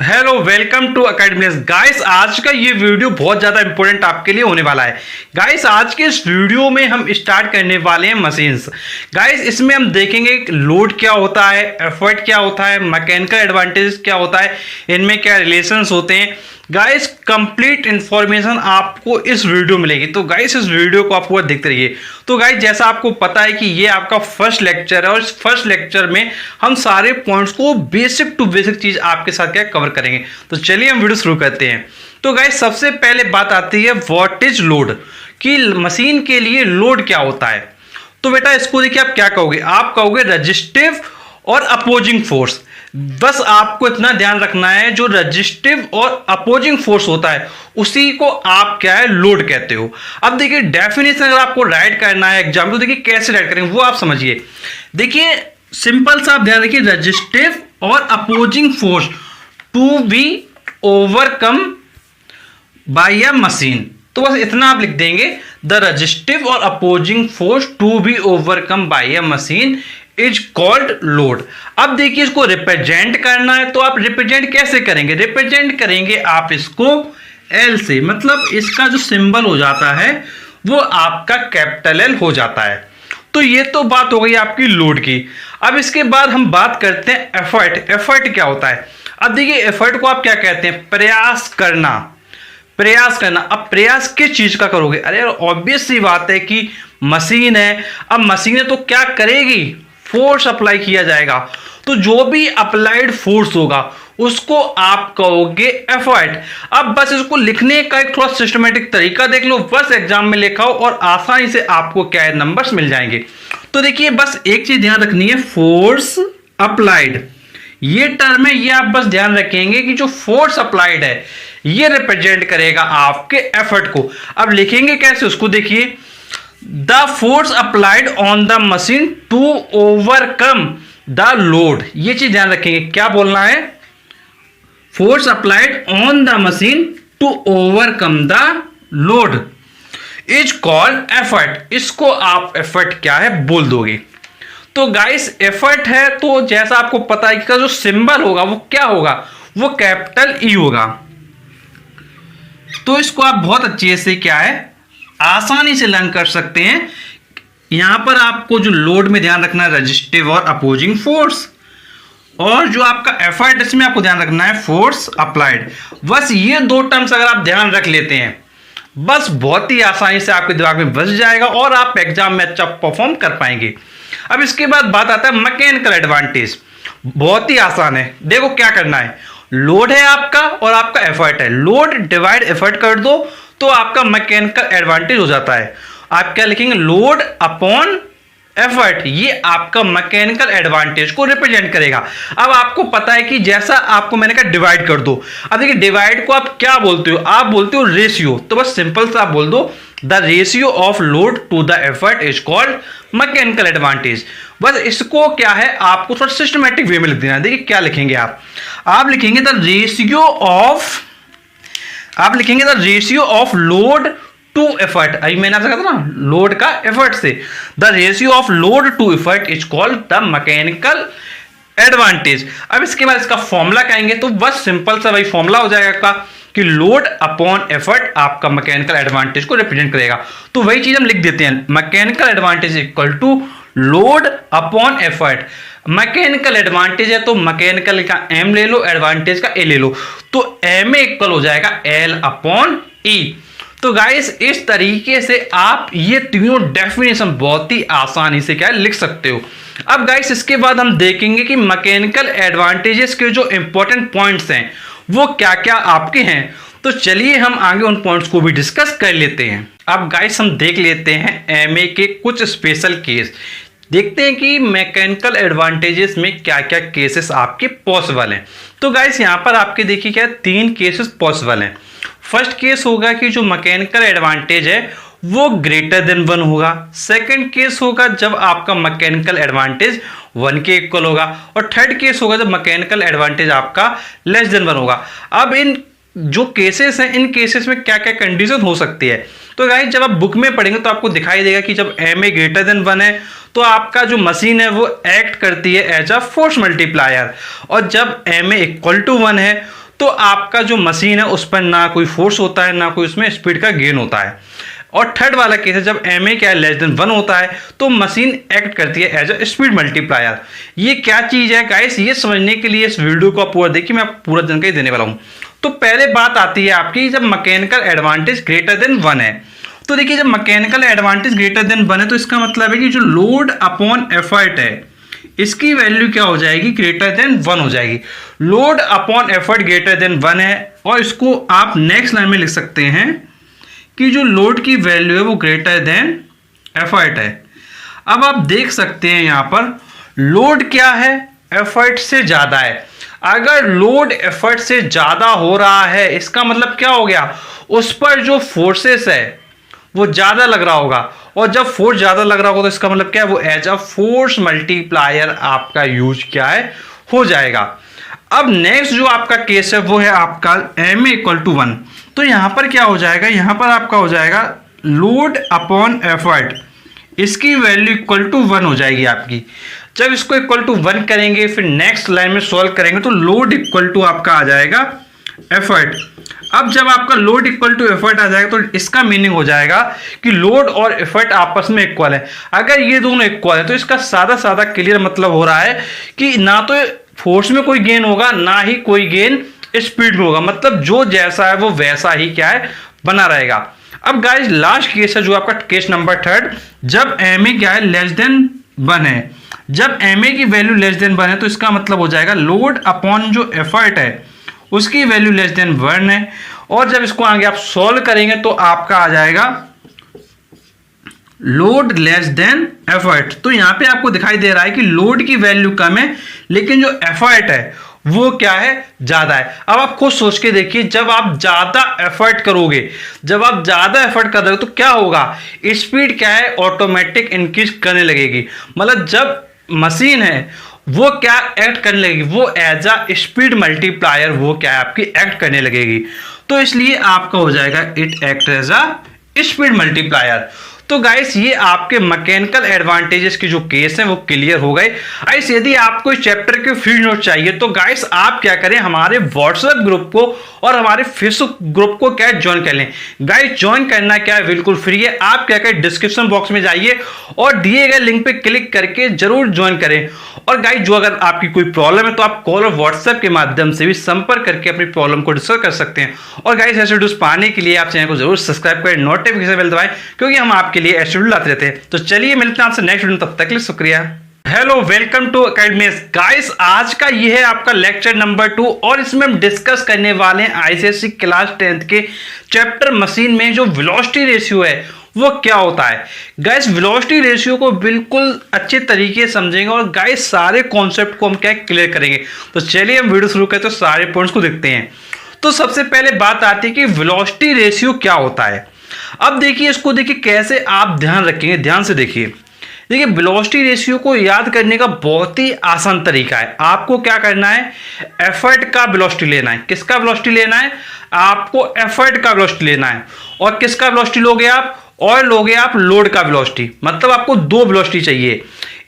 Hello, welcome to academy guys. आज का ये वीडियो बहुत ज़्यादा इंपॉर्टेंट आपके लिए होने वाला है। गाइस आज के इस वीडियो में हम स्टार्ट करने वाले हैं मशीन्स। गाइस इसमें हम देखेंगे लोड क्या होता है, एफर्ट क्या होता है, मैकेनिकल एडवांटेज क्या होता है, इनमें क्या रिलेशंस होते हैं। गाइस कंप्लीट इंफॉर्मेशन आपको इस वीडियो में मिलेगी, तो गाइस इस वीडियो को आप पूरा देखते रहिए। तो गाइस जैसा आपको पता है कि ये आपका फर्स्ट लेक्चर है और इस फर्स्ट लेक्चर में हम सारे पॉइंट्स को बेसिक टू बेसिक चीज आपके साथ क्या कवर करेंगे। तो चलिए हम वीडियो शुरू करते हैं। तो गाइस सबसे पहले बात आती है व्हाट इज लोड, कि मशीन के लिए लोड क्या होता है। तो बेटा इसको देखिए, आप क्या कहोगे, आप कहोगे रेजिस्टिव और अपोजिंग फोर्स। बस आपको इतना ध्यान रखना है, जो रेजिस्टिव और अपोजिंग फोर्स होता है उसी को आप क्या है लोड कहते हो। अब देखिए डेफिनेशन अगर आपको राइट करना है एग्जाम, तो देखिए कैसे राइट करेंगे वो आप समझिए। देखिए सिंपल सा आप ध्यान रखिए, रेजिस्टिव और opposing force to be overcome by a machine. तो बस इतना आप लिख देंगे, द रेजिस्टिव और opposing force to be overcome by a machine is called load. अब देखिए इसको रिप्रेजेंट करना है, तो आप रिप्रेजेंट कैसे करेंगे, रिप्रेजेंट करेंगे आप इसको एल से, मतलब इसका जो सिंबल हो जाता है वो आपका कैपिटल एल हो जाता है। तो ये तो बात हो गई आपकी लोड की। अब इसके बाद हम बात करते हैं एफर्ट। एफर्ट क्या होता है। अब देखिए एफर्ट को आप क्या कहते हैं, प्रयास करना। प्रयास करना, अब प्रयास किस चीज का करोगे, अरे ऑब्वियस सी बात है कि मशीन है। अब मशीन है तो क्या करेगी, फोर्स अप्लाई किया जाएगा। तो जो भी अप्लाइड फोर्स होगा उसको आप कहोगे एफर्ट। अब बस इसको लिखने का एक थोड़ा सिस्टमेटिक तरीका देख लो, बस एग्जाम में लिखाओ और आसानी से आपको क्या है नंबर्स मिल जाएंगे। तो देखिए बस एक चीज ध्यान रखनी है, फोर्स अप्लाइड ये टर्म है, ये आप बस ध्यान रखेंगे कि जो फोर्स अप्लाइड है ये रिप्रेजेंट करेगा आपके एफर्ट को। अब लिखेंगे कैसे उसको देखिए, the force applied on the machine to overcome the load. ये चीज ध्यान रखेंगे, क्या बोलना है, force applied on the machine to overcome the load is called effort. इसको आप एफर्ट क्या है बोल दोगे। तो गाइस एफर्ट है तो जैसा आपको पता है कि जो सिंबल होगा वो क्या होगा, वो कैपिटल ई होगा। तो इसको आप बहुत अच्छे से क्या है आसानी से लर्न कर सकते हैं। यहां पर आपको जो लोड में ध्यान रखना है रेजिस्टिव और अपोजिंग फोर्स, और जो आपका एफर्ट इसमें आपको ध्यान रखना है फोर्स अप्लाइड। बस ये दो टर्म्स अगर आप ध्यान रख लेते हैं बस बहुत ही आसानी से आपके दिमाग में बस जाएगा और आप एग्जाम में अच्छा परफॉर्म कर पाएंगे। अब इसके बाद बात आता है मैकेनिकल एडवांटेज। बहुत ही आसान है, देखो क्या करना है, लोड है आपका और आपका एफर्ट है, लोड डिवाइड एफर्ट कर दो तो आपका मैकेनिकल एडवांटेज हो जाता है। आप क्या लिखेंगे, लोड अपॉन एफर्ट, ये आपका मैकेनिकल एडवांटेज को रिप्रेजेंट करेगा। अब आपको पता है कि जैसा आपको मैंने कहा डिवाइड कर दो। अब देखिए डिवाइड को आप क्या बोलते हो, आप बोलते हो रेशियो। तो बस सिंपल सा आप बोल दो, the ratio of load to the effort is called mechanical advantage. बस इसको क्या है आपको थोड़ा सिस्टमेटिक वे में लिख देना। देखिए क्या लिखेंगे आप लिखेंगे द रेशियो ऑफ, आप लिखेंगे the ratio of load to effort. अभी मैंने आपसे कहा था ना लोड का एफर्ट से, the ratio of load to effort is called the mechanical advantage. अब इसके बाद इसका फॉर्मूला कहेंगे, तो बस सिंपल सा वही फॉर्मूला हो जाएगा आपका कि लोड अपॉन एफर्ट आपका मैकेनिकल एडवांटेज को रिप्रेजेंट करेगा। तो वही चीज हम लिख देते हैं, mechanical advantage equal to load upon effort. Mechanical advantage है तो मैकेनिकल का एम ले लो, एडवांटेज का ए ले लो, तो एम इक्वल हो जाएगा एल अपॉन ई। तो गाइस इस तरीके से आप ये तीनों डेफिनेशन बहुत ही आसानी से क्या लिख सकते हो। अब गाइस इसके बाद हम देखेंगे कि मैकेनिकल एडवांटेजेस के जो इंपॉर्टेंट पॉइंट्स हैं वो क्या क्या आपके हैं। तो चलिए हम आगे उन पॉइंट्स को भी डिस्कस कर लेते हैं। अब गाइस हम देख लेते हैं एमए के कुछ स्पेशल केस, देखते हैं कि मैकेनिकल एडवांटेजेस में क्या क्या केसेस आपके पॉसिबल हैं। तो गाइस यहाँ पर आपके देखिए क्या 3 केसेस पॉसिबल हैं। फर्स्ट केस होगा कि जो मैकेनिकल एडवांटेज है वो ग्रेटर देन 1 होगा। सेकंड केस होगा जब आपका मैकेनिकल एडवांटेज 1 के इक्वल होगा, और थर्ड केस होगा जब मैकेनिकल एडवांटेज आपका लेस देन 1 होगा। अब इन जो केसेस हैं इन केसेस में क्या क्या कंडीशन हो सकती है, तो गाइस जब आप बुक में पढ़ेंगे तो आपको दिखाई देगा कि जब एम ए ग्रेटर देन 1 है तो आपका जो मशीन है वो एक्ट करती है एज अ फोर्स मल्टीप्लायर, और जब एम ए इक्वल टू 1 है तो आपका जो मशीन है उस पर ना कोई फोर्स होता है, ना कोई उसमें स्पीड का गेन होता है। और थर्ड वाला केस है जब ma क्या है लेस देन 1 होता है तो मशीन एक्ट करती है एज अ स्पीड मल्टीप्लायर। ये क्या चीज है गाइस, ये समझने के लिए इस वीडियो को पूरा देखिए, मैं आपको पूरा जानकारी देने वाला हूं। तो पहले बात आती है आपकी जब मैकेनिकल एडवांटेज ग्रेटर देन 1 है। तो देखिए जब मैकेनिकल एडवांटेज ग्रेटर देन 1 है तो इसका मतलब है कि जो लोड अपॉन एफर्ट है इसकी वैल्यू क्या हो जाएगी, ग्रेटर देन 1 हो जाएगी। Load upon effort greater than 1 है और इसको आप नेक्स्ट लाइन में लिख सकते हैं कि जो लोड की वैल्यू है वो ग्रेटर देन एफर्ट है। अब आप देख सकते हैं यहां पर लोड क्या है, एफर्ट से ज्यादा है। अगर लोड एफर्ट से ज्यादा हो रहा है इसका मतलब क्या हो गया, उस पर जो फोर्सेस है वो ज्यादा लग रहा होगा, और जब फोर्स ज्यादा लग रहा होगा तो इसका मतलब क्या है, वो एज अ फोर्स मल्टीप्लायर आपका यूज क्या है हो जाएगा। अब नेक्स्ट जो आपका केस है वो है आपका ma इक्वल टू 1। तो यहां पर क्या हो जाएगा, यहां पर आपका हो जाएगा लोड अपॉन एफर्ट, इसकी वैल्यू इक्वल टू 1 हो जाएगी आपकी। जब इसको इक्वल टू 1 करेंगे फिर नेक्स्ट लाइन में सॉल्व करेंगे तो लोड इक्वल टू आपका आ जाएगा एफर्ट। अब जब आपका लोड इक्वल टू एफर्ट आ जाएगा तो इसका मीनिंग हो जाएगा कि लोड और एफर्ट आपस में इक्वल है। अगर ये दोनों इक्वल है तो इसका सादा सादा क्लियर मतलब हो रहा है कि ना तो फोर्स में कोई गेन होगा ना ही कोई गेन स्पीड में होगा, मतलब जो जैसा है वो वैसा ही क्या है बना रहेगा। अब गाइस लास्ट केस है जो आपका केस नंबर 3, जब ma क्या है लेस देन 1 है। जब ma की वैल्यू लेस देन 1 है तो इसका मतलब हो जाएगा लोड अपॉन जो एफर्ट है उसकी वैल्यू लेस देन 1 है। और जब इसको आगे आप सॉल्व करेंगे तो आपका आ जाएगा लोड लेस देन एफर्ट। तो यहां पे आपको दिखाई दे रहा है कि लोड की वैल्यू कम है लेकिन जो एफर्ट है वो क्या है ज्यादा है। अब आप खुद सोच के देखिए, जब आप ज्यादा एफर्ट करोगे, जब आप ज्यादा एफर्ट कर रहे हो तो क्या होगा, स्पीड क्या है ऑटोमेटिक इंक्रीज करने लगेगी। मतलब जब मशीन है वो क्या एक्ट करने लगेगी, वो एज अ स्पीड मल्टीप्लायर वो क्या है आपकी एक्ट करने लगेगी। तो इसलिए आपका हो जाएगा it act as a speed multiplier. तो गाइस ये आपके मैकेनिकल एडवांटेजेस की जो केस है वो क्लियर हो गए। गाइस यदि आपको इस चैप्टर के फ्री नोट चाहिए तो गाइस आप क्या करें, हमारे व्हाट्सएप ग्रुप को और हमारे फेसबुक ग्रुप को क्या ज्वाइन कर लें। गाइस ज्वाइन करना क्या है बिल्कुल फ्री है, आप क्या करें डिस्क्रिप्शन बॉक्स में जाइए और दिए गए लिंक पे क्लिक करके जरूर ज्वाइन करें। और गाइस जो अगर आपकी कोई प्रॉब्लम है तो आप कॉल और व्हाट्सएप के माध्यम से भी संपर्क करके अपनी प्रॉब्लम को डिस्कस कर सकते हैं। और गाइस ऐसे वीडियोस पाने के लिए आप चैनल को जरूर सब्सक्राइब करें, नोटिफिकेशन बेल दबाएं क्योंकि हम आपके लिए ऐसे वीडियो लाते रहते हैं। तो चलिए मिलते हैं आपसे नेक्स्ट वीडियो, तब तक के लिए शुक्रिया। Hello welcome to academies. Guys आज का ये है आपका लेक्चर नंबर 2 और इसमें हम डिस्कस करने वाले हैं आईसीएसई क्लास 10th के चैप्टर मशीन में जो वेलोसिटी रेशियो है वो क्या होता है। गाइस वेलोसिटी रेशियो को बिल्कुल अच्छे तरीके से समझेंगे और गाइस सारे कॉन्सेप्ट को हम क्या क्लियर करेंगे। तो चलिए हम वीडियो शुरू करते हैं, तो सारे पॉइंट्स को देखते हैं। तो सबसे पहले बात आती है कि वेलोसिटी रेशियो क्या होता है। अब देखिए इसको देखिए कैसे आप ध्यान रखेंगे, ध्यान से देखिए। देखिए वेलोसिटी रेशियो को याद करने का बहुत ही आसान तरीका है। आपको क्या करना है, एफर्ट का वेलोसिटी लेना है। किसका वेलोसिटी लेना है, आपको एफर्ट का वेलोसिटी लेना है। और किसका वेलोसिटी लोगे आप, और लोगे आप लोड का वेलोसिटी। मतलब आपको दो वेलोसिटी चाहिए,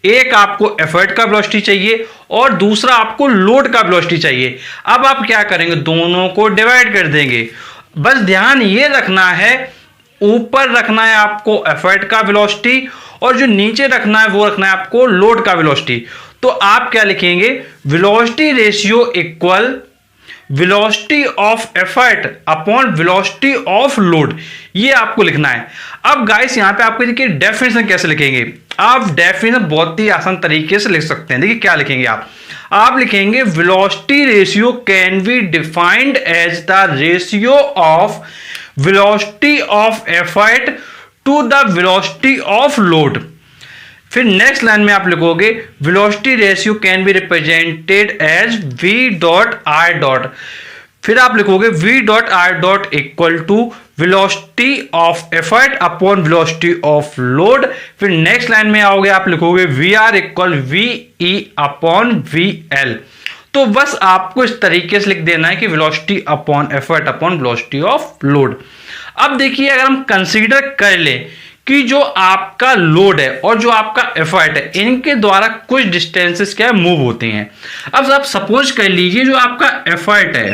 एक आपको एफर्ट का वेलोसिटी चाहिए और दूसरा आपको लोड का वेलोसिटी चाहिए। अब आप क्या करेंगे, दोनों को डिवाइड कर देंगे। बस ध्यान ये रखना है, ऊपर रखना है आपको एफर्ट का वेलोसिटी और जो नीचे रखना है वो रखना है आपको लोड का वेलोसिटी। तो आप क्या लिखेंगे, velocity ratio equal velocity of effort upon velocity of load, ये आपको लिखना है। अब गाइस यहां पे आपको देखिए डेफिनेशन कैसे लिखेंगे। आप डेफिनेशन बहुत ही आसान तरीके से लिख सकते हैं। देखिए क्या लिखेंगे आप लिखेंगे velocity ratio can be defined as the ratio of velocity of effort to the velocity of load. फिर नेक्स्ट लाइन में आप लिखोगे velocity ratio can be represented as v dot r dot. फिर आप लिखोगे v dot r dot equal to velocity of effort upon velocity of load. फिर next line में आओगे आप लिखोगे vr equal ve upon vl। तो बस आपको इस तरीके से लिख देना है कि velocity upon effort upon velocity of load. अब देखिए अगर हम कंसीडर कर लें कि जो आपका लोड है और जो आपका एफर्ट है इनके द्वारा कुछ डिस्टेंसेस क्या मूव होते हैं। अब आप सपोज कर लीजिए जो आपका एफर्ट है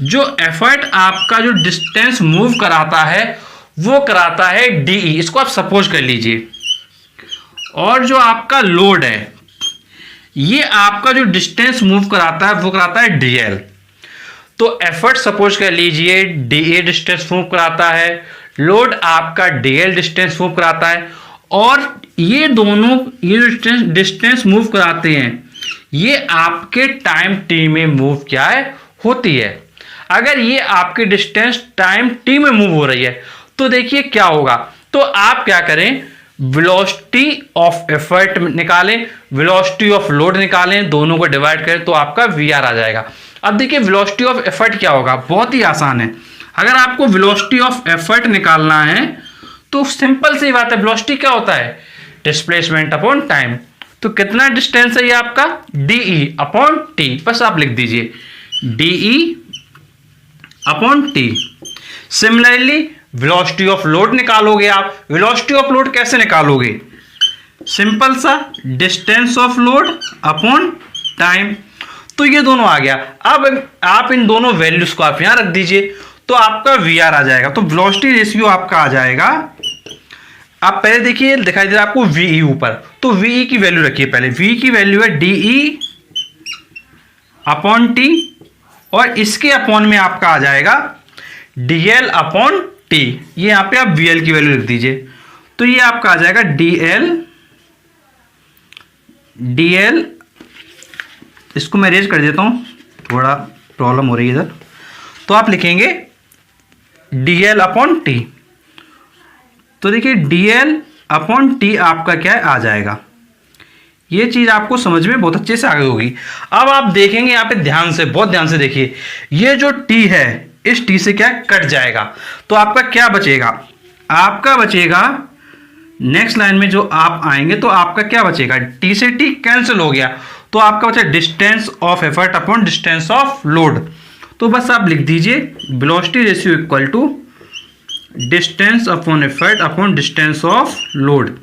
जो एफर्ट आपका जो डिस्टेंस मूव कराता है वो कराता है डीई, इसको आप सपोज कर लीजिए। और जो आपका लोड है ये आपका जो डिस्टेंस मूव कराता है वो कराता है डीएल। तो एफर्ट सपोज कर लीजिए डीए डिस्टेंस मूव कराता है, लोड आपका डीएल डिस्टेंस मूव कराता है, और ये दोनों ये जो डिस्टेंस मूव कराते हैं ये आपके टाइम टी में मूव क्या है होती है। अगर ये आपके डिस्टेंस टाइम टी में मूव हो रही है तो देखिए क्या होगा। तो आप क्या करें, वेलोसिटी ऑफ एफर्ट निकालें, वेलोसिटी ऑफ लोड निकालें, दोनों को डिवाइड करें तो आपका वी आर आ जाएगा। अब देखिए वेलोसिटी ऑफ एफर्ट क्या होगा, बहुत ही आसान है। अगर आपको वेलोसिटी ऑफ एफर्ट निकालना है तो सिंपल सी बात है, वेलोसिटी क्या होता है, डिस्प्लेसमेंट अपॉन टाइम। तो कितना डिस्टेंस है ये आपका, डीई अपॉन टी, बस आप लिख दीजिए DE upon T. Similarly velocity of load निकालोगे आप, वेलोसिटी ऑफ लोड कैसे निकालोगे, सिंपल सा distance of load upon time. तो ये दोनों आ गया। अब आप इन दोनों वैल्यूज को आप यहां रख दीजिए तो आपका वी आर आ जाएगा। तो वेलोसिटी रेशियो आपका आ जाएगा, आप पहले देखिए दिखाई दे रहा है आपको वीई ऊपर, तो वीई की वैल्यू रखिए पहले। वी की वैल्यू है डीई अपॉन टी, और इसके अपॉन में आपका आ जाएगा डीएल अपॉन टी। ये यहां पे आप वीएल की वैल्यू लिख दीजिए, तो ये आपका आ जाएगा डीएल। इसको मैं रेज कर देता हूं, थोड़ा प्रॉब्लम हो रही है इधर। तो आप लिखेंगे डीएल अपॉन टी। तो देखिए डीएल अपॉन टी आपका क्या है आ जाएगा। ये चीज आपको समझ में बहुत अच्छे से आ गई होगी। अब आप देखेंगे यहां पे ध्यान से, बहुत ध्यान से देखिए, ये जो टी है इस टी से क्या कट जाएगा, तो आपका क्या बचेगा, आपका बचेगा नेक्स्ट लाइन में जो आप आएंगे तो आपका क्या बचेगा, टी से टी कैंसिल हो गया, तो आपका बचा distance of effort upon distance of load. तो बस आप लिख दीजिए velocity ratio equal to distance upon effort upon distance of load.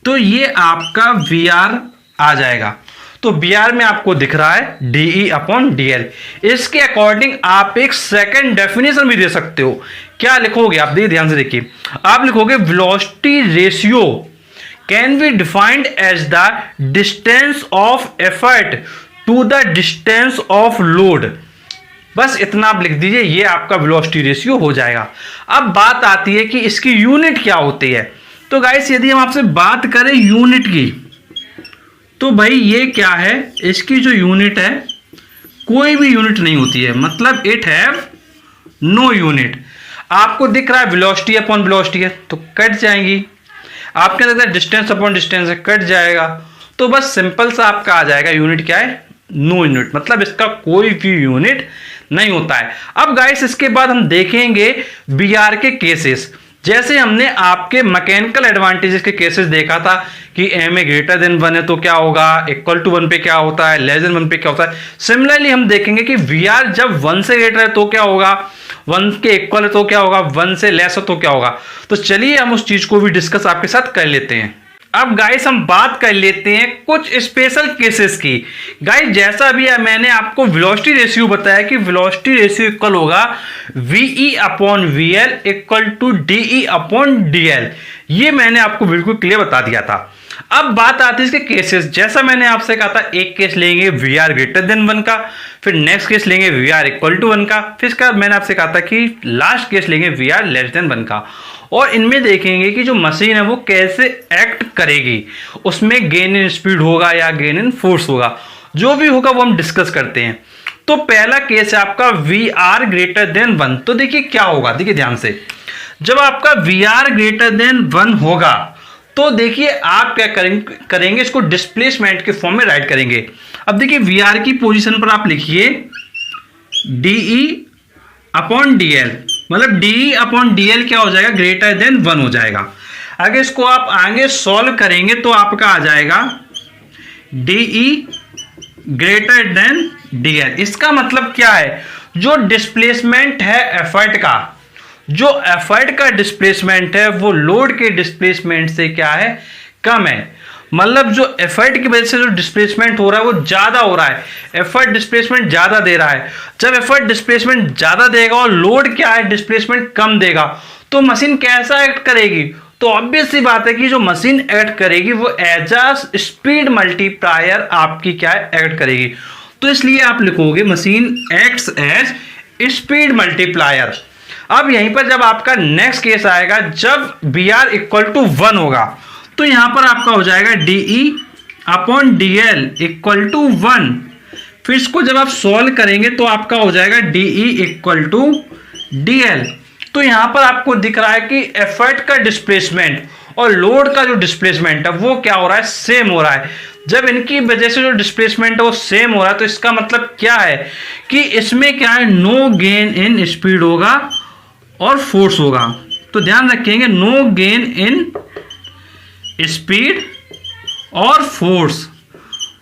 तो ये आपका वी आर आ जाएगा। तो वी आर में आपको दिख रहा है डीई अपॉन डीएल। इसके अकॉर्डिंग आप एक सेकंड डेफिनेशन भी दे सकते हो। क्या लिखोगे आप, देखिए ध्यान से देखिए, आप लिखोगे velocity ratio can be defined as the distance of effort to the distance of load. बस इतना आप लिख दीजिए, ये आपका वेलोसिटी रेशियो हो जाएगा। अब बात आती है कि इसकी यूनिट क्या होती है। तो गाइस यदि हम आपसे बात करें यूनिट की, तो भाई ये क्या है, इसकी जो यूनिट है कोई भी यूनिट नहीं होती है, मतलब इट हैव नो यूनिट। आपको दिख रहा है वेलोसिटी अपॉन वेलोसिटी है तो कट जाएंगी, आपके अंदर डिस्टेंस अपॉन डिस्टेंस है कट जाएगा। तो बस सिंपल सा आपका आ जाएगा यूनिट क्या है, नो यूनिट, मतलब इसका कोई भी यूनिट नहीं होता है। अब गाइस इसके बाद हम देखेंगे बीआर के केसेस। जैसे हमने आपके मैकेनिकल एडवांटेजेस के केसेस देखा था कि एम ए ग्रेटर देन 1 है तो क्या होगा, इक्वल टू 1 पे क्या होता है, लेस देन 1 पे क्या होता है। सिमिलरली हम देखेंगे कि वी आर जब 1 से ग्रेटर है तो क्या होगा, 1 के इक्वल है तो क्या होगा, 1 से लेस है तो क्या होगा। तो चलिए हम उस चीज को भी डिस्कस आपके साथ कर लेते हैं। अब गाइस हम बात कर लेते हैं कुछ स्पेशल केसेस की। गाइस जैसा अभी मैंने आपको वेलोसिटी रेशियो बताया कि वेलोसिटी रेशियो इक्वल होगा VE upon VL equal to DE upon DL, ये मैंने आपको बिल्कुल क्लियर बता दिया था। अब बात आती है इसके केसेस। जैसा मैंने आपसे कहा था, एक केस लेंगे वी आर ग्रेटर देन 1 का, फिर नेक्स्ट केस लेंगे वी आर इक्वल टू 1 का, फिर इसका मैंने आपसे कहा था कि लास्ट केस लेंगे वी आर लेस देन 1 का। और इनमें देखेंगे कि जो मशीन है वो कैसे एक्ट करेगी, उसमें गेन इन स्पीड होगा या गेन इन फोर्स होगा, जो भी होगा वो हम डिस्कस करते हैं। तो पहला केस है आपका वी आर ग्रेटर देन 1। तो देखिए क्या होगा, देखिए ध्यान से, जब आपका वी आर ग्रेटर देन 1 होगा तो देखिए आप क्या करेंगे, इसको डिस्प्लेसमेंट के फॉर्म में राइट करेंगे। अब देखिए वी आर की पोजीशन पर आप लिखिए डीई अपॉन डीएल, मतलब डीई अपॉन डीएल क्या हो जाएगा, ग्रेटर देन 1 हो जाएगा। अगर इसको आप आगे सॉल्व करेंगे तो आपका आ जाएगा डीई ग्रेटर देन डीएल। इसका मतलब क्या है, जो डिस्प्लेसमेंट है एफर्ट का, जो एफर्ट का डिस्प्लेसमेंट है वो लोड के डिस्प्लेसमेंट से क्या है, कम है। मतलब जो एफर्ट की वजह से जो डिस्प्लेसमेंट हो रहा है वो ज़्यादा हो रहा है, एफर्ट डिस्प्लेसमेंट ज़्यादा दे रहा है। जब एफर्ट डिस्प्लेसमेंट ज़्यादा देगा और लोड क्या है डिस्प्लेसमेंट कम देगा, तो मशीन कैसा एक्ट करेगी? तो ऑब्वियस सी बात है कि जो मशीन एक्ट करेगी वो एज अ स्पीड मल्टीप्लायर आपकी क्या है एक्ट करेगी। तो इसलिए आप लिखोगे machine acts as speed multiplier. अब यहीं पर जब आपका नेक्स्ट केस आएगा, जब बी आर इक्वल टू 1 होगा, तो यहां पर आपका हो जाएगा DE upon DL equal to 1। फिर इसको जब आप सॉल्व करेंगे तो आपका हो जाएगा डीई इक्वल टू डीएल। तो यहां पर आपको दिख रहा है कि एफर्ट का डिस्प्लेसमेंट और लोड का जो डिस्प्लेसमेंट है वो क्या हो रहा है, सेम हो रहा है। जब इनकी वजह से जो डिस्प्लेसमेंट है वो सेम हो रहा है, तो इसका मतलब क्या है कि इसमें क्या है, नो गेन इन स्पीड होगा और फोर्स होगा। तो ध्यान रखेंगे, नो गेन इन स्पीड और फोर्स,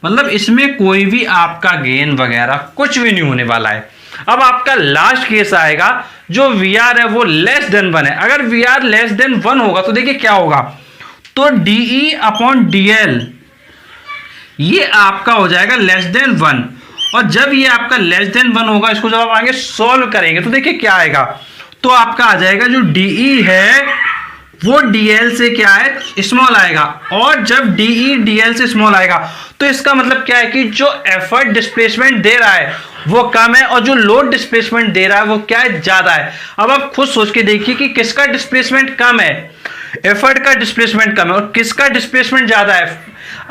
मतलब इसमें कोई भी आपका गेन वगैरह कुछ भी नहीं होने वाला है। अब आपका लास्ट केस आएगा, जो वी आर है वो लेस देन 1 है। अगर वी आर लेस देन 1 होगा तो देखिए क्या होगा, तो डीई अपॉन डीएल ये आपका हो जाएगा लेस देन 1। और जब ये आपका लेस देन 1 होगा, इसको जब आप आगे सॉल्व करेंगे तो देखिए क्या आएगा, तो आपका आ जाएगा जो डीई है वो डीएल से क्या है, स्मॉल आएगा। और जब डीई डीएल से स्मॉल आएगा तो इसका मतलब क्या है कि जो एफर्ट डिस्प्लेसमेंट दे रहा है वो कम है और जो लोड डिस्प्लेसमेंट दे रहा है वो क्या है, ज्यादा है। अब आप खुद सोच के देखिए कि किसका डिस्प्लेसमेंट कम है, एफर्ट का डिस्प्लेसमेंट कम है, और किसका डिस्प्लेसमेंट ज्यादा है,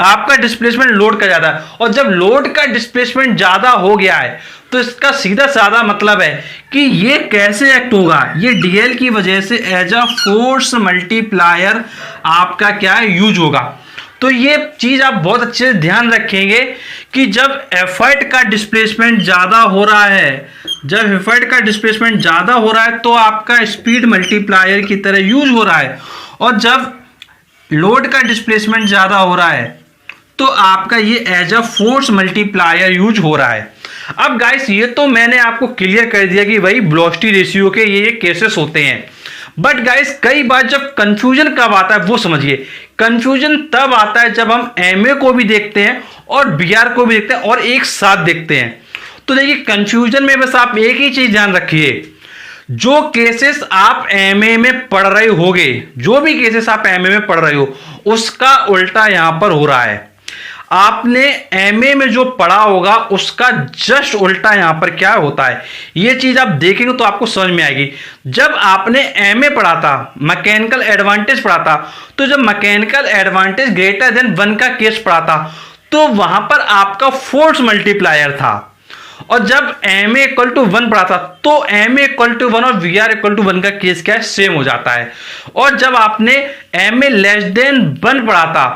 आपका डिस्प्लेसमेंट लोड का ज्यादा है। और जब लोड का डिस्प्लेसमेंट ज्यादा हो गया है तो इसका सीधा साधा मतलब है कि ये कैसे एक्ट होगा, ये डीएल की वजह से एज अ फोर्स मल्टीप्लायर आपका क्या है, यूज होगा। तो ये चीज आप बहुत अच्छे से ध्यान रखेंगे कि जब एफर्ट का डिस्प्लेसमेंट ज्यादा हो रहा है, जब एफर्ट का डिस्प्लेसमेंट ज्यादा हो रहा है तो आपका स्पीड मल्टीप्लायर की तरह यूज हो रहा है, और जब लोड का डिस्प्लेसमेंट ज्यादा हो रहा है तो आपका ये as a force multiplier use हो रहा है। अब गाइस ये तो मैंने आपको क्लियर कर दिया कि भाई वेलोसिटी रेशियो के ये केसेस होते हैं, बट गाइस कई बार जब कंफ्यूजन कब आता है वो समझिए। कंफ्यूजन तब आता है जब हम एमए को भी देखते हैं और बीआर को भी देखते हैं और एक साथ देखते हैं। तो देखिए कंफ्यूजन में बस आप एक ही चीज ध्यान रखिए, जो केसेस आप एमए में पढ़ रहे होगे, जो भी केसेस आप एमए में पढ़ रहे हो उसका उल्टा यहां पर हो रहा है। आपने एमए में जो पढ़ा होगा उसका जस्ट उल्टा यहां पर क्या होता है, ये चीज आप देखेंगे तो आपको समझ में आएगी। जब आपने एमए पढ़ा था, मैकेनिकल एडवांटेज पढ़ा था, तो जब मैकेनिकल एडवांटेज ग्रेटर देन 1 का केस पढ़ा था तो वहां पर आपका फोर्स मल्टीप्लायर था। और जब एम ए इक्वल टू 1 पढ़ा था तो एम ए इक्वल टू 1 और वी आर इक्वल टू 1 का केस क्या है, सेम हो जाता है। और जब आपने एम ए लेस देन 1 पढ़ा था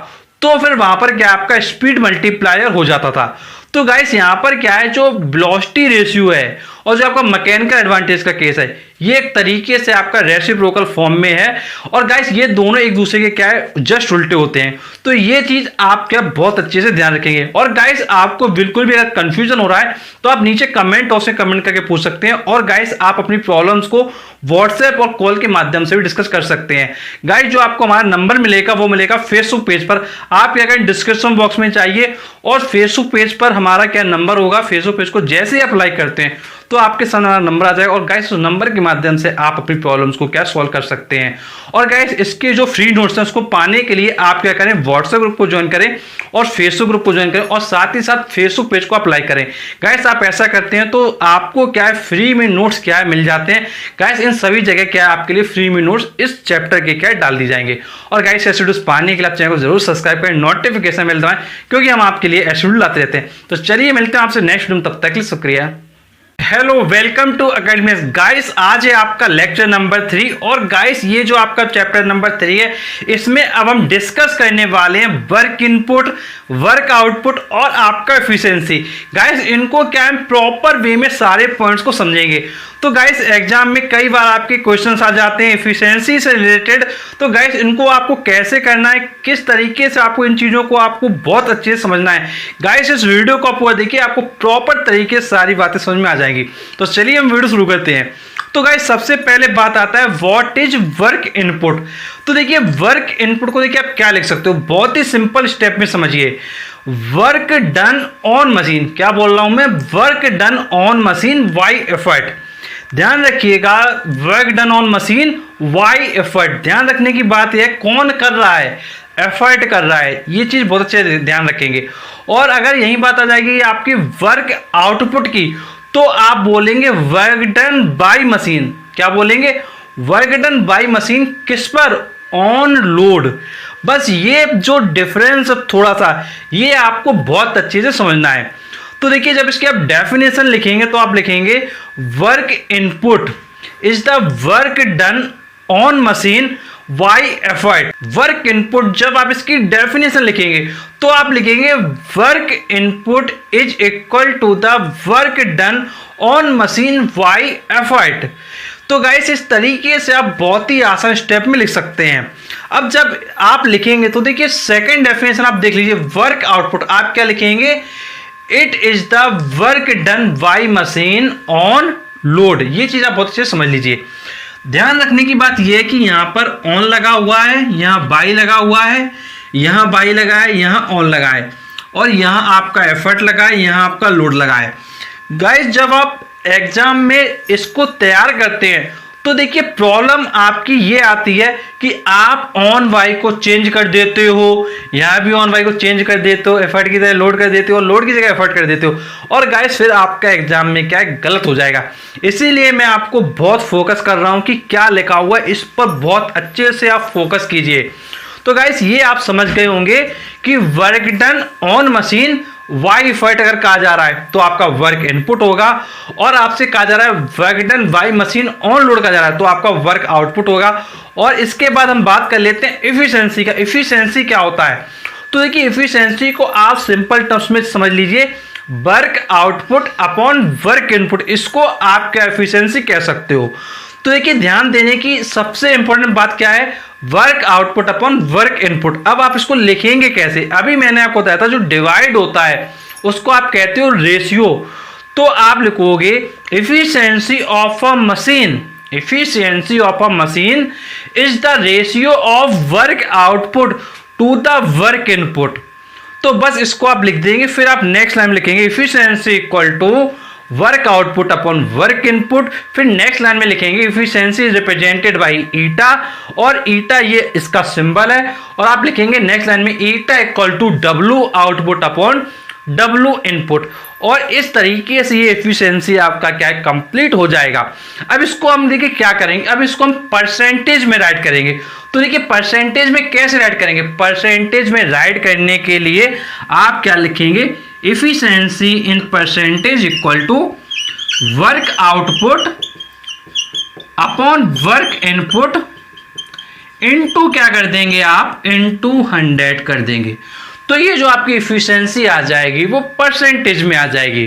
तो फिर वहां पर क्या आपका स्पीड मल्टीप्लायर हो जाता था। तो गाइस यहां पर क्या है, जो वेलोसिटी रेशियो है और जो आपका मैकेनिकल एडवांटेज का केस है ये एक तरीके से आपका रेसिप्रोकल फॉर्म में है, और गाइस ये दोनों एक दूसरे के क्या है, जस्ट उल्टे होते हैं। तो ये चीज आप क्या बहुत अच्छे से ध्यान रखेंगे। और गाइस आपको बिल्कुल भी अगर कंफ्यूजन हो रहा है तो आप नीचे कमेंट बॉक्स में कमेंट करके पूछ सकते हैं, और गाइस आप अपनी प्रॉब्लम्स को व्हाट्सएप और कॉल के माध्यम से भी डिस्कस कर सकते हैं। गाइस जो आपको हमारा नंबर मिलेगा वो मिलेगा फेसबुक पेज पर, आप क्या करें डिस्क्रिप्शन बॉक्स में चाहिए, और फेसबुक पेज पर हमारा क्या नंबर होगा, फेसबुक पेज को जैसे ही आप लाइक करते हैं तो आपके सामने नंबर आ जाएगा, और गाइस उस नंबर के माध्यम से आप अपनी प्रॉब्लम्स को क्या सॉल्व कर सकते हैं। और गाइस इसके जो फ्री नोट्स हैं उसको पाने के लिए आप क्या करें, व्हाट्सएप ग्रुप को ज्वाइन करें और फेसबुक ग्रुप को ज्वाइन करें, और साथ ही साथ फेसबुक पेज को आप लाइक करें। गाइस आप ऐसा करते हैं तो आपको क्या है, फ्री में नोट्स क्या है मिल जाते हैं। गाइस इन सभी जगह क्या है आपके लिए फ्री में नोट्स इस चैप्टर के क्या है डाल दी जाएंगे। और गाइस ऐसे वीडियोस पाने के लिए आप चैनल को जरूर सब्सक्राइब करें, नोटिफिकेशन मिल दबाएं, क्योंकि हम आपके लिए ऐसे वीडियो लाते रहते हैं। तो चलिए मिलते हैं आपसे नेक्स्ट वीडियो में, तब तक के लिए शुक्रिया। Hello, welcome to academy. Guys आज है आपका लेक्चर नंबर 3, और गाइस ये जो आपका चैप्टर नंबर 3 है इसमें अब हम डिस्कस करने वाले हैं वर्क इनपुट, वर्क आउटपुट और आपका एफिशिएंसी। गाइस इनको क्या है प्रॉपर वे में सारे पॉइंट्स को समझेंगे। तो गाइस एग्जाम में कई बार आपके क्वेश्चंस आ जाते हैं एफिशिएंसी से रिलेटेड, तो गाइस इनको आपको कैसे करना है, किस तरीके से आपको इन चीजों को आपको बहुत अच्छे से समझना है। गाइस इस वीडियो को आप पूरा देखिए, आपको प्रॉपर तरीके से सारी बातें समझ में आ जाएंगी। जाएंगी। तो चलिए हम वीडियो शुरू करते हैं। तो गाइस सबसे पहले बात आता है व्हाट इज वर्क इनपुट। तो देखिए वर्क इनपुट को देखिए आप क्या लिख सकते हो, बहुत ही सिंपल स्टेप में समझिए। वर्क डन ऑन मशीन, क्या बोल रहा हूं मैं, work done on machine by effort. ध्यान रखिएगा, work done on machine by effort. ध्यान रखने की बात यह है कौन कर रहा है, एफर्ट कर रहा है, ये चीज बहुत अच्छे ध्यान रखेंगे। और अगर यही बात आ जाएगी आपकी वर्क आउटपुट की, तो आप बोलेंगे वर्क डन बाय मशीन। क्या बोलेंगे, वर्क डन बाय मशीन, किस पर, ऑन लोड। बस ये जो डिफरेंस थोड़ा सा ये आपको बहुत अच्छे से समझना है। तो देखिए जब इसकी आप डेफिनेशन लिखेंगे तो आप लिखेंगे work input is the work done on machine by effort. Work input जब आप इसकी डेफिनेशन लिखेंगे तो आप लिखेंगे work input is equal to the work done on machine by effort. तो गाइस इस तरीके से आप बहुत ही आसान स्टेप में लिख सकते हैं। अब जब आप लिखेंगे तो देखिए सेकंड डेफिनेशन आप देख लीजिए, वर्क आउटपुट आप क्या लिखेंगे, it is the work done by machine on load. ये चीज आप बहुत अच्छे से समझ लीजिए। ध्यान रखने की बात यह है कि यहां पर ऑन लगा हुआ है, यहां बाई लगा हुआ है, यहां बाई लगा है, यहां ऑन लगा है, और यहां आपका एफर्ट लगा है, यहां आपका लोड लगा है। गाइस जब आप एग्जाम में इसको तैयार करते हैं तो देखिए प्रॉब्लम आपकी ये आती है कि आप ऑन वाई को चेंज कर देते हो, यहां भी ऑन वाई को चेंज कर देते हो, एफर्ट की जगह लोड कर देते हो, लोड की जगह एफर्ट कर देते हो, और गाइस फिर आपका एग्जाम में क्या है, गलत हो जाएगा। इसीलिए मैं आपको बहुत फोकस कर रहा हूं कि क्या लिखा हुआ है इस पर बहुत अच्छे से आप फोकस कीजिए। तो गाइस ये आप समझ गए होंगे कि work done on machine by effort अगर कहा जा रहा है तो आपका वर्क इनपुट होगा, और आपसे कहा जा रहा है work done by machine on load कहा जा रहा है तो आपका वर्क आउटपुट होगा। और इसके बाद हम बात कर लेते हैं इफिशिएंसी का। इफिशिएंसी क्या होता है, तो देखिए इफिशिएंसी को आप सिंपल टर्म्स में समझ लीजिए, work output upon work input, इसको आप क्या इफिशिएंसी कह सकते हो। तो देखिए ध्यान देने की सबसे इंपॉर्टेंट बात क्या है, work output upon work input. अब आप इसको लिखेंगे कैसे, अभी मैंने आपको बताया था जो डिवाइड होता है उसको आप कहते हो रेशियो। तो आप लिखोगे efficiency of a machine, efficiency of a machine is the ratio of work output to the work input. तो बस इसको आप लिख देंगे, फिर आप नेक्स्ट लाइन लिखेंगे efficiency equal to work output upon work input, फिर नेक्स्ट लाइन में लिखेंगे efficiency is represented by eta, और ईटा ये इसका सिंबल है, और आप लिखेंगे नेक्स्ट लाइन में eta equal to W output upon W input. और इस तरीके से ये एफिशिएंसी आपका क्या है, कंप्लीट हो जाएगा। अब इसको हम देखिए क्या करेंगे, अब इसको हम परसेंटेज में राइट करेंगे। तो देखिए परसेंटेज में कैसे राइट करेंगे, परसेंटेज में राइट करने के लिए आप क्या लिखेंगे, efficiency in percentage equal to work output upon work input into क्या कर देंगे आप, इनटू 100 कर देंगे। तो ये जो आपकी इफिशिएंसी आ जाएगी वो परसेंटेज में आ जाएगी।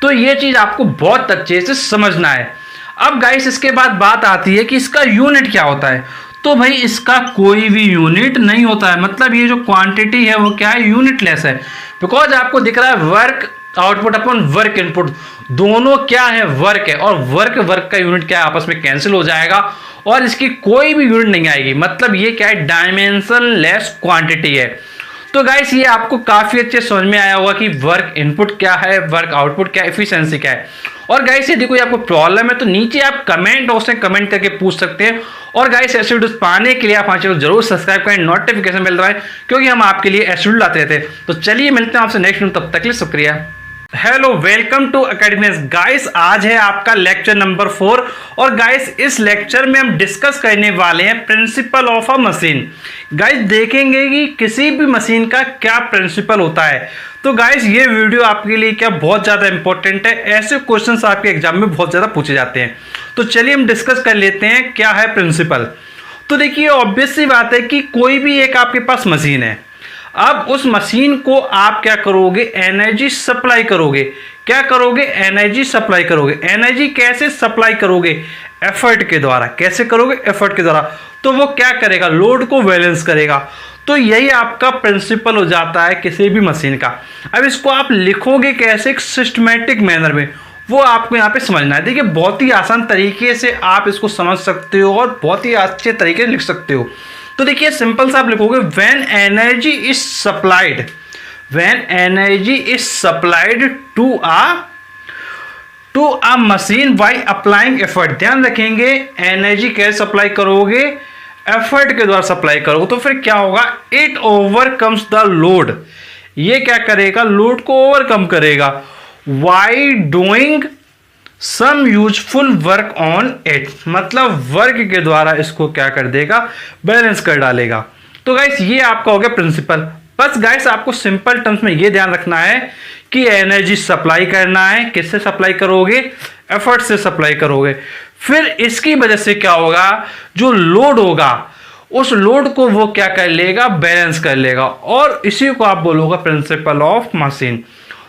तो ये चीज आपको बहुत अच्छे से समझना है। अब गाइस इसके बाद बात आती है कि इसका यूनिट क्या होता है। तो भाई इसका कोई भी यूनिट नहीं होता है, मतलब ये जो क्वांटिटी है वो क्या है, यूनिटलेस है। बिकॉज आपको दिख रहा है work output upon work input, दोनों क्या है, वर्क है, और वर्क का यूनिट क्या है, आपस में कैंसिल हो जाएगा और इसकी कोई भी यूनिट नहीं आएगी। मतलब ये क्या है, डायमेंशन लेस क्वांटिटी है। तो गाइस ये आपको काफी अच्छे समझ में आया होगा कि वर्क इनपुट क्या है, वर्क आउटपुट क्या है, एफिशिएंसी क्या है। और गाइस यदि कोई आपको प्रॉब्लम है तो नीचे आप कमेंट बॉक्स में कमेंट करके पूछ सकते हैं। और गाइस ऐसे वीडियोस पाने के लिए आप हमारे चैनल जरूर सब्सक्राइब करें, नोटिफिकेशन बेल दबाएं, क्योंकि हम आपके लिए ऐसे वीडियो लाते रहते हैं। तो चलिए मिलते हैं आपसे नेक्स्ट वीडियो, तब तक के लिए शुक्रिया। Hello, welcome to academies. Guys आज है आपका लेक्चर नंबर 4, और गाइस इस लेक्चर में हम डिस्कस करने वाले हैं principle of a machine. Guys देखेंगे कि किसी भी मशीन का क्या प्रिंसिपल होता है। तो गाइस ये वीडियो आपके लिए क्या बहुत ज़्यादा इंपॉर्टेंट है, ऐसे क्वेश्चंस आपके एग्जाम में बहुत ज़्यादा पूछे जाते हैं। तो चलिए हम डिस्कस कर लेते हैं क्या है प्रिंसिपल। तो देखिए ऑब्वियस सी बात है कि कोई भी एक आपके पास मशीन है, अब उस मशीन को आप क्या करोगे, एनर्जी सप्लाई करोगे। क्या करोगे, एनर्जी सप्लाई करोगे। एनर्जी कैसे सप्लाई करोगे, एफर्ट के द्वारा। कैसे करोगे, एफर्ट के द्वारा। तो वो क्या करेगा, लोड को बैलेंस करेगा। तो यही आपका प्रिंसिपल हो जाता है किसी भी मशीन का। अब इसको आप लिखोगे कैसे, एक सिस्टमैटिक मैनर में, वो आपको यहाँ पे समझना है। देखिए बहुत ही आसान तरीके से आप इसको समझ सकते हो और बहुत ही अच्छे तरीके से लिख सकते हो। तो देखिए सिंपल सा आप लिखोगे when energy is supplied, when energy is supplied to a machine by applying effort. ध्यान रखेंगे एनर्जी कैसे सप्लाई करोगे, एफर्ट के द्वारा सप्लाई करोगे, तो फिर क्या होगा, इट ओवरकम्स द लोड। ये क्या करेगा, लोड को ओवरकम करेगा, by doing some useful work on it, मतलब वर्क के द्वारा इसको क्या कर देगा, बैलेंस कर डालेगा। तो गाइस ये आपका हो गया प्रिंसिपल। बस गाइस आपको सिंपल टर्म्स में ये ध्यान रखना है कि एनर्जी सप्लाई करना है, किससे सप्लाई करोगे, एफर्ट से सप्लाई करोगे। फिर इसकी वजह से क्या होगा, जो लोड होगा उस लोड को वो क्या कर लेगा, बैलेंस कर लेगा, और इसी को आप बोलोगे प्रिंसिपल ऑफ मशीन।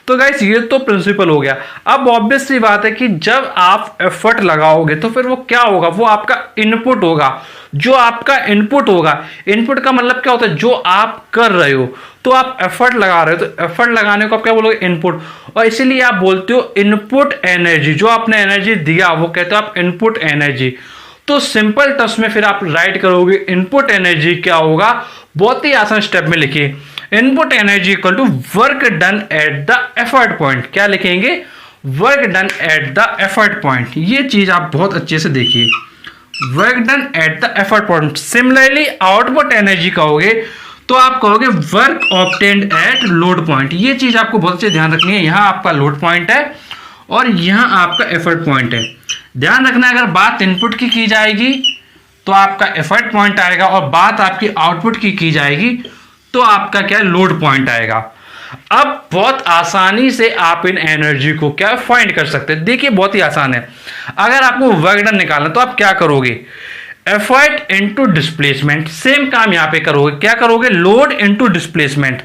तो गाइस ये तो प्रिंसिपल हो गया। अब ऑब्वियस सी बात है कि जब आप एफर्ट लगाओगे तो फिर वो क्या होगा, वो आपका इनपुट होगा। जो आपका इनपुट होगा, इनपुट का मतलब क्या होता है, जो आप कर रहे हो, तो आप एफर्ट लगा रहे हो, तो एफर्ट लगाने को आप क्या बोलोगे, इनपुट। और इसीलिए आप बोलते हो इनपुट एनर्जी, जो आपने एनर्जी दिया वो कहते हो आप इनपुट एनर्जी। तो सिंपल टर्म्स में फिर आप राइट करोगे इनपुट एनर्जी क्या होगा, बहुत ही आसान स्टेप में लिखिए, input energy equal to work done at the effort point. क्या लिखेंगे, work done at the effort point. ये चीज आप बहुत अच्छे से देखिए, work done at the effort point. Similarly output energy कहोगे तो आप कहोगे work obtained at load point. ये चीज आपको बहुत अच्छे ध्यान रखनी है, यहां आपका लोड पॉइंट है और यहां आपका एफर्ट पॉइंट है। ध्यान रखना अगर बात इनपुट की जाएगी तो आपका एफर्ट पॉइंट आएगा, और बात आपकी आउटपुट की जाएगी तो आपका क्या लोड पॉइंट आएगा। अब बहुत आसानी से आप इन एनर्जी को क्या फाइंड कर सकते हैं। देखिए बहुत ही आसान है। अगर आपको वर्क डन निकालना तो आप क्या करोगे, एफर्ट इनटू डिस्प्लेसमेंट। सेम काम यहां पे करोगे, क्या करोगे, लोड इनटू डिस्प्लेसमेंट।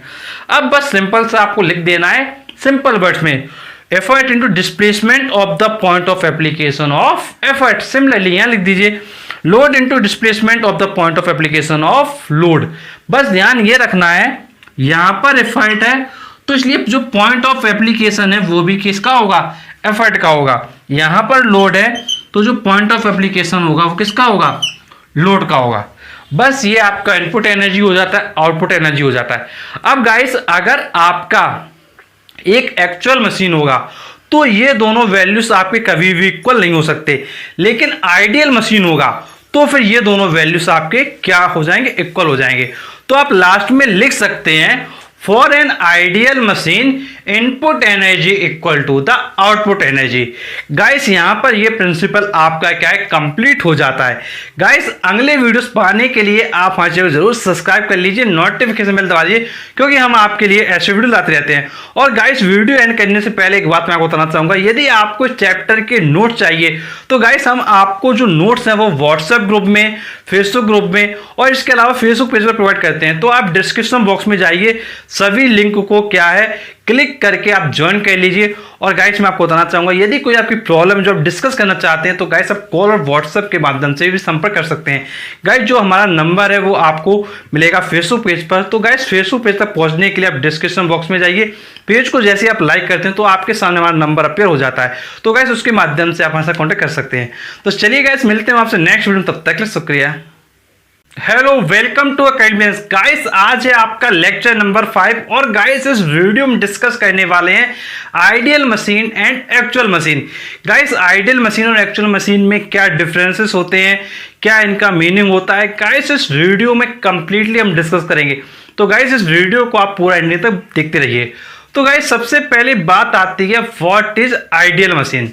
अब बस सिंपल सा आपको लिख देना है सिंपल वर्ड्स में, effort into displacement of the point of application of effort. Similarly यहां लिख दीजिए load into displacement of the point of application of load. बस ध्यान ये रखना है यहां पर एफर्ट है तो इसलिए जो पॉइंट ऑफ एप्लीकेशन है वो भी किसका होगा, एफर्ट का होगा। यहां पर लोड है तो जो पॉइंट ऑफ एप्लीकेशन होगा वो किसका होगा, लोड का होगा। बस ये आपका इनपुट एनर्जी हो जाता है, आउटपुट एनर्जी हो जाता है। अब गाइस अगर आपका एक एक्चुअल मशीन होगा तो ये दोनों वैल्यूज आपके कभी भी इक्वल नहीं हो सकते, लेकिन आइडियल मशीन होगा तो फिर ये दोनों वैल्यूज आपके क्या हो जाएंगे, इक्वल हो जाएंगे। तो आप लास्ट में लिख सकते हैं for an ideal machine input energy equal to the output energy. Guys यहां पर ये प्रिंसिपल आपका क्या है, कंप्लीट हो जाता है। गाइस अगले वीडियोस पाने के लिए आप हमारे चैनल जरूर सब्सक्राइब कर लीजिए, नोटिफिकेशन बेल दबा दीजिए, क्योंकि हम आपके लिए ऐसे वीडियो लाते रहते हैं। और गाइस वीडियो एंड करने से पहले एक बात मैं आपको बताना चाहूंगा, यदि आपको चैप्टर के नोट चाहिए तो गाइस हम आपको जो नोट्स हैं वो व्हाट्सएप ग्रुप में, फेसबुक ग्रुप में और इसके अलावा फेसबुक पेज पर प्रोवाइड करते हैं। तो आप डिस्क्रिप्शन बॉक्स में जाइए, सभी लिंक को क्या है क्लिक करके आप ज्वाइन कर लीजिए। और गाइस मैं आपको बताना चाहूंगा यदि कोई आपकी प्रॉब्लम जो आप डिस्कस करना चाहते हैं तो गाइस आप कॉल और व्हाट्सएप के माध्यम से भी संपर्क कर सकते हैं। गाइस जो हमारा नंबर है वो आपको मिलेगा फेसबुक पेज पर। तो गाइस फेसबुक पेज तक पहुंचने के लिए आप डिस्क्रिप्शन बॉक्स में जाइए, पेज को जैसे आप लाइक करते हैं तो आपके सामने हमारा नंबर अपीयर हो जाता है। तो गाइस उसके माध्यम से आप हमारे साथ कॉन्टेक्ट कर सकते हैं। तो चलिए गाइस मिलते हैं आपसे नेक्स्ट वीडियो में, तब तक के लिए शुक्रिया। Hello welcome to academics. Guys आज है आपका लेक्चर नंबर 5 और गाइस इस वीडियो में डिस्कस करने वाले हैं ideal machine and actual machine. Guys ideal machine और एक्चुअल मशीन में क्या डिफरेंसेस होते हैं, क्या इनका मीनिंग होता है, गाइस इस वीडियो में कंप्लीटली हम डिस्कस करेंगे। तो गाइस इस वीडियो को आप पूरा एंड तक देखते रहिए। तो गाइस सबसे पहले बात आती है व्हाट इज आइडियल मशीन।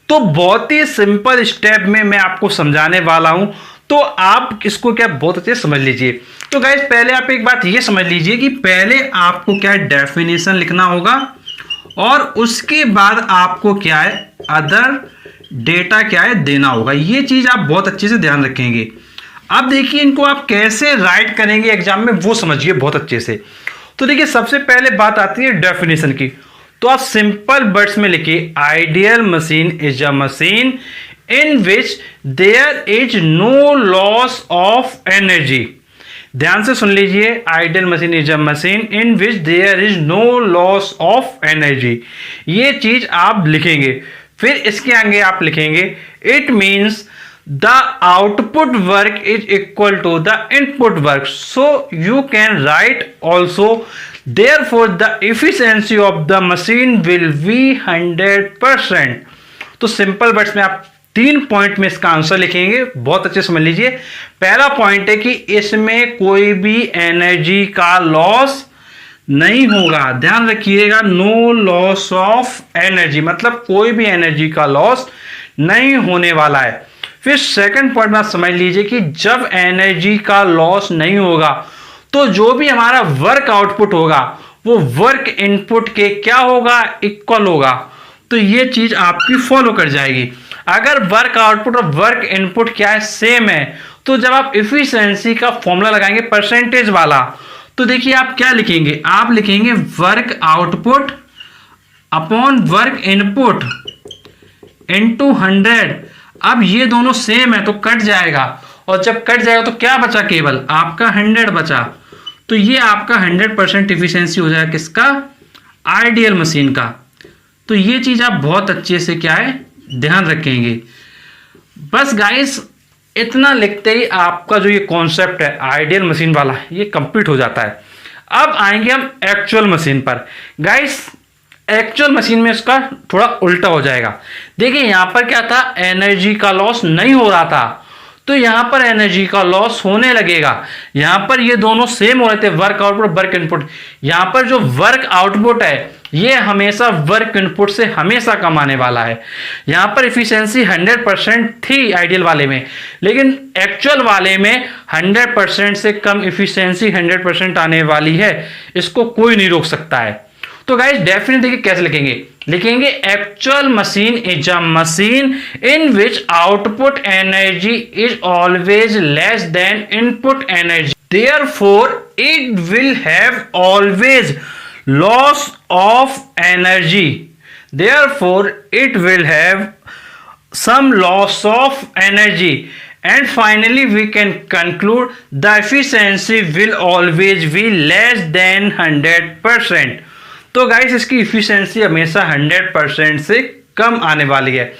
तो बहुत ही सिंपल स्टेप में मैं आपको समझाने वाला हूं, तो आप इसको क्या बहुत अच्छे से समझ लीजिए। तो गाइस पहले आप एक बात ये समझ लीजिए कि पहले आपको क्या है डेफिनेशन लिखना होगा और उसके बाद आपको क्या है अदर डेटा क्या है देना होगा। ये चीज आप बहुत अच्छे से ध्यान रखेंगे। अब देखिए इनको आप कैसे राइट करेंगे एग्जाम में वो समझिए बहुत अच्छे से। तो देखिए सबसे पहले बात आती है डेफिनेशन की। तो आप सिंपल वर्ड्स में लिखिए ideal machine is a machine in which there is no loss of energy। ध्यान से सुन लीजिए, ideal machine is a machine in which there is no loss of energy. ये चीज आप लिखेंगे। फिर इसके आगे आप लिखेंगे it means the output work is equal to the input work, so you can write also therefore the efficiency of the machine will be 100%। तो सिंपल वर्ड्स में आप 3 पॉइंट में इसका आंसर लिखेंगे, बहुत अच्छे समझ लीजिए। पहला पॉइंट है कि इसमें कोई भी एनर्जी का लॉस नहीं होगा, ध्यान रखिएगा, नो लॉस ऑफ एनर्जी, मतलब कोई भी एनर्जी का लॉस नहीं होने वाला है। फिर सेकंड पॉइंट में आप समझ लीजिए कि जब एनर्जी का लॉस नहीं होगा तो जो भी हमारा वर्क आउटपुट होगा वो वर्क इनपुट के क्या होगा, इक्वल होगा। तो ये चीज आपकी फॉलो कर जाएगी। अगर वर्क आउटपुट और वर्क इनपुट क्या है, सेम है, तो जब आप इफिशिएंसी का फॉर्मूला लगाएंगे परसेंटेज वाला, तो देखिए आप क्या लिखेंगे, आप लिखेंगे work output upon work input into 100। अब ये दोनों सेम है तो कट जाएगा, और जब कट जाएगा तो क्या बचा, केवल आपका 100 बचा। तो ये आपका 100% इफिशिएंसी हो जाएगा किसका, आइडियल मशीन का। तो ये चीज आप बहुत अच्छे से क्या है ध्यान रखेंगे। बस गाइस इतना लिखते ही आपका जो ये कॉन्सेप्ट है आइडियल मशीन वाला ये कंप्लीट हो जाता है। अब आएंगे हम एक्चुअल मशीन पर। गाइस एक्चुअल मशीन में इसका थोड़ा उल्टा हो जाएगा। देखिए यहां पर क्या था, एनर्जी का लॉस नहीं हो रहा था, तो यहां पर एनर्जी का लॉस होने लगेगा। यहां पर ये दोनों सेम हो रहे थे, वर्क आउटपुट वर्क इनपुट। यहां पर जो वर्क आउटपुट है ये हमेशा वर्क इनपुट से हमेशा कम आने वाला है। यहां पर इफिशिएंसी 100% थी आइडियल वाले में, लेकिन एक्चुअल वाले में 100% से कम इफिशिएंसी 100% आने वाली है। इसको कोई नहीं रोक सकता है। तो गाइस डेफिनेटली देखिए कैसे लिखेंगे, लिखेंगे actual machine is a machine in which output energy is always less than input energy, therefore it will have always loss of energy, therefore it will have some loss of energy, and finally we can conclude the efficiency will always be less than 100%। तो guys इसकी efficiency हमेशा 100% से कम आने वाली है।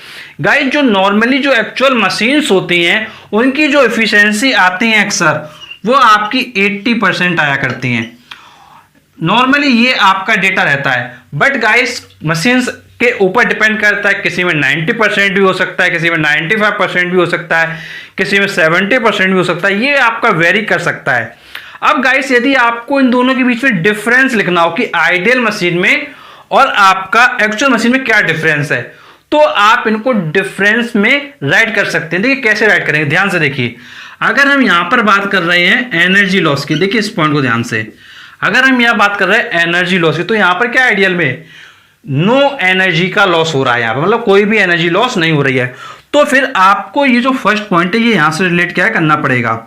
Guys जो normally जो actual machines होती हैं उनकी जो इफिशिएंसी आती है अक्सर वो आपकी 80% आया करती हैं। नॉर्मली ये आपका डेटा रहता है, बट गाइस मशीन्स के ऊपर डिपेंड करता है, किसी में 90% भी हो सकता है, किसी में 95% भी हो सकता है, किसी में 70% भी हो सकता है, ये आपका वेरी कर सकता है। अब गाइस यदि आपको इन दोनों के बीच में डिफरेंस लिखना हो कि आइडियल मशीन में और आपका एक्चुअल मशीन में क्या डिफरेंस है, तो आप इनको डिफरेंस में राइट कर सकते हैं। देखिए कैसे राइट करेंगे, ध्यान से देखिए। अगर हम यहां पर बात कर रहे हैं एनर्जी लॉस की, देखिए इस पॉइंट को ध्यान से, अगर हम यहां बात कर रहे हैं एनर्जी लॉस की, तो यहां पर क्या आइडियल में नो एनर्जी का लॉस हो रहा है, यहां पर मतलब कोई भी एनर्जी लॉस नहीं हो रही है। तो फिर आपको ये जो फर्स्ट पॉइंट है ये यहां से रिलेट क्या है करना पड़ेगा।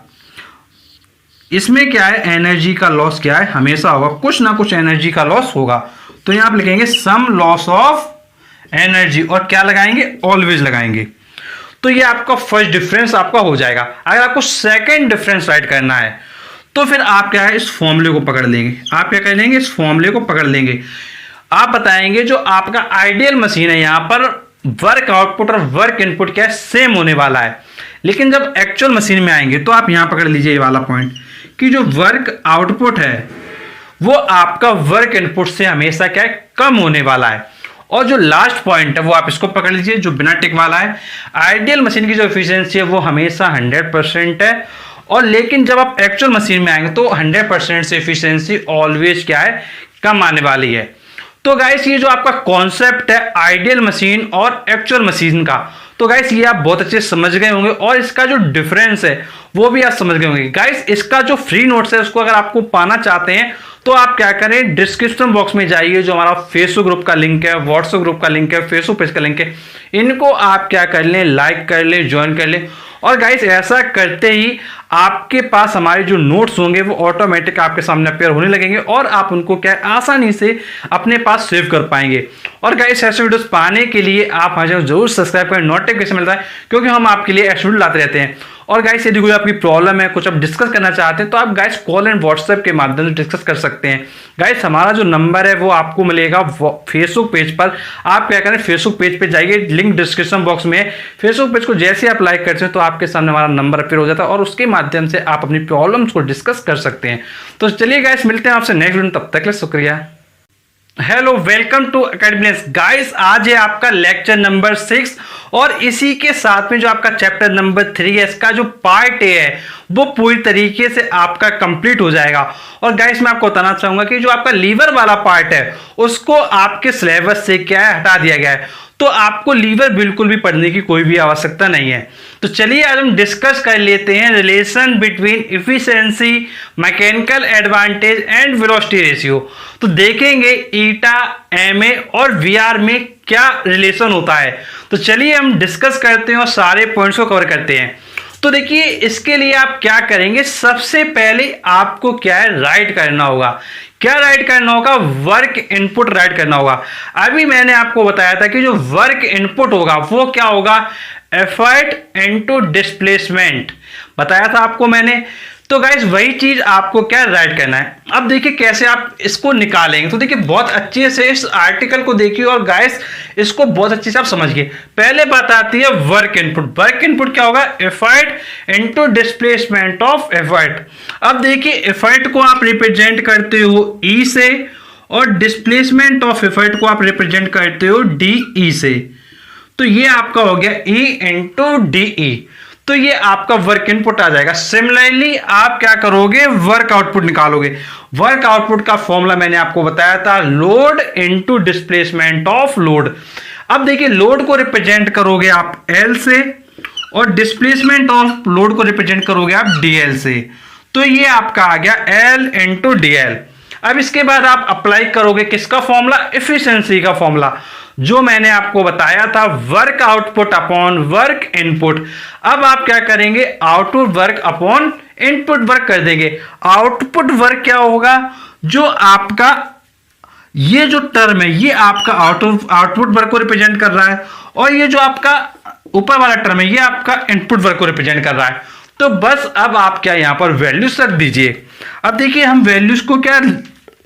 इसमें क्या है, एनर्जी का लॉस क्या है, हमेशा होगा, कुछ ना कुछ एनर्जी का लॉस होगा। तो यहां आप लिखेंगे सम लॉस ऑफ एनर्जी, और क्या लगाएंगे, ऑलवेज लगाएंगे। तो ये आपका फर्स्ट डिफरेंस आपका हो जाएगा। अगर आपको सेकेंड डिफरेंस राइट करना है तो फिर आप क्या है इस फॉर्मूले को पकड़ लेंगे। आप क्या कर लेंगे, इस फॉर्मूले को पकड़ लेंगे। आप बताएंगे जो आपका आइडियल मशीन है यहां पर वर्क आउटपुट और वर्क इनपुट क्या है, सेम होने वाला है। लेकिन जब एक्चुअल मशीन में आएंगे तो आप यहां पकड़ लीजिए ये वाला पॉइंट कि जो वर्क आउटपुट है वो आपका वर्क इनपुट से हमेशा क्या है, कम होने वाला है। और जो लास्ट पॉइंट है वो आप इसको पकड़ लीजिए जो बिना टिक वाला है, आइडियल मशीन की जो एफिशिएंसी है वो हमेशा 100% है, और लेकिन जब आप एक्चुअल मशीन में आएंगे तो 100% से एफिशिएंसी ऑलवेज क्या है, कम आने वाली है। तो गाइस ये जो आपका कॉन्सेप्ट है आइडियल मशीन और एक्चुअल मशीन का, तो गाइस ये आप बहुत अच्छे समझ गए होंगे, और इसका जो डिफरेंस है वो भी आप समझ गए होंगे। गाइस इसका जो फ्री नोट्स है उसको अगर आपको पाना चाहते हैं तो आप क्या करें, डिस्क्रिप्शन बॉक्स में जाइए, जो हमारा फेसबुक ग्रुप का लिंक है, व्हाट्सएप ग्रुप का लिंक है, फेसबुक पेज का लिंक है, इनको आप क्या कर लें, लाइक कर लें, ज्वाइन कर लें। और गाइस ऐसा करते ही आपके पास हमारे जो नोट्स होंगे वो ऑटोमेटिक आपके सामने अपेयर होने लगेंगे और आप उनको क्या है आसानी से अपने पास सेव कर पाएंगे। और गाइस ऐसे वीडियोस पाने के लिए आप हमें जरूर सब्सक्राइब करें, नोटिफिकेशन मिलता है क्योंकि हम आपके लिए ऐसे वीडियो लाते रहते हैं। और गाइस यदि कोई आपकी प्रॉब्लम है, कुछ आप डिस्कस करना चाहते हैं तो आप गाइस कॉल एंड व्हाट्सएप के माध्यम से डिस्कस कर सकते हैं। गाइस हमारा जो नंबर है वो आपको मिलेगा फेसबुक पेज पर। आप क्या करें, फेसबुक पेज पे जाइए, लिंक डिस्क्रिप्शन बॉक्स में है। फेसबुक पेज को जैसे आप लाइक करते हैं तो आपके सामने हमारा नंबर अपेयर हो जाता है और उसके माध्यम से आप अपनी प्रॉब्लम्स को डिस्कस कर सकते हैं। तो चलिए गाइस मिलते हैं आपसे नेक्स्ट वीडियो, तब तक के लिए शुक्रिया। Hello, welcome to academics. Guys आज है आपका लेक्चर नंबर 6 और इसी के साथ में जो आपका चैप्टर नंबर 3 है, इसका जो पार्ट ए है वो पूरी तरीके से आपका कंप्लीट हो जाएगा। और गाइस मैं आपको बताना चाहूंगा कि जो आपका लीवर वाला पार्ट है उसको आपके सिलेबस से क्या है हटा दिया गया है, तो आपको लीवर बिल्कुल भी पढ़ने की कोई भी आवश्यकता नहीं है। तो चलिए आज हम डिस्कस कर लेते हैं relation between efficiency, mechanical advantage and velocity ratio. तो देखेंगे ईटा, एमए और वीआर में क्या रिलेशन होता है। तो चलिए हम डिस्कस करते हैं और सारे पॉइंट्स को कवर करते हैं। तो देखिए इसके लिए आप क्या करेंगे, सबसे पहले आपको क्या है राइट करना होगा। क्या राइट करना होगा? वर्क इनपुट राइट करना होगा। अभी मैंने आपको बताया था कि जो वर्क इनपुट होगा वो क्या होगा, एफर्ट इनटू डिस्प्लेसमेंट बताया था आपको मैंने। तो गाइस वही चीज आपको क्या राइट करना है। अब देखिए कैसे आप इसको निकालेंगे। तो देखिए बहुत अच्छे से इस आर्टिकल को देखिए और गाइस इसको बहुत अच्छे से आप समझिए। पहले बात आती है वर्क इनपुट। वर्क इनपुट क्या होगा, effort into displacement of effort. अब देखिए एफर्ट को आप रिप्रेजेंट करते हो ई से और डिस्प्लेसमेंट ऑफ एफर्ट को आप रिप्रेजेंट करते हो डी ई से। तो ये आपका हो गया ई इंटू डी ई। तो ये आपका वर्क इनपुट आ जाएगा। सिमिलरली आप क्या करोगे, वर्क आउटपुट निकालोगे। वर्क आउटपुट का फॉर्मूला मैंने आपको बताया था, load into displacement of load. अब देखिए लोड को रिप्रेजेंट करोगे आप एल से और डिस्प्लेसमेंट ऑफ लोड को रिप्रेजेंट करोगे आप डीएल से। तो ये आपका आ गया एल इंटू डीएल। अब इसके बाद आप अप्लाई करोगे किसका फॉर्मूला, एफिशिएंसी का फॉर्मूला, जो मैंने आपको बताया था work output upon work input. अब आप क्या करेंगे, output work upon input work कर देंगे। आउटपुट वर्क क्या होगा, जो आपका ये जो टर्म है ये आपका आउटपुट वर्क को रिप्रेजेंट कर रहा है और ये जो आपका ऊपर वाला टर्म है ये आपका इनपुट वर्क को रिप्रेजेंट कर रहा है। तो बस अब आप क्या यहां पर वैल्यूज रख दीजिए। अब देखिए हम वैल्यूज को क्या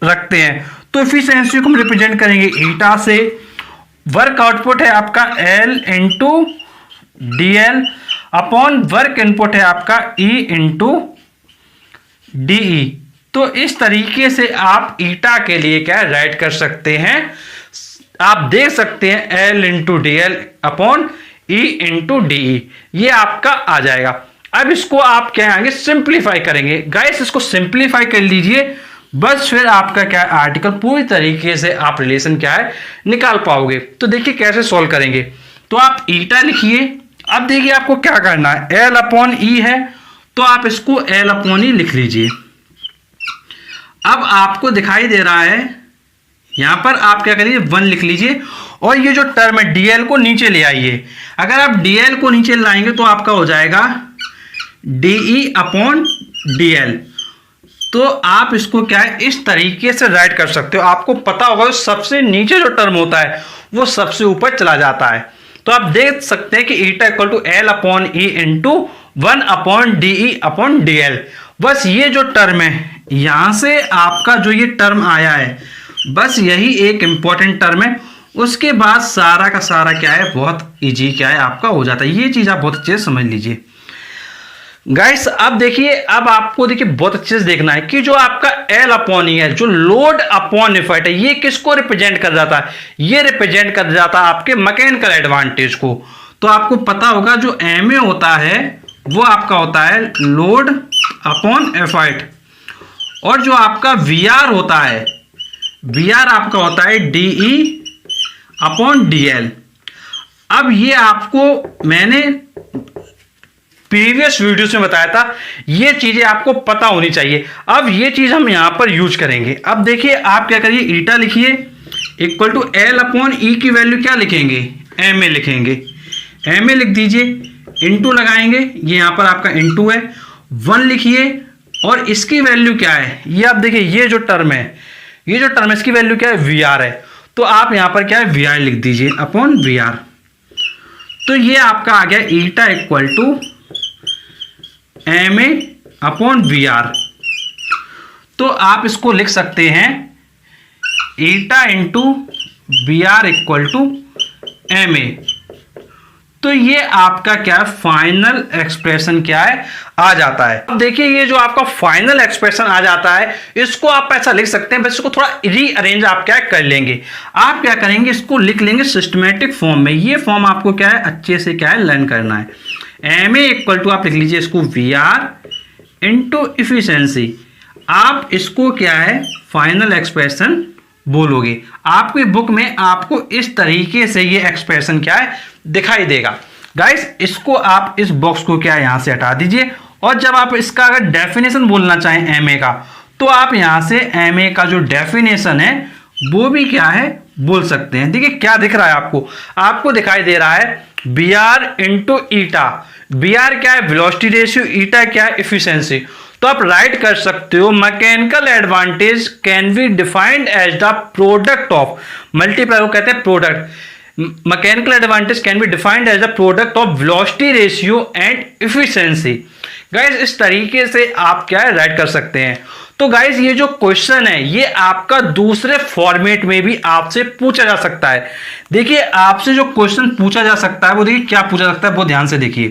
रखते हैं, तो एफिशिएंसी को हम रिप्रेजेंट करेंगे ईटा से। वर्क आउटपुट है आपका L into D L upon work input है आपका ई इंटू डी ई। तो इस तरीके से आप ईटा के लिए क्या राइट कर सकते हैं। आप देख सकते हैं L into D L upon E into D E, ये आपका आ जाएगा। अब इसको आप क्या आएंगे, सिंप्लीफाई करेंगे। गाइस इसको सिंप्लीफाई कर लीजिए, बस फिर आपका क्या आर्टिकल पूरी तरीके से आप रिलेशन क्या है निकाल पाओगे। तो देखिए कैसे सॉल्व करेंगे। तो आप ईटा लिखिए। अब देखिए आपको क्या करना है, एल अपॉन ई है तो आप इसको एल अपॉन ई लिख लीजिए। अब आपको दिखाई दे रहा है यहां पर, आप क्या करिए 1 लिख लीजिए और ये जो टर्म है डीएल को नीचे ले आइए। अगर आप डीएल को नीचे लाएंगे तो आपका हो जाएगा डीई अपॉन डीएल। तो आप इसको क्या है इस तरीके से राइट कर सकते हो। आपको पता होगा सबसे नीचे जो टर्म होता है वो सबसे ऊपर चला जाता है। तो आप देख सकते हैं कि eta equal to L upon E into 1 upon D E upon D L. बस ये जो टर्म है यहां से आपका जो ये टर्म आया है बस यही एक इंपॉर्टेंट टर्म है। उसके बाद सारा का सारा क्या है बहुत इजी क्या है आपका हो जाता है। ये चीज आप बहुत अच्छे से समझ लीजिए गाइस। अब देखिए, अब आपको देखिए बहुत अच्छे से देखना है कि जो आपका एल अपॉन ई है, जो लोड अपॉन एफर्ट है, ये किसको रिप्रेजेंट कर जाता है, ये रिप्रेजेंट कर जाता है आपके मैकेनिकल एडवांटेज को। तो आपको पता होगा जो एमए होता है वो आपका होता है लोड अपॉन एफर्ट और जो आपका वीआर होता है, वीआर आपका होता है डीई अपॉन डीएल। अब ये आपको मैंने प्रीवियस वीडियोस में बताया था, ये चीजें आपको पता होनी चाहिए। अब ये चीज हम यहां पर यूज करेंगे। अब देखिए आप क्या करिए, ईटा लिखिए इक्वल टू एल अपॉन ई की वैल्यू क्या लिखेंगे, एम ए लिखेंगे। एम ए लिख दीजिए, इंटू लगाएंगे, ये यहां पर आपका इंटू है 1 लिखिए और इसकी वैल्यू क्या है ये आप देखिए, ये जो टर्म है इसकी वैल्यू क्या है, वी आर है। तो आप यहां पर क्या है, वी आर लिख दीजिए अपॉन वी आर। तो ये आपका आ गया eta equal to M A upon V R. तो आप इसको लिख सकते हैं eta into V R equal to M A. तो ये आपका क्या है, फाइनल एक्सप्रेशन क्या है, आ जाता है। अब देखिए ये जो आपका फाइनल एक्सप्रेशन आ जाता है, इसको आप ऐसा लिख सकते हैं, बस इसको थोड़ा रीअरेंज आप क्या कर लेंगे। आप क्या करेंगे, इसको लिख लेंगे सिस्टमेटिक फॉर्म में। ये फॉर्म आपको क्या है, अच्छे से क्या है, लर्न करना है। एम ए इक्वल टू आप लिख लीजिए इसको वी आर इंटू इफिशियंसी। आप इसको क्या है, फाइनल एक्सप्रेशन बोलोगे। आपकी बुक में आपको इस तरीके से ये एक्सप्रेशन क्या है, दिखाई देगा। गाइस इसको आप इस बॉक्स को क्या है, यहां से हटा दीजिए। और जब आप इसका अगर डेफिनेशन बोलना चाहें एमए का, तो आप यहां से एमए का जो डेफिनेशन है वो भी क्या है, बोल सकते हैं। देखिए क्या दिख रहा है आपको दिखाई दे रहा है B R into eta. B R क्या है, वेलोसिटी रेशियो, ईटा क्या है, इफिशियंसी। तो आप राइट कर सकते हो mechanical advantage can be defined as the product of, multiply को कहते हैं product. Mechanical advantage can be defined as the product of velocity ratio and efficiency. Guys इस तरीके से आप क्या है, राइट कर सकते हैं। तो गाइस ये जो क्वेश्चन है ये आपका दूसरे फॉर्मेट में भी आपसे पूछा जा सकता है। देखिए आपसे जो क्वेश्चन पूछा जा सकता है वो देखिए क्या पूछा जा सकता है, वो ध्यान से देखिए।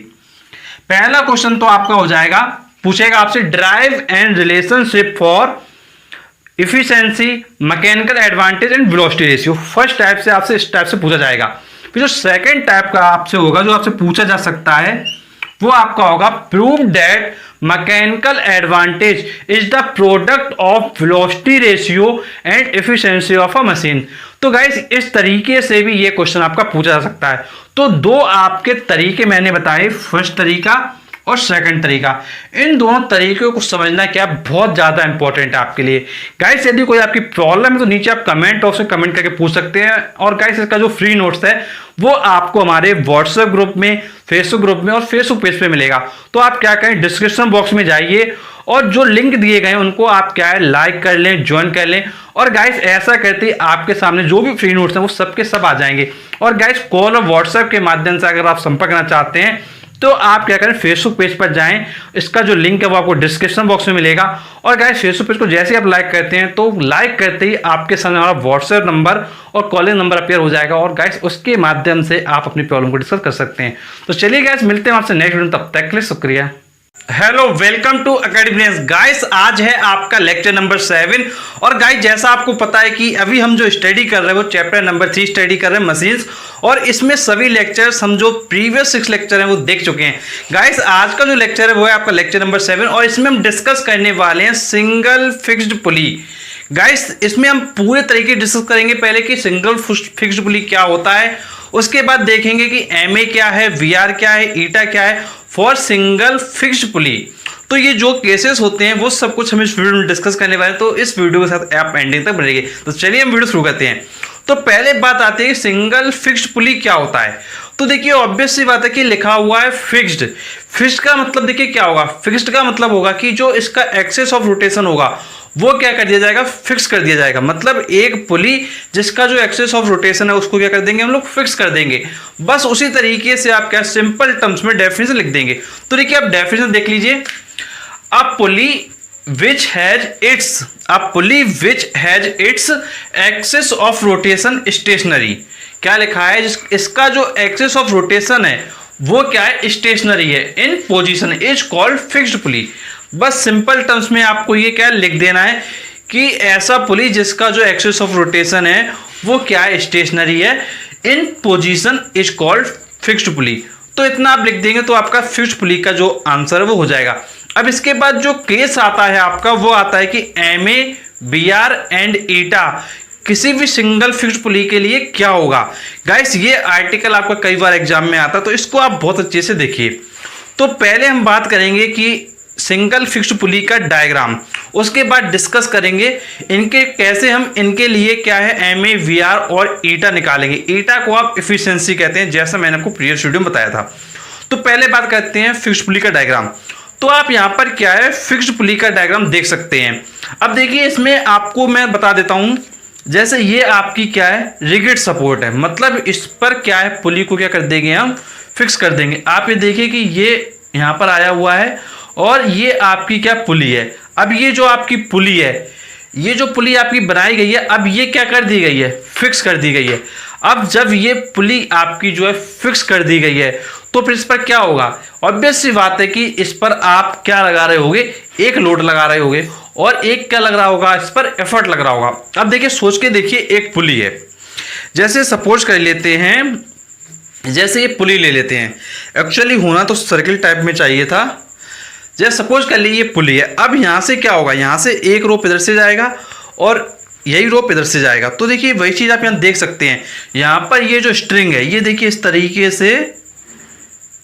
पहला क्वेश्चन तो आपका हो जाएगा, पूछेगा आपसे drive and relationship for efficiency, mechanical advantage and velocity ratio. First type से आपसे इस टाइप से पूछा जाएगा। फिर जो सेकंड टाइप का आपसे होगा, जो आपसे पूछा जा सकता है, वो आपका होगा prove that mechanical advantage is the product of velocity ratio and efficiency of a machine. तो गाइस इस तरीके से भी ये क्वेश्चन आपका पूछा जा सकता है। तो दो आपके तरीके मैंने बताए, फर्स्ट तरीका और सेकंड तरीका। इन दोनों तरीकों को समझना क्या बहुत ज्यादा इंपॉर्टेंट है आपके लिए। गाइस यदि कोई आपकी प्रॉब्लम है तो नीचे आप कमेंट बॉक्स में कमेंट करके पूछ सकते हैं। और गाइस इसका जो फ्री नोट्स है वो आपको हमारे व्हाट्सएप ग्रुप में, फेसबुक ग्रुप में और फेसबुक पेज पे मिलेगा। तो आप क्या करें, डिस्क्रिप्शन बॉक्स में जाइए और जो लिंक दिए गए हैं उनको आप क्या है, लाइक कर लें, ज्वाइन कर लें। और गाइस ऐसा करते आपके सामने जो भी फ्री नोट्स हैं वो सबके सब आ जाएंगे। और गाइस कॉल और व्हाट्सएप के माध्यम से अगर आप संपर्क करना चाहते हैं तो आप क्या करें, फेसबुक पेज पर जाएं, इसका जो लिंक है वो आपको डिस्क्रिप्शन बॉक्स में मिलेगा। और गाइस फेसबुक पेज को जैसे ही आप लाइक करते हैं तो लाइक करते ही आपके सामने हमारा व्हाट्सएप नंबर और कॉलिंग नंबर अपीयर हो जाएगा। और गाइस उसके माध्यम से आप अपनी प्रॉब्लम को डिस्कस कर सकते हैं। तो चलिए गाइस मिलते हैं आपसे नेक्स्ट वीडियो, तब तक के लिए शुक्रिया। Hello, welcome to academy. Guys आज है आपका लेक्चर नंबर 7। और गाइस जैसा आपको पता है कि अभी हम जो स्टडी कर रहे हैं वो चैप्टर नंबर 3 स्टडी कर रहे हैं, मशीन्स। और इसमें सभी लेक्चर्स हम जो प्रीवियस 6 लेक्चर हैं वो देख चुके हैं। गाइस आज का जो लेक्चर है वो है आपका लेक्चर नंबर 7 और इसमें हम डिस्कस करने वाले हैं सिंगल फिक्स्ड पुली। गाइस इसमें हम पूरे तरीके डिस्कस करेंगे, पहले कि सिंगल फिक्स्ड पुली क्या होता है, उसके बाद देखेंगे कि एमए क्या है, वीआर क्या है, ईटा क्या है फॉर सिंगल फिक्स्ड पुली। तो ये जो केसेस होते हैं वो सब कुछ हम इस वीडियो में डिस्कस करने वाले हैं। तो इस वीडियो के साथ आप एंडिंग तक बनेंगे। तो चलिए हम वीडियो शुरू करते हैं। तो पहले बात आती है सिंगल फिक्स्ड पुली क्या होता है। तो देखिए ऑब्वियस सी बात है कि लिखा हुआ है फिक्स्ड। फिक्स्ड का मतलब देखिए क्या होगा, फिक्स्ड का मतलब होगा कि जो इसका एक्सेस ऑफ रोटेशन होगा वो क्या कर दिया जाएगा, फिक्स कर दिया जाएगा। मतलब एक पुली जिसका जो एक्सेस ऑफ रोटेशन है उसको क्या कर देंगे हम लोग, फिक्स कर देंगे। बस उसी तरीके से आप क्या सिंपल टर्म्स में डेफिनेशन लिख देंगे। तो देखिए आप डेफिनेशन देख लीजिए, a pulley which has its axis of rotation stationary. क्या लिखा है, इसका जो एक्सेस ऑफ रोटेशन है वो क्या है, स्टेशनरी है, इन position is called fixed pulley. बस सिंपल टर्म्स में आपको ये क्या लिख देना है कि ऐसा पुली जिसका जो एक्सेस ऑफ रोटेशन है वो क्या है, स्टेशनरी है, इन position is called fixed pulley. तो इतना आप लिख देंगे तो आपका फिक्स्ड पुली का जो आंसर है वो हो जाएगा। अब इसके बाद जो केस आता है आपका वो आता है कि एमए, बीआर एंड ईटा किसी भी सिंगल फिक्स्ड पुली के लिए क्या होगा। गाइस ये आर्टिकल आपका कई बार एग्जाम में आता है तो इसको आप बहुत अच्छे से देखिए। तो पहले हम बात करेंगे कि सिंगल फिक्स्ड पुली का डायग्राम, उसके बाद डिस्कस करेंगे इनके कैसे हम इनके लिए क्या है एमए, वीआर और ईटा निकालेंगे। ईटा को आप एफिशिएंसी कहते हैं, जैसा मैंने आपको प्रीवियस वीडियो में बताया था। तो पहले बात करते हैं फिक्स्ड पुली का डायग्राम। तो आप यहाँ पर क्या है फिक्स्ड पुली का डायग्राम देख सकते हैं। अब देखिए इसमें आपको मैं बता देता हूँ, जैसे ये आपकी क्या है रिगिड सपोर्ट है, मतलब इस पर क्या है पुली को क्या कर देंगे हम फिक्स कर देंगे। आप ये देखिए कि ये यहाँ पर आया हुआ है और ये आपकी क्या पुली है। अब ये जो आपकी पुली है, ये जो पुली आपकी बनाई गई है, अब ये क्या कर दी गई है फिक्स कर दी गई है। अब जब ये पुली आपकी जो है फिक्स कर दी गई है तो फिर इस पर क्या होगा, ऑब्वियस सी बात है कि इस पर आप क्या लगा रहे होगे, एक लोड लगा रहे होगे और एक क्या लग रहा होगा, इस पर एफर्ट लग रहा होगा। अब देखिए सोच के देखिए, एक पुली है, जैसे सपोज कर लेते हैं, जैसे ये पुली ले लेते हैं, एक्चुअली होना तो सर्किल टाइप में चाहिए था। जैसे सपोज कर लीजिए ये पुली है, अब यहाँ से क्या होगा, यहाँ से एक रोप इधर से जाएगा और यही रोप इधर से जाएगा। तो देखिए वही चीज़ आप यहाँ देख सकते हैं, यहाँ पर ये जो स्ट्रिंग है ये देखिए इस तरीके से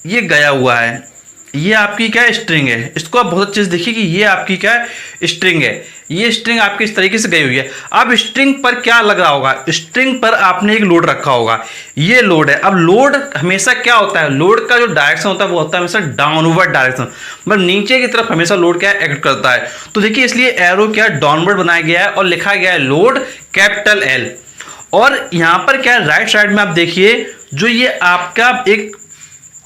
ये गया हुआ है, ये आपकी क्या है स्ट्रिंग है। इसको आप बहुत अच्छे से देखिए कि ये आपकी क्या है स्ट्रिंग है, ये स्ट्रिंग आपकी इस तरीके से गई हुई है। अब स्ट्रिंग पर क्या लग रहा होगा, स्ट्रिंग पर आपने एक लोड रखा होगा, ये लोड है। अब लोड हमेशा क्या होता है, लोड का जो डायरेक्शन होता है वो होता है हमेशा डाउनवर्ड डायरेक्शन, मतलब नीचे की तरफ हमेशा लोड क्या है एक्ट करता है। तो देखिए इसलिए एरो क्या डाउनवर्ड बनाया गया है और लिखा गया है लोड कैपिटल एल। और यहाँ पर क्या है राइट साइड में आप देखिए जो ये आपका एक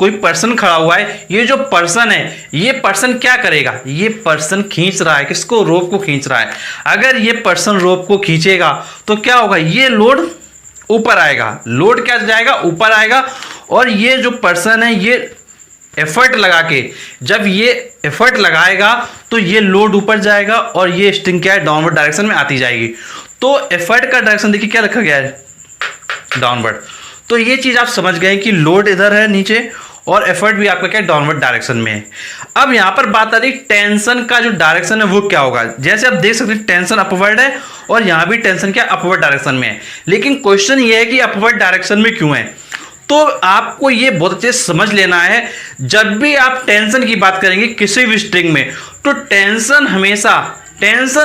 कोई पर्सन खड़ा हुआ है, ये जो पर्सन है ये पर्सन क्या करेगा, ये पर्सन खींच रहा है, किसको, रोप को खींच रहा है। अगर ये पर्सन रोप को खींचेगा तो क्या होगा, ये लोड ऊपर आएगा, लोड क्या जाएगा ऊपर आएगा। और ये जो पर्सन है ये एफर्ट लगा के, जब ये एफर्ट लगाएगा तो ये लोड ऊपर जाएगा और ये स्ट्रिंग क्या है डाउनवर्ड डायरेक्शन में आती जाएगी। तो एफर्ट का डायरेक्शन देखिए क्या रखा गया है, डाउनवर्ड। तो ये चीज आप समझ गए कि लोड इधर है नीचे और एफर्ट भी आपका क्या डाउनवर्ड डायरेक्शन में है। अब यहां पर बात आ रही टेंशन का जो डायरेक्शन है वो क्या होगा। जैसे आप देख सकते हैं टेंशन अपवर्ड है और यहां भी टेंशन क्या अपवर्ड डायरेक्शन में है, लेकिन क्वेश्चन ये है कि अपवर्ड डायरेक्शन में क्यों है। तो आपको ये बहुत अच्छे से समझ लेना है, जब भी आप टेंशन की बात करेंगे किसी भी स्ट्रिंग में, तो टेंशन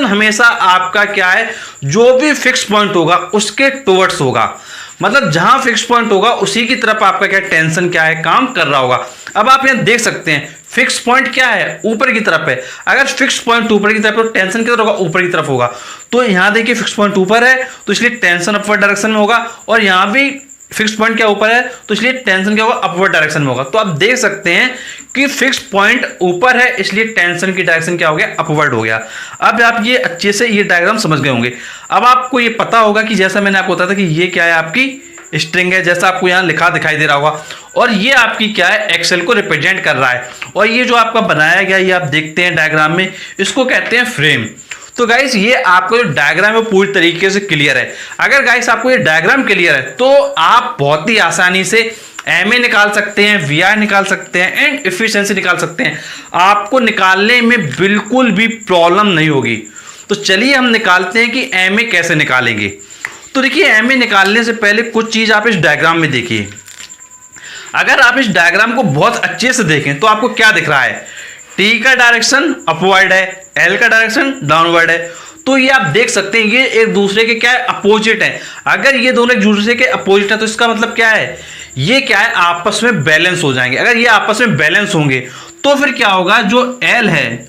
हमेशा आपका क्या है, जो भी फिक्स पॉइंट होगा उसके टुवर्ड्स होगा, मतलब जहां फिक्स पॉइंट होगा उसी की तरफ आपका क्या टेंशन क्या है काम कर रहा होगा। अब आप यहां देख सकते हैं फिक्स पॉइंट क्या है, ऊपर की तरफ है। अगर फिक्स पॉइंट ऊपर की तरफ तो टेंशन किधर होगा, ऊपर की तरफ होगा। तो यहां देखिए फिक्स पॉइंट ऊपर है तो इसलिए टेंशन अपवर्ड डायरेक्शन में होगा, और यहां भी फिक्स पॉइंट क्या ऊपर है तो इसलिए टेंशन क्या होगा अपवर्ड डायरेक्शन में होगा। तो आप देख सकते हैं कि फिक्स पॉइंट ऊपर है इसलिए टेंशन की डायरेक्शन क्या हो गया, अपवर्ड हो गया। अब आप ये अच्छे से ये डायग्राम समझ गए होंगे। अब आपको ये पता होगा कि जैसा मैंने आपको बताया था कि ये क्या है, आपकी स्ट्रिंग है, जैसा आपको यहाँ लिखा दिखाई दे रहा होगा, और ये आपकी क्या है एक्सेल को रिप्रेजेंट कर रहा है। और ये जो आपका बनाया गया ये आप देखते हैं डायग्राम में, इसको कहते हैं फ्रेम। तो गाइस ये आपका जो डायग्राम है पूरी तरीके से क्लियर है। अगर गाइस आपको ये डायग्राम क्लियर है तो आप बहुत ही आसानी से एमए निकाल सकते हैं, वीआर निकाल सकते हैं एंड एफिशिएंसी निकाल सकते हैं। आपको निकालने में बिल्कुल भी प्रॉब्लम नहीं होगी। तो चलिए हम निकालते हैं कि एमए कैसे निकालेंगे। तो देखिए एमए निकालने से पहले कुछ चीज आप इस डायग्राम में देखिए। अगर आप इस डायग्राम को बहुत अच्छे से देखें तो आपको क्या दिख रहा है, टी का डायरेक्शन अपवर्ड है, एल का डायरेक्शन डाउनवर्ड है। तो ये आप देख सकते हैं ये एक दूसरे के क्या है अपोजिट है। अगर ये दोनों एक दूसरे के अपोजिट है तो इसका मतलब क्या है, ये क्या है आपस में बैलेंस हो जाएंगे। अगर ये आपस में बैलेंस होंगे तो फिर क्या होगा, जो एल है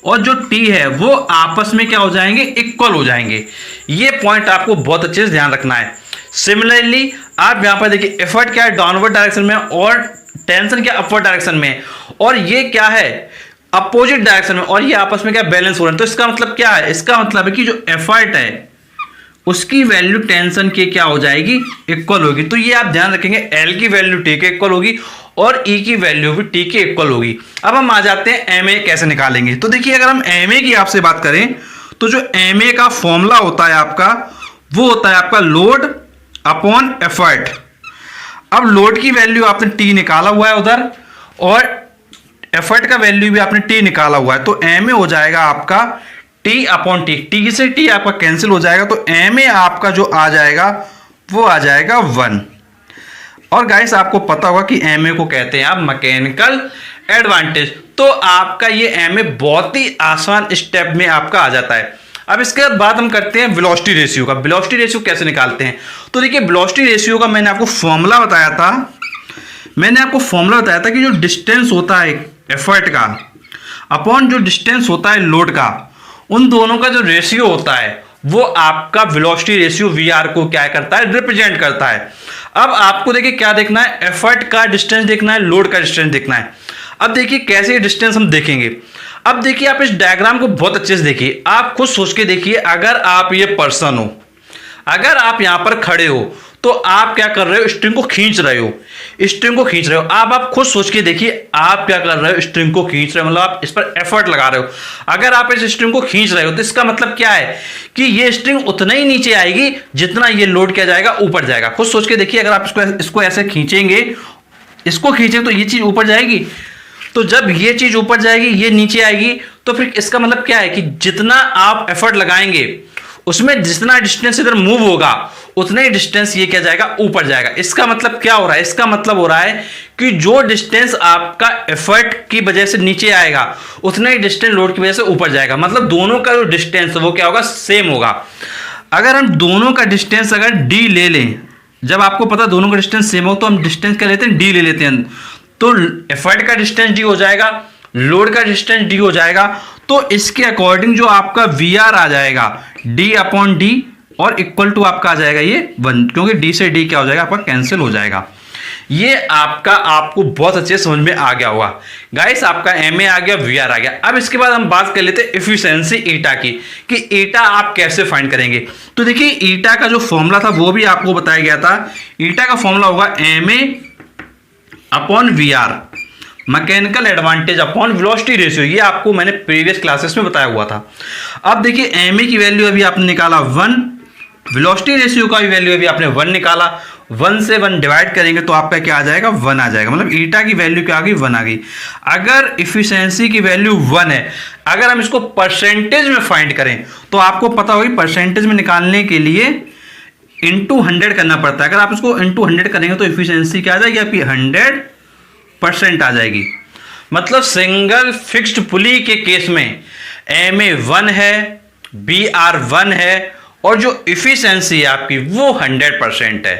और जो टी है वो आपस में क्या हो जाएंगे, इक्वल हो जाएंगे। ये पॉइंट आपको बहुत अच्छे से ध्यान रखना है। सिमिलरली आप यहां पर देखिए एफर्ट क्या है डाउनवर्ड डायरेक्शन में और टेंशन क्या अपवर्ड डायरेक्शन में, और ये क्या है अपोजिट डायरेक्शन में, और ये आपस में क्या बैलेंस हो रहे हैं। तो इसका मतलब क्या है, इसका मतलब है कि जो एफर्ट है उसकी वैल्यू टेंशन के क्या हो जाएगी, इक्वल होगी। तो ये आप ध्यान रखेंगे एल की वैल्यू टी के इक्वल होगी और ई की वैल्यू भी टी के इक्वल होगी। अब हम आ जाते हैं एमए कैसे निकालेंगे। तो देखिए अगर हम एमए की आपसे बात करें तो जो एमए का फॉर्मूला होता है आपका वो होता है आपका लोड अपॉन एफर्ट। अब लोड की वैल्यू आपने टी निकाला हुआ है उधर और एफर्ट का वैल्यू भी आपने टी निकाला हुआ है, तो एमए हो जाएगा आपका टी अपॉन टी, टी से टी आपका कैंसिल हो जाएगा। तो एमए आपका जो आ जाएगा वो आ जाएगा 1। और गाइस आपको पता होगा कि एमए को कहते हैं आप मैकेनिकल एडवांटेज। तो आपका ये एमए बहुत ही आसान स्टेप में आपका आ जाता है। अब इसके बाद हम करते हैं वेलोसिटी रेशियो का। वेलोसिटी रेशियो कैसे निकालते हैं, तो देखिए वेलोसिटी रेशियो का मैंने आपको फॉर्मूला बताया था। कि जो डिस्टेंस होता है एफर्ट का, अपॉन जो डिस्टेंस होता है लोड का, उन दोनों का जो रेशियो होता है वो आपका वेलोसिटी रेशियो वीआर को क्या करता है, रिप्रेजेंट करता है। अब आपको देखिए क्या देखना है, एफर्ट का डिस्टेंस देखना है, लोड का डिस्टेंस देखना है। अब देखिए कैसे डिस्टेंस हम देखेंगे। अब देखिए आप इस डायग्राम को बहुत अच्छे से देखिए, आप खुद सोच के देखिए, अगर आप ये पर्सन हो, अगर आप यहां पर खड़े हो तो आप क्या कर रहे हो, स्ट्रिंग को खींच रहे हो, स्ट्रिंग को खींच रहे हो। आप खुद सोच के देखिए आप क्या कर रहे हो, स्ट्रिंग को खींच रहे हो, मतलब आप इस पर एफर्ट लगा रहे हो। अगर आप इस स्ट्रिंग को खींच रहे हो तो इसका मतलब क्या है कि ये स्ट्रिंग उतना ही नीचे आएगी जितना ये लोड किया जाएगा, ऊपर जाएगा। खुद सोच के देखिए, अगर आप इसको ऐसे खींचेंगे, इसको खींचेंगे तो ये चीज ऊपर जाएगी, तो जब ये चीज ऊपर जाएगी ये नीचे आएगी, तो फिर इसका मतलब क्या है कि जितना आप एफर्ट लगाएंगे उसमें जितना डिस्टेंस इधर मूव होगा उतना ही डिस्टेंस ये क्या जाएगा, ऊपर जाएगा। इसका मतलब क्या हो रहा है, इसका मतलब हो रहा है कि जो डिस्टेंस आपका एफर्ट की वजह से नीचे आएगा उतना ही डिस्टेंस लोड की वजह से ऊपर जाएगा। मतलब दोनों का जो डिस्टेंस वो क्या होगा, सेम होगा। अगर हम दोनों का डिस्टेंस अगर डी ले लें, जब आपको पता दोनों का डिस्टेंस सेम हो तो हम डिस्टेंस क्या लेते हैं, डी ले लेते हैं, तो एफर्ट का डिस्टेंस डी हो जाएगा, लोड का डिस्टेंस डी हो जाएगा। तो इसके अकॉर्डिंग जो आपका वी आर आ जाएगा डी अपॉन डी और इक्वल टू आपका आ जाएगा ये 1, क्योंकि डी से डी क्या हो जाएगा, आपका कैंसिल हो जाएगा। ये आपको बहुत अच्छे समझ में आ गया होगा गाइस। आपका एम ए आ गया, वी आर आ गया। अब इसके बाद हम बात कर लेते हैं इफिशिएंसी ईटा की, कि ईटा आप कैसे फाइंड करेंगे। तो देखिए ईटा का जो फॉर्मूला था वो भी आपको बताया गया था। ईटा का फॉर्मूला होगा M A upon V R, mechanical advantage upon velocity ratio. ये आपको मैंने प्रीवियस क्लासेस में बताया हुआ था। अब देखिए एम ए की वैल्यू अभी आपने निकाला 1, वेलोसिटी रेशियो का भी वैल्यू अभी आपने 1 निकाला, 1 से 1 डिवाइड करेंगे तो आपका क्या आ जाएगा, 1 आ जाएगा। मतलब ईटा की वैल्यू क्या आ गई, 1 आ गई। अगर इफिशिएंसी की वैल्यू 1 है, अगर हम इसको परसेंटेज में फाइंड करें तो आपको पता होगी परसेंटेज में निकालने के लिए इंटू 100 करना पड़ता है। अगर आप इसको इंटू 100 करेंगे तो इफिशिएंसी क्या आ जाएगी आपकी, 100% आ जाएगी। मतलब सिंगल फिक्स्ड पुली के केस में एम ए 1 है, बी आर 1 है और जो इफिशिएंसी है आपकी वो 100% है।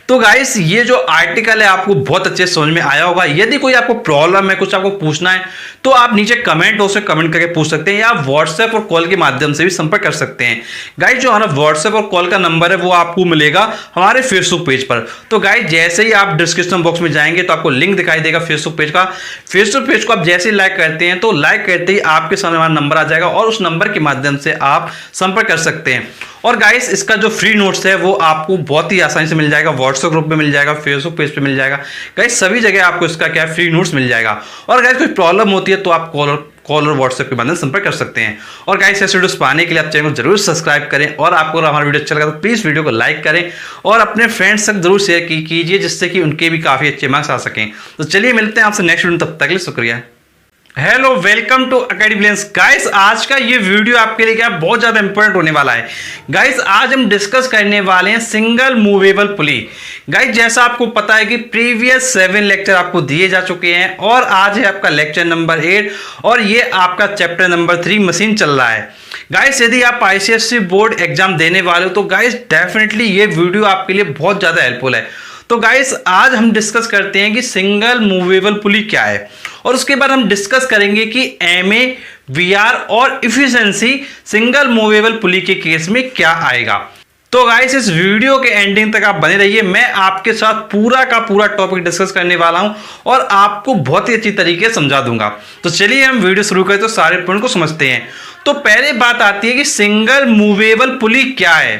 तो गाइस ये जो आर्टिकल है आपको बहुत अच्छे से समझ में आया होगा। यदि कोई आपको प्रॉब्लम है, कुछ आपको पूछना है तो आप नीचे कमेंट बॉक्स में कमेंट करके पूछ सकते हैं, या आप व्हाट्सएप और कॉल के माध्यम से भी संपर्क कर सकते हैं। गाइस जो हमारा व्हाट्सएप और कॉल का नंबर है वो आपको मिलेगा हमारे फेसबुक पेज पर। तो गाइस जैसे ही आप डिस्क्रिप्शन बॉक्स में जाएंगे तो आपको लिंक दिखाई देगा फेसबुक पेज का। फेसबुक पेज को आप जैसे ही लाइक करते हैं तो लाइक करते ही आपके सामने हमारा नंबर आ जाएगा और उस नंबर के माध्यम से आप संपर्क कर सकते हैं। और गाइस इसका जो फ्री नोट्स है वो आपको बहुत ही आसानी से मिल जाएगा, व्हाट्सएप ग्रुप में मिल जाएगा, फेसबुक पेज पे मिल जाएगा। गाइस सभी जगह आपको इसका क्या फ्री नोट्स मिल जाएगा। और गाइस कोई प्रॉब्लम होती है तो आप कॉल और व्हाट्सएप के माध्यम से संपर्क कर सकते हैं। और गाइस ऐसे वीडियोस पाने के लिए आप चैनल को जरूर सब्सक्राइब करें, और आपको अगर हमारा वीडियो अच्छा लगा तो प्लीज वीडियो को लाइक करें और अपने फ्रेंड्स तक जरूर शेयर कीजिए, जिससे कि उनके भी काफी अच्छे मार्क्स आ सकें। तो चलिए मिलते हैं आपसे नेक्स्ट वीडियो, तब तक के लिए शुक्रिया। Hello, welcome to academy brilliance. Guys आज का ये वीडियो आपके लिए क्या बहुत ज्यादा इंपॉर्टेंट होने वाला है। गाइस आज हम डिस्कस करने वाले हैं सिंगल मूवेबल पुली। गाइस जैसा आपको पता है कि प्रीवियस 7 लेक्चर आपको दिए जा चुके हैं और आज है आपका लेक्चर नंबर 8 और ये आपका चैप्टर नंबर 3 मशीन चल रहा है। गाइस यदि आप आईसीएससी बोर्ड एग्जाम देने वाले हो तो गाइस डेफिनेटली ये वीडियो आपके लिए बहुत ज्यादा हेल्पफुल है। तो गाइस आज हम डिस्कस करते हैं कि सिंगल मूवेबल पुली क्या है, और उसके बाद हम डिस्कस करेंगे कि एमए, वीआर और इफिशिएंसी सिंगल मूवेबल पुली के केस में क्या आएगा। तो गाइस इस वीडियो के एंडिंग तक आप बने रहिए, मैं आपके साथ पूरा का पूरा टॉपिक डिस्कस करने वाला हूं और आपको बहुत ही अच्छी तरीके से समझा दूंगा। तो चलिए हम वीडियो शुरू करें तो सारे पॉइंट को समझते हैं। तो पहले बात आती है कि सिंगल मूवेबल पुली क्या है।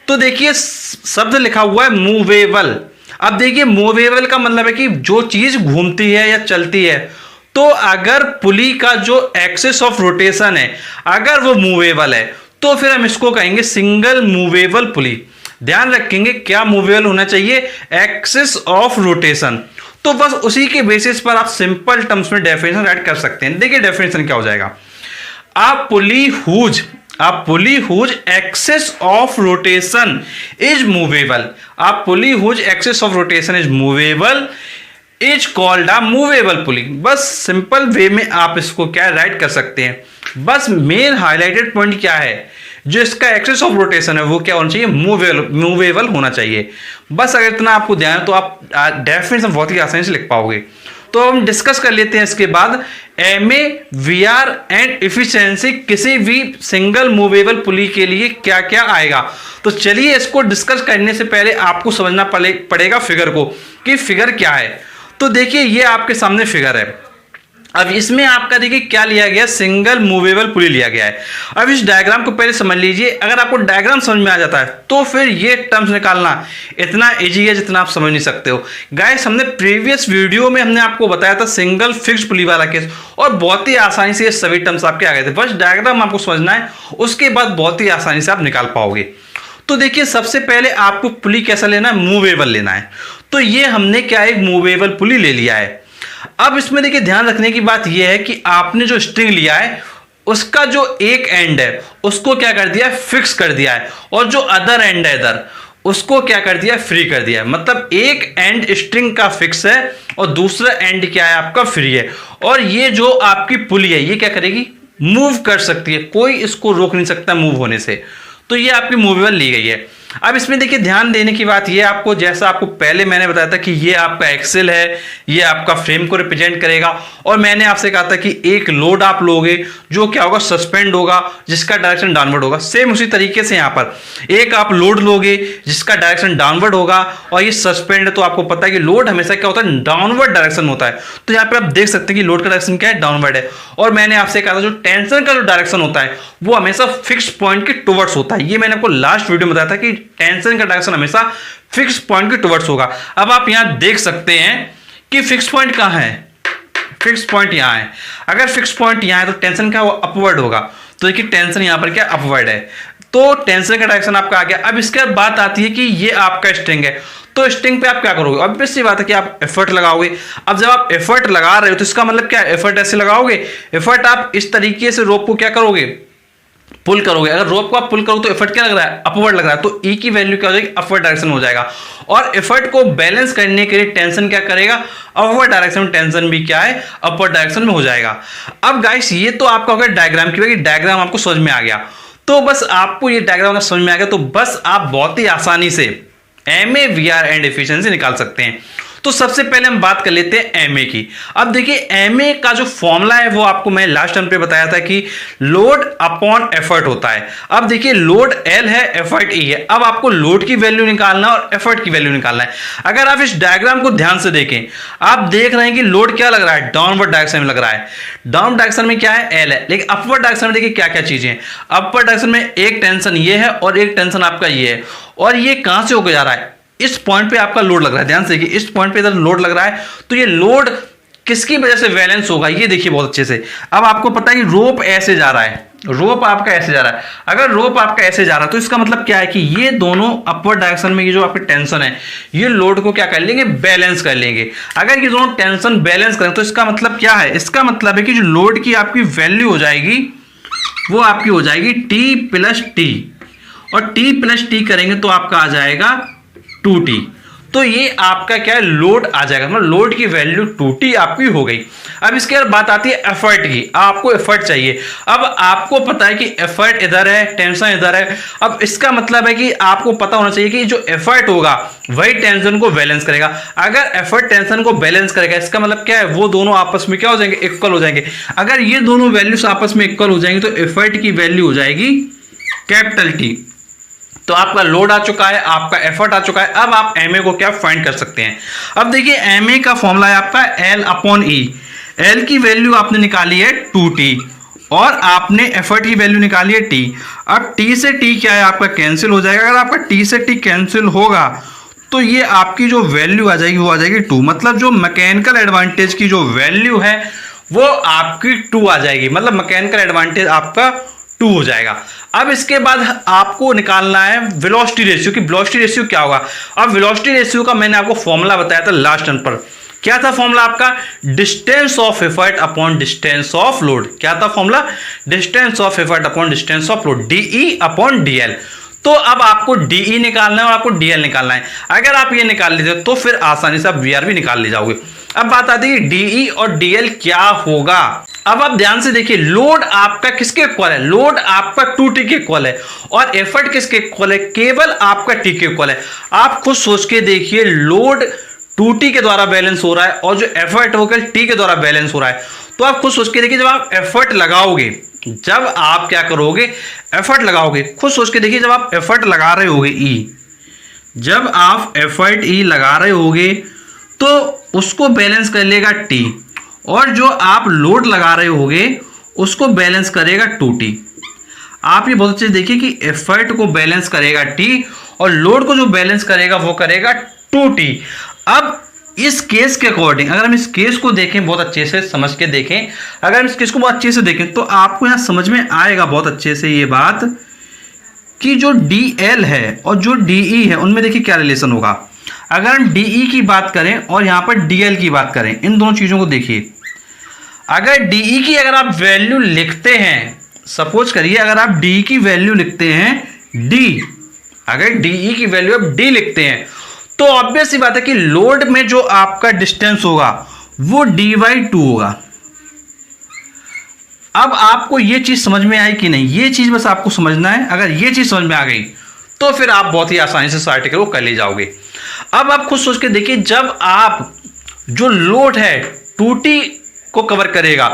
तो देखिए शब्द लिखा हुआ है मूवेबल। अब देखिए मूवेबल का मतलब है कि जो चीज घूमती है या चलती है। तो अगर पुली का जो एक्सिस ऑफ रोटेशन है अगर वो मूवेबल है तो फिर हम इसको कहेंगे सिंगल मूवेबल पुली। ध्यान रखेंगे क्या मूवेबल होना चाहिए, एक्सिस ऑफ रोटेशन। तो बस उसी के बेसिस पर आप सिंपल टर्म्स में डेफिनेशन राइट कर सकते हैं। देखिए डेफिनेशन क्या हो जाएगा, a pulley whose axis of rotation is movable, a pulley whose axis of rotation is movable is called a movable pulley। बस सिंपल वे में आप इसको क्या राइट कर सकते हैं। बस मेन हाईलाइटेड पॉइंट क्या है, जो इसका एक्सिस ऑफ रोटेशन है वो क्या होना चाहिए, मूवेबल होना चाहिए। बस अगर इतना आपको ध्यान है तो आप डेफिनेशन बहुत ही आसानी से लिख पाओगे। तो हम डिस्कस कर लेते हैं इसके बाद MA VR एंड एफिशिएंसी किसी भी सिंगल मूवेबल पुली के लिए क्या क्या आएगा। तो चलिए इसको डिस्कस करने से पहले आपको समझना पड़ेगा फिगर को कि फिगर क्या है। तो देखिए ये आपके सामने फिगर है। अब इसमें आपका देखिए क्या लिया गया, सिंगल मूवेबल पुली लिया गया है। अब इस डायग्राम को पहले समझ लीजिए। अगर आपको डायग्राम समझ में आ जाता है तो फिर ये टर्म्स निकालना इतना इजी है जितना आप समझ नहीं सकते हो। गाइस हमने प्रीवियस वीडियो में हमने आपको बताया था सिंगल फिक्स्ड पुली वाला केस, और बहुत ही आसानी से ये सभी टर्म्स आपके आ गए थे। बस डायग्राम आपको समझना है, उसके बाद बहुत ही आसानी से आप निकाल पाओगे। तो देखिए सबसे पहले आपको पुली कैसा लेना है, मूवेबल लेना है। तो ये हमने क्या एक मूवेबल पुली ले लिया है। अब इसमें देखिए ध्यान रखने की बात यह है कि आपने जो स्ट्रिंग लिया है उसका जो एक एंड है उसको क्या कर दिया है, फिक्स कर दिया है, और जो अदर एंड है इधर उसको क्या कर दिया, फ्री कर दिया है। मतलब एक एंड स्ट्रिंग का फिक्स है और दूसरा एंड क्या है आपका फ्री है। और ये जो आपकी पुली है ये क्या करेगी, मूव कर सकती है, कोई इसको रोक नहीं सकता मूव होने से। तो ये आपकी मूवेबल ली गई है। अब इसमें देखिए ध्यान देने की बात ये आपको, जैसा आपको पहले मैंने बताया था कि ये आपका एक्सेल है, ये आपका फ्रेम को रिप्रेजेंट करेगा, और मैंने आपसे कहा था कि एक लोड आप लोगे जो क्या होगा, सस्पेंड होगा, जिसका डायरेक्शन डाउनवर्ड होगा। सेम उसी तरीके से यहाँ पर एक आप लोड लोगे जिसका डायरेक्शन डाउनवर्ड होगा, और ये सस्पेंड है। तो आपको पता है कि लोड हमेशा क्या होता है, डाउनवर्ड डायरेक्शन होता है। तो यहाँ पे आप देख सकते हैं कि लोड का डायरेक्शन क्या है, डाउनवर्ड है। और मैंने आपसे कहा था जो टेंशन का जो डायरेक्शन होता है वो हमेशा फिक्स पॉइंट के टुवर्ड्स होता है। ये मैंने आपको लास्ट वीडियो में बताया था कि टेंशन का डायरेक्शन हमेशा फिक्स पॉइंट के टुवर्ड्स होगा। अब आप यहां देख सकते हैं कि फिक्स पॉइंट कहां है, फिक्स पॉइंट यहां है। अगर फिक्स पॉइंट यहां है तो टेंशन का वो अपवर्ड होगा। तो देखिए टेंशन यहां पर क्या अपवर्ड है, तो टेंशन का डायरेक्शन आपका आ गया। अब इसके बाद बात आती है कि ये आपका स्ट्रिंग है, तो स्ट्रिंग पे आप क्या करोगे, ऑब्वियस सी बात है कि आप एफर्ट लगाओगे। अब जब आप एफर्ट लगा रहे हो तो इसका मतलब क्या है, एफर्ट ऐसे लगाओगे, एफर्ट आप इस तरीके से रोप को क्या करोगे, पुल करोगे। अगर रोप को आप पुल करो तो एफर्ट क्या लग रहा है, अपवर्ड लग रहा है। तो ई की वैल्यू क्या हो जाएगी, अपवर्ड डायरेक्शन हो जाएगा। और एफर्ट को बैलेंस करने के लिए टेंशन क्या करेगा, अपवर्ड डायरेक्शन में, टेंशन भी क्या है, अपवर्ड डायरेक्शन में हो जाएगा। अब गाइस ये तो आपका हो गया डायग्राम की वजह, डायग्राम आपको समझ में आ गया। तो बस आपको ये डायग्राम समझ में आ गया तो बस आप बहुत ही आसानी से MA VR एंड एफिशिएंसी निकाल सकते हैं। तो सबसे पहले हम बात कर लेते हैं MA की। अब देखिए MA का जो फॉर्मूला है वो आपको मैं लास्ट टाइम पे बताया था कि लोड अपॉन एफर्ट होता है। अब देखिए लोड L है, एफर्ट E है। अब आपको लोड की वैल्यू निकालना और एफर्ट की वैल्यू निकालना है। अगर आप इस डायग्राम को ध्यान से देखें, आप देख रहे हैं कि लोड क्या लग रहा है, डाउनवर्ड डायरेक्शन में लग रहा है। डाउन डायरेक्शन में क्या है, L है, लेकिन अपवर्ड डायरेक्शन में देखिए क्या क्या चीजें हैं। अपवर्ड डायरेक्शन में एक टेंशन ये है और एक टेंशन आपका ये है, और ये कहां से होकर जा रहा है, इस पॉइंट पे आपका लोड लग रहा है। ध्यान से देखिए इस पॉइंट पे इधर लोड लग रहा है, तो ये लोड किसकी वजह से बैलेंस होगा ये देखिए बहुत अच्छे से। अब आपको पता है कि रोप ऐसे जा रहा है, रोप आपका ऐसे जा रहा है। अगर रोप आपका ऐसे जा रहा है तो इसका मतलब क्या है कि ये दोनों अपवर्ड डायरेक्शन में ये जो आपकी टेंशन है ये लोड को क्या कर लेंगे, बैलेंस कर लेंगे। अगर ये दोनों टेंशन बैलेंस करें तो इसका मतलब क्या है, इसका मतलब है कि जो लोड की आपकी वैल्यू हो जाएगी वो आपकी हो जाएगी T प्लस T, और T प्लस T करेंगे तो आपका आ जाएगा 2T। तो ये आपका क्या है, लोड आ जाएगा, मतलब लोड की वैल्यू 2T आपकी हो गई। अब इसके बाद बात आती है एफर्ट की। आपको एफर्ट चाहिए। अब आपको पता है कि एफर्ट इधर है, टेंशन इधर है। अब इसका मतलब है कि आपको पता होना चाहिए कि जो एफर्ट होगा वही टेंशन को बैलेंस करेगा। अगर एफर्ट टेंशन को बैलेंस करेगा इसका मतलब क्या है, वो दोनों आपस में क्या हो जाएंगे, इक्वल हो जाएंगे। अगर ये दोनों वैल्यूज आपस में इक्वल हो जाएंगे तो एफर्ट की वैल्यू हो जाएगी कैपिटल T। तो आपका लोड आ चुका है, आपका एफर्ट आ चुका है। अब आप MA को क्या फाइंड कर सकते हैं। अब देखिए MA का फॉर्मूला है आपका L अपॉन E। L की वैल्यू आपने निकाली है 2T और आपने एफर्ट की वैल्यू निकाली है T। अब T से T क्या है आपका कैंसिल हो जाएगा। अगर आपका T से T कैंसिल होगा तो ये आपकी जो वैल्यू आ जाएगी वो आ जाएगी 2। मतलब जो मैकेनिकल एडवांटेज की जो वैल्यू है वो आपकी 2 आ जाएगी, मतलब मैकेनिकल एडवांटेज आपका 2 हो जाएगा। अब इसके बाद आपको निकालना है वेलोसिटी रेशियो की। वेलोसिटी रेशियो क्या होगा, अब वेलोसिटी रेशियो का मैंने आपको फॉर्मूला बताया था लास्ट टर्न पर। क्या था फॉर्मूला आपका, distance of effort upon distance of load. क्या था formula, distance of effort upon distance of load, DE upon DL। तो अब आपको DE निकालना है और आपको DL निकालना है। अगर आप ये निकाल लेते तो फिर आसानी से आप VR भी निकाल ले जाओगे। अब बात आती है DE और DL क्या होगा। अब आप ध्यान से देखिए, लोड आपका किसके इक्वल है, लोड आपका 2T के इक्वल है, और एफर्ट किसके इक्वल है, केवल आपका T के इक्वल है। आप खुद सोच के देखिए, लोड 2T के द्वारा बैलेंस हो रहा है और जो एफर्ट वो T के द्वारा बैलेंस हो रहा है। तो आप खुद सोच के देखिए, जब आप एफर्ट लगाओगे, जब आप क्या करोगे, एफर्ट लगाओगे, खुद सोच के देखिए, जब आप एफर्ट लगा रहे होगे जब आप एफर्ट लगा रहे होगे तो उसको बैलेंस कर लेगा T, और जो आप लोड लगा रहे होगे उसको बैलेंस करेगा 2T। आप ये बहुत अच्छे से देखिए कि एफर्ट को बैलेंस करेगा T और लोड को जो बैलेंस करेगा वो करेगा 2T। अब इस केस के अकॉर्डिंग अगर हम इस केस को देखें, बहुत अच्छे से समझ के देखें, अगर हम इस केस को बहुत अच्छे से देखें तो आपको यहां समझ में आएगा बहुत अच्छे से ये बात कि जो DL है और जो DE है उनमें देखिए क्या रिलेशन होगा। अगर हम DE की बात करें और यहां पर DL की बात करें, इन दोनों चीजों को देखिए। अगर DE की अगर आप वैल्यू लिखते हैं, सपोज करिए अगर आप DE की वैल्यू लिखते हैं D, अगर DE की वैल्यू आप D लिखते हैं तो ऑब्वियस सी बात है कि लोड में जो आपका डिस्टेंस होगा वो D/2 होगा। अब आपको ये चीज समझ में आई कि नहीं, ये चीज बस आपको समझना है। अगर ये चीज समझ में आ गई तो फिर आप बहुत ही आसानी से इस आर्टिकल को कर ले जाओगे। अब आप खुद सोच के देखिए, जब आप जो लोड है 2T को कवर करेगा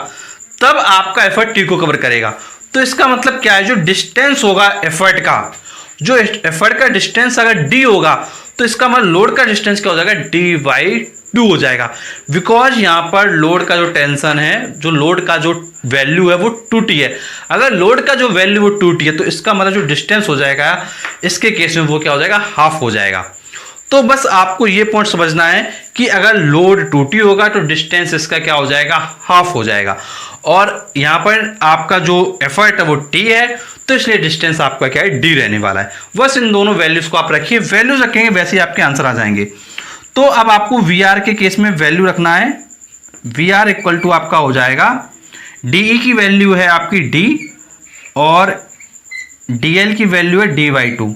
तब आपका एफर्ट T को कवर करेगा। तो इसका मतलब क्या है, जो डिस्टेंस होगा एफर्ट का, जो एफर्ट का डिस्टेंस अगर D होगा तो इसका मतलब लोड का डिस्टेंस क्या हो जाएगा, D/2 हो जाएगा। बिकॉज यहां पर लोड का जो टेंशन है, जो लोड का जो वैल्यू है वो 2T है। अगर लोड का जो वैल्यू वो 2T है तो इसका मतलब जो डिस्टेंस हो जाएगा इसके केस में वो क्या हो जाएगा, हाफ हो जाएगा। तो बस आपको ये पॉइंट समझना है कि अगर लोड 2T होगा तो डिस्टेंस इसका क्या हो जाएगा, हाफ हो जाएगा। और यहां पर आपका जो एफर्ट है वो T है तो इसलिए डिस्टेंस आपका क्या है, D रहने वाला है। बस इन दोनों वैल्यूज को आप रखिए, वैल्यूज रखेंगे वैसे ही आपके आंसर आ जाएंगे। तो अब आपको VR के केस में वैल्यू रखना है। VR इक्वल टू आपका हो जाएगा, DE की वैल्यू है आपकी D और DL की वैल्यू है D/2।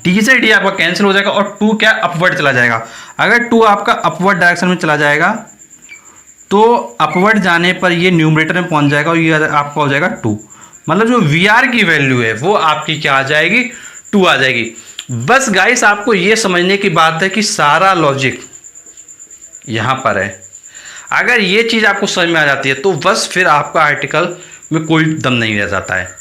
D से D आपका कैंसिल हो जाएगा और 2 क्या अपवर्ड चला जाएगा। अगर 2 आपका अपवर्ड डायरेक्शन में चला जाएगा तो अपवर्ड जाने पर ये न्यूमरेटर में पहुंच जाएगा और ये आपका हो जाएगा 2। मतलब जो VR की वैल्यू है वो आपकी क्या आ जाएगी, 2 आ जाएगी। बस गाइस आपको ये समझने की बात है कि सारा लॉजिक यहां पर है। अगर ये चीज आपको समझ में आ जाती है तो बस फिर आपका आर्टिकल में कोई दम नहीं रह जाता है।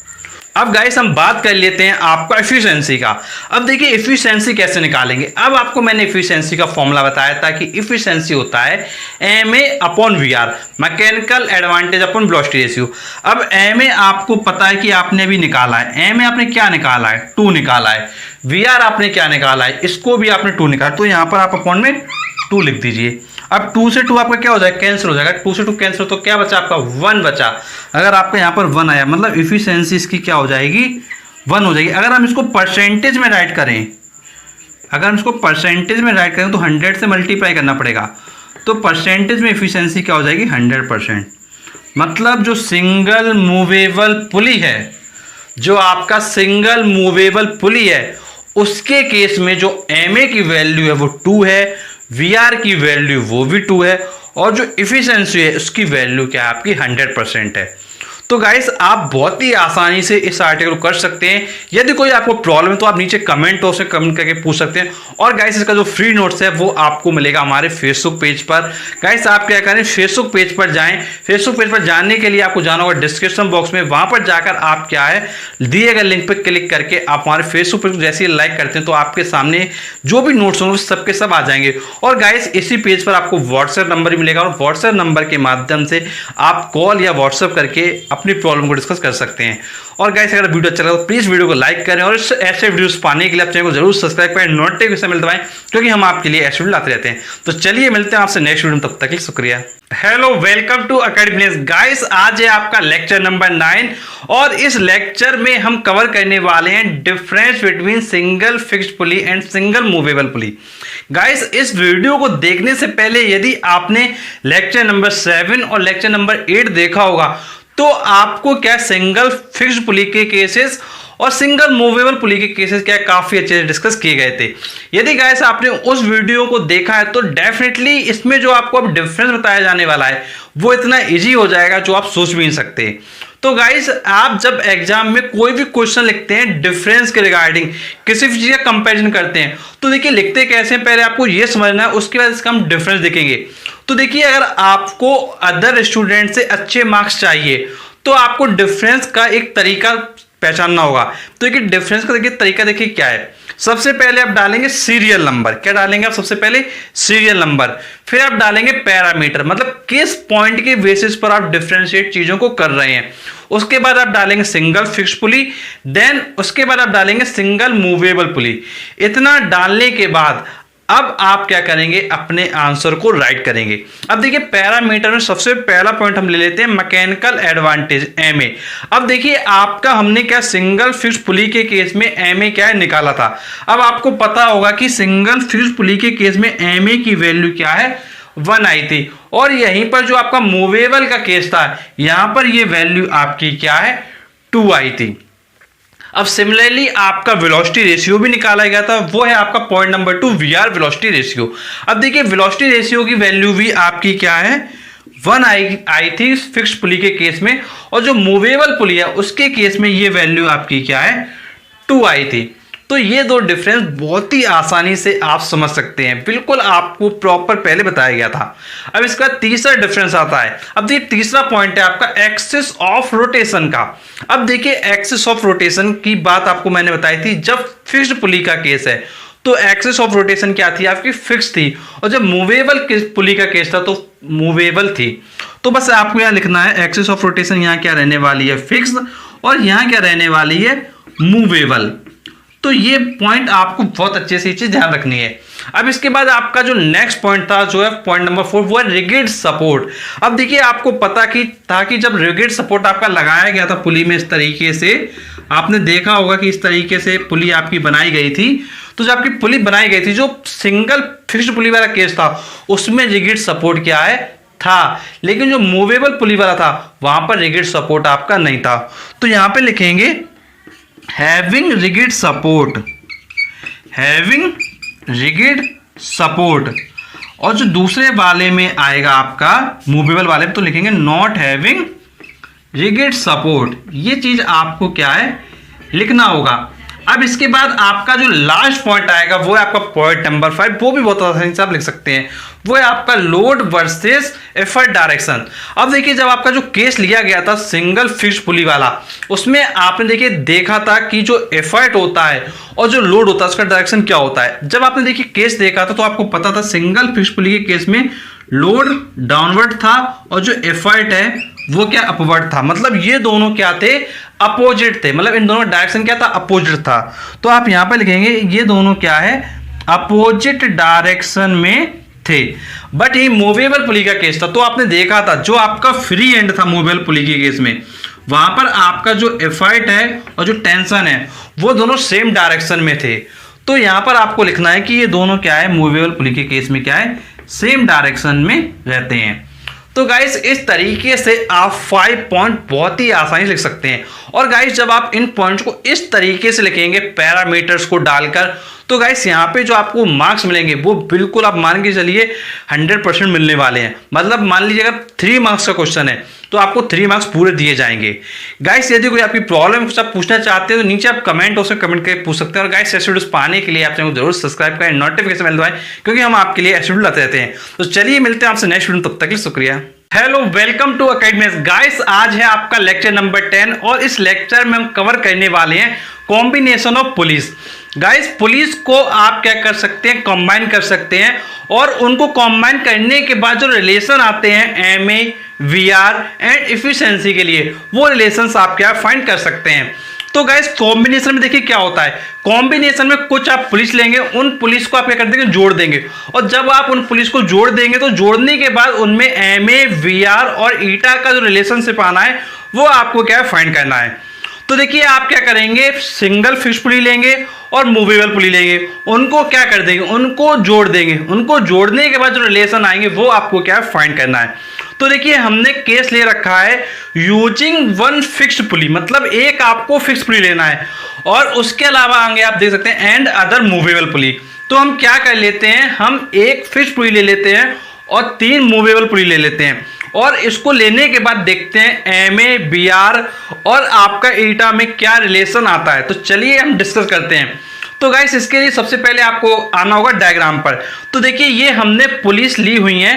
अब गाइस हम बात कर लेते हैं आपका एफिशिएंसी का। अब देखिए एफिशिएंसी कैसे निकालेंगे। अब आपको मैंने एफिशिएंसी का फॉर्मूला बताया था कि एफिशिएंसी होता है MA/VR, mechanical advantage upon velocity ratio. अब MA आपको पता है कि आपने भी निकाला है, MA आपने क्या निकाला है, 2 निकाला है। VR आपने क्या निकाला है, इसको भी आपने 2 निकाला, तो यहां पर आप अपॉन में 2 लिख दीजिए। अब 2 से 2 आपका क्या हो जाएगा, कैंसिल हो जाएगा। 2 से 2 कैंसिल तो क्या बचा आपका, 1 बचा। अगर आपका यहाँ पर 1 आया मतलब इफिशियंसी इसकी क्या हो जाएगी, 1 हो जाएगी। अगर हम इसको परसेंटेज में राइट करें, अगर हम इसको परसेंटेज में राइट करें तो 100 से मल्टीप्लाई करना पड़ेगा, तो परसेंटेज में इफिशियंसी क्या हो जाएगी, 100%। मतलब जो सिंगल मूवेबल पुली है, जो आपका सिंगल मूवेबल पुली है, उसके केस में जो MA की वैल्यू है वो 2 है, VR की वैल्यू वो भी 2 है, और जो इफिशियंसी है उसकी वैल्यू क्या है आपकी 100% है। तो गाइस आप बहुत ही आसानी से इस आर्टिकल को कर सकते हैं। यदि कोई आपको प्रॉब्लम है तो आप नीचे कमेंट बॉक्स में कमेंट करके पूछ सकते हैं। और गाइस इसका जो फ्री नोट्स है वो आपको मिलेगा हमारे फेसबुक पेज पर। गाइस आप क्या करें, फेसबुक पेज पर जाएं। फेसबुक पेज पर जाने के लिए आपको जाना होगा डिस्क्रिप्शन बॉक्स में, वहां पर जाकर आप क्या है दिए गए लिंक पर क्लिक करके आप हमारे फेसबुक पेज को जैसे ही लाइक करते हैं तो आपके सामने जो भी नोट्स होंगे सबके सब आ जाएंगे। और गाइस इसी पेज पर आपको व्हाट्सएप नंबर भी मिलेगा और व्हाट्सएप नंबर के माध्यम से आप कॉल या व्हाट्सएप करके अपनी प्रॉब्लम को डिस्कस कर सकते हैं। और गाइस अगर वीडियो अच्छा लगा तो प्लीज वीडियो को लाइक करें और ऐसे वीडियोस पाने के लिए आप चैनल को जरूर सब्सक्राइब करें, नोटिफिकेशन मिल दबाएं क्योंकि हम आपके लिए ऐसे वीडियो लाते रहते हैं। तो चलिए मिलते हैं आपसे नेक्स्ट वीडियो में, तब तक के लिए शुक्रिया। Hello, welcome to academy guys. आज है आपका लेक्चर नंबर 9 और इस लेक्चर में हम कवर करने वाले हैं difference between single fixed pulley and single movable pulley. Guys इस वीडियो को देखने से पहले यदि आपने लेक्चर नंबर 7 और लेक्चर नंबर 8 देखा होगा तो आपको क्या सिंगल फिक्स्ड पुली के केसेस और सिंगल मूवेबल पुली के केसेस क्या काफी अच्छे से डिस्कस किए गए थे। यदि गाइस आपने उस वीडियो को देखा है तो डेफिनेटली इसमें जो आपको अब डिफरेंस बताया जाने वाला है वो इतना इजी हो जाएगा जो आप सोच भी नहीं सकते। तो गाइस आप जब एग्जाम में कोई भी क्वेश्चन लिखते हैं डिफरेंस के रिगार्डिंग, किसी भी चीज का कंपैरिजन करते हैं, तो देखिए लिखते कैसे हैं पहले आपको ये समझना है, उसके बाद इसका हम डिफरेंस देखेंगे। तो देखिए अगर आपको अदर स्टूडेंट से अच्छे मार्क्स चाहिए तो आपको डिफरेंस का एक तरीका पहचानना होगा। तो देखिए डिफरेंस का देखिए तरीका देखिए क्या है। सबसे पहले आप डालेंगे सीरियल नंबर। क्या डालेंगे आप? सबसे पहले सीरियल नंबर। फिर आप डालेंगे पैरामीटर, मतलब किस पॉइंट के बेसिस पर आप डिफरेंशिएट चीजों को कर रहे हैं। उसके बाद आप डालेंगे सिंगल फिक्स्ड पुली, देन उसके बाद आप डालेंगे सिंगल मूवेबल पुली। इतना डालने के बाद अब आप क्या करेंगे? अपने आंसर को राइट करेंगे। अब देखिए पैरामीटर में सबसे पहला पॉइंट हम ले लेते हैं मैकेनिकल एडवांटेज MA। अब देखिए आपका हमने क्या सिंगल फिक्स्ड पुली के केस में MA क्या है निकाला था। अब आपको पता होगा कि सिंगल फिक्स्ड पुली के केस में MA की वैल्यू क्या है? 1 आई थी। और यहीं पर जो आपका मूवेबल का केस था यहां पर ये वैल्यू आपकी क्या है? 2 आई थी। अब सिमिलरली आपका वेलोसिटी रेशियो भी निकाला गया था, वो है आपका point number 2 VR velocity ratio. अब देखिए वेलोसिटी रेशियो की वैल्यू भी आपकी क्या है? 1 आई थी फिक्स्ड पुली के केस में, और जो मूवेबल पुली है उसके केस में ये वैल्यू आपकी क्या है? 2 आई थी। तो ये दो डिफरेंस बहुत ही आसानी से आप समझ सकते हैं, बिल्कुल आपको प्रॉपर पहले बताया गया था। अब इसका तीसरा डिफरेंस आता है। अब देखिए तीसरा पॉइंट है आपका एक्सिस ऑफ रोटेशन का। अब देखिए एक्सिस ऑफ रोटेशन की बात आपको मैंने बताई थी जब फिक्स्ड पुली का केस है तो एक्सिस ऑफ रोटेशन क्या थी? आपकी फिक्स थी, और जब मूवेबल पुली का केस था तो मूवेबल थी। तो बस आपको यहां लिखना है एक्सिस ऑफ रोटेशन यहां क्या रहने वाली है? फिक्स्ड, और यहां क्या रहने वाली है? मूवेबल। तो ये पॉइंट आपको बहुत अच्छे से चीज ध्यान रखनी है। अब इसके बाद आपका जो नेक्स्ट पॉइंट था जो है पॉइंट नंबर 4, वो है रिगिड सपोर्ट। अब देखिए आपको पता था कि जब रिगिड सपोर्ट आपका लगाया गया था पुली में, इस तरीके से आपने देखा होगा कि इस तरीके से पुली आपकी बनाई गई थी। तो जब आपकी पुली बनाई गई थी, जो सिंगल फिक्स्ड पुली वाला केस था उसमें रिगिड सपोर्ट क्या है? था। लेकिन जो मूवेबल पुली वाला था वहां पर रिगिड सपोर्ट आपका नहीं था। तो यहां पे लिखेंगे having rigid support, having rigid support। और जो दूसरे वाले में आएगा आपका मूवेबल वाले में तो लिखेंगे not having rigid support। ये चीज आपको क्या है? लिखना होगा। अब इसके बाद आपका जो लास्ट पॉइंट आएगा वो है आपका पॉइंट नंबर 5, वो भी बहुत आसानी से आप लिख सकते हैं, वो है आपका लोड वर्सेस एफर्ट डायरेक्शन। अब देखिए जब आपका जो केस लिया गया था सिंगल फिक्स्ड पुली वाला, उसमें आपने देखिए देखा था कि जो एफर्ट होता है और जो लोड होता है उसका डायरेक्शन क्या होता है। जब आपने देखिए केस देखा था तो आपको पता था सिंगल फिक्स्ड पुली के केस में लोड डाउनवर्ड था और जो एफर्ट है वो क्या? अपवर्ड था। मतलब ये दोनों क्या थे? अपोजिट थे। मतलब इन दोनों डायरेक्शन क्या था? अपोजिट था। तो आप यहां पर लिखेंगे ये दोनों क्या है? अपोजिट डायरेक्शन में थे। बट ये मूवेबल पुली का केस था तो आपने देखा था जो आपका फ्री एंड था मूवेबल पुली के केस में, वहां पर आपका जो एफर्ट है और जो टेंशन है वो दोनों सेम डायरेक्शन में थे। तो यहां पर आपको लिखना है कि ये दोनों क्या है? मूवेबल पुली के केस में क्या है? सेम डायरेक्शन में रहते हैं। तो गाइस इस तरीके से आप 5 पॉइंट बहुत ही आसानी से लिख सकते हैं। और गाइस जब आप इन पॉइंट्स को इस तरीके से लिखेंगे पैरामीटर्स को डालकर, तो गाइस यहाँ पे जो आपको मार्क्स मिलेंगे वो बिल्कुल आप मान के चलिए 100% मिलने वाले हैं। मतलब मान लीजिए अगर 3 मार्क्स का क्वेश्चन है तो आपको 3 मार्क्स पूरे दिए जाएंगे। गाइस यदि कोई आपकी प्रॉब्लम कुछ आप पूछना चाहते हैं तो नीचे आप कमेंट उसमें कमेंट करके पूछ सकते हैं। और गाइस ऐसे वीडियोस पाने के लिए आप चैनल को जरूर सब्सक्राइब करें, नोटिफिकेशन बेल दबाएं, क्योंकि हम आपके लिए ऐसे वीडियो लाते रहते हैं। तो चलिए मिलते हैं आपसे नेक्स्ट वीडियो, तब तक के लिए शुक्रिया। Hello, welcome to academy. Guys आज है आपका लेक्चर नंबर 10 और इस लेक्चर में हम कवर करने वाले हैं combination of police. Guys police को आप क्या कर सकते हैं? कंबाइन कर सकते हैं, और उनको कंबाइन करने के बाद जो रिलेशन आते हैं MA, VR एंड इफिशिएंसी के लिए, वो रिलेशंस आप क्या फाइंड कर सकते हैं। तो गाइस कॉम्बिनेशन में देखिए क्या होता है। कॉम्बिनेशन में कुछ आप पुलिस लेंगे, उन पुलिस को आप क्या कर देंगे? जोड़ देंगे। और जब आप उन पुलिस को जोड़ देंगे तो जोड़ने के बाद उनमें MA, VR और ईटा का जो रिलेशनशिप आना है वो आपको क्या फाइंड करना है। तो देखिए आप क्या करेंगे? सिंगल फिक्स्ड पुली लेंगे और मूवेबल पुली लेंगे, उनको क्या कर देंगे? उनको जोड़ देंगे। उनको जोड़ने के बाद जो रिलेशन आएंगे वो आपको क्या फाइंड करना है। तो देखिए हमने केस ले रखा है यूजिंग 1 फिक्स्ड पुली, मतलब एक आपको फिक्स्ड पुली लेना है और उसके अलावा आगे आप देख सकते हैं एंड अदर मूवेबल पुली। तो हम क्या कर लेते हैं? हम एक फिक्स्ड पुली ले लेते हैं और 3 मूवेबल पुली ले लेते हैं। और इसको लेने के बाद देखते हैं MABR और आपका ईटा में क्या रिलेशन आता है। तो चलिए हम डिस्कस करते हैं। तो गाइस इसके लिए सबसे पहले आपको आना होगा डायग्राम पर। तो देखिए ये हमने पुलिस ली हुई है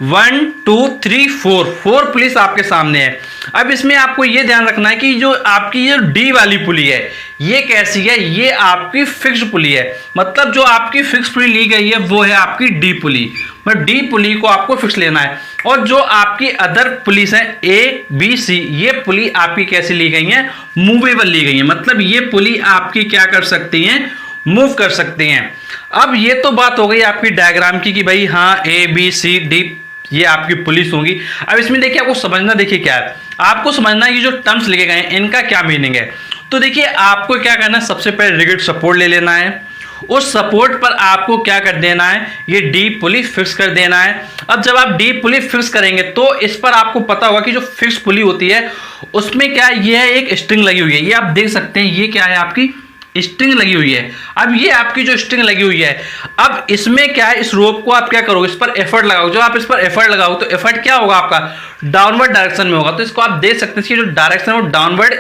1 2 3 4 पुलिस आपके सामने है। अब इसमें आपको ये ध्यान रखना है कि जो आपकी ये डी वाली पुली है ये कैसी है, ये आपकी फिक्स पुली है। मतलब जो आपकी फिक्स पुली ली गई है वो है आपकी डी पुली। मतलब डी पुली को आपको फिक्स लेना है। और जो आपकी अदर पुलिस है ABC, ये पुली आपकी कैसी ली गई है, मूवेबल ली गई है। मतलब ये पुली आपकी क्या कर सकती है, मूव कर सकते हैं। अब ये तो बात हो गई आपकी डायग्राम की कि भाई हाँ ABCD ये आपकी पुलिस होगी। अब इसमें देखिए आपको समझना, देखिए क्या है, आपको समझना है कि जो टर्म्स लिखे गए हैं इनका क्या मीनिंग है। तो देखिए आपको क्या करना है, सबसे पहले रिगिड सपोर्ट ले लेना है। उस सपोर्ट पर आपको क्या कर देना है, ये डी पुली फिक्स कर देना है। अब जब आप डी पुली फिक्स करेंगे तो इस पर आपको पता होगा कि जो फिक्स पुली होती है उसमें क्या ये है, एक स्ट्रिंग लगी हुई है। ये आप देख सकते हैं, ये क्या है, आपकी स्ट्रिंग लगी हुई है। अब ये आपकी जो स्ट्रिंग लगी हुई है, अब इसमें क्या है, इस रोप को आप क्या करोगे, इस पर एफर्ट लगाओ। जब आप इस पर एफर्ट लगाओ तो एफर्ट क्या होगा आपका, डाउनवर्ड डायरेक्शन में होगा। तो इसको आप देख सकते हैं कि जो डायरेक्शन है वो डाउनवर्ड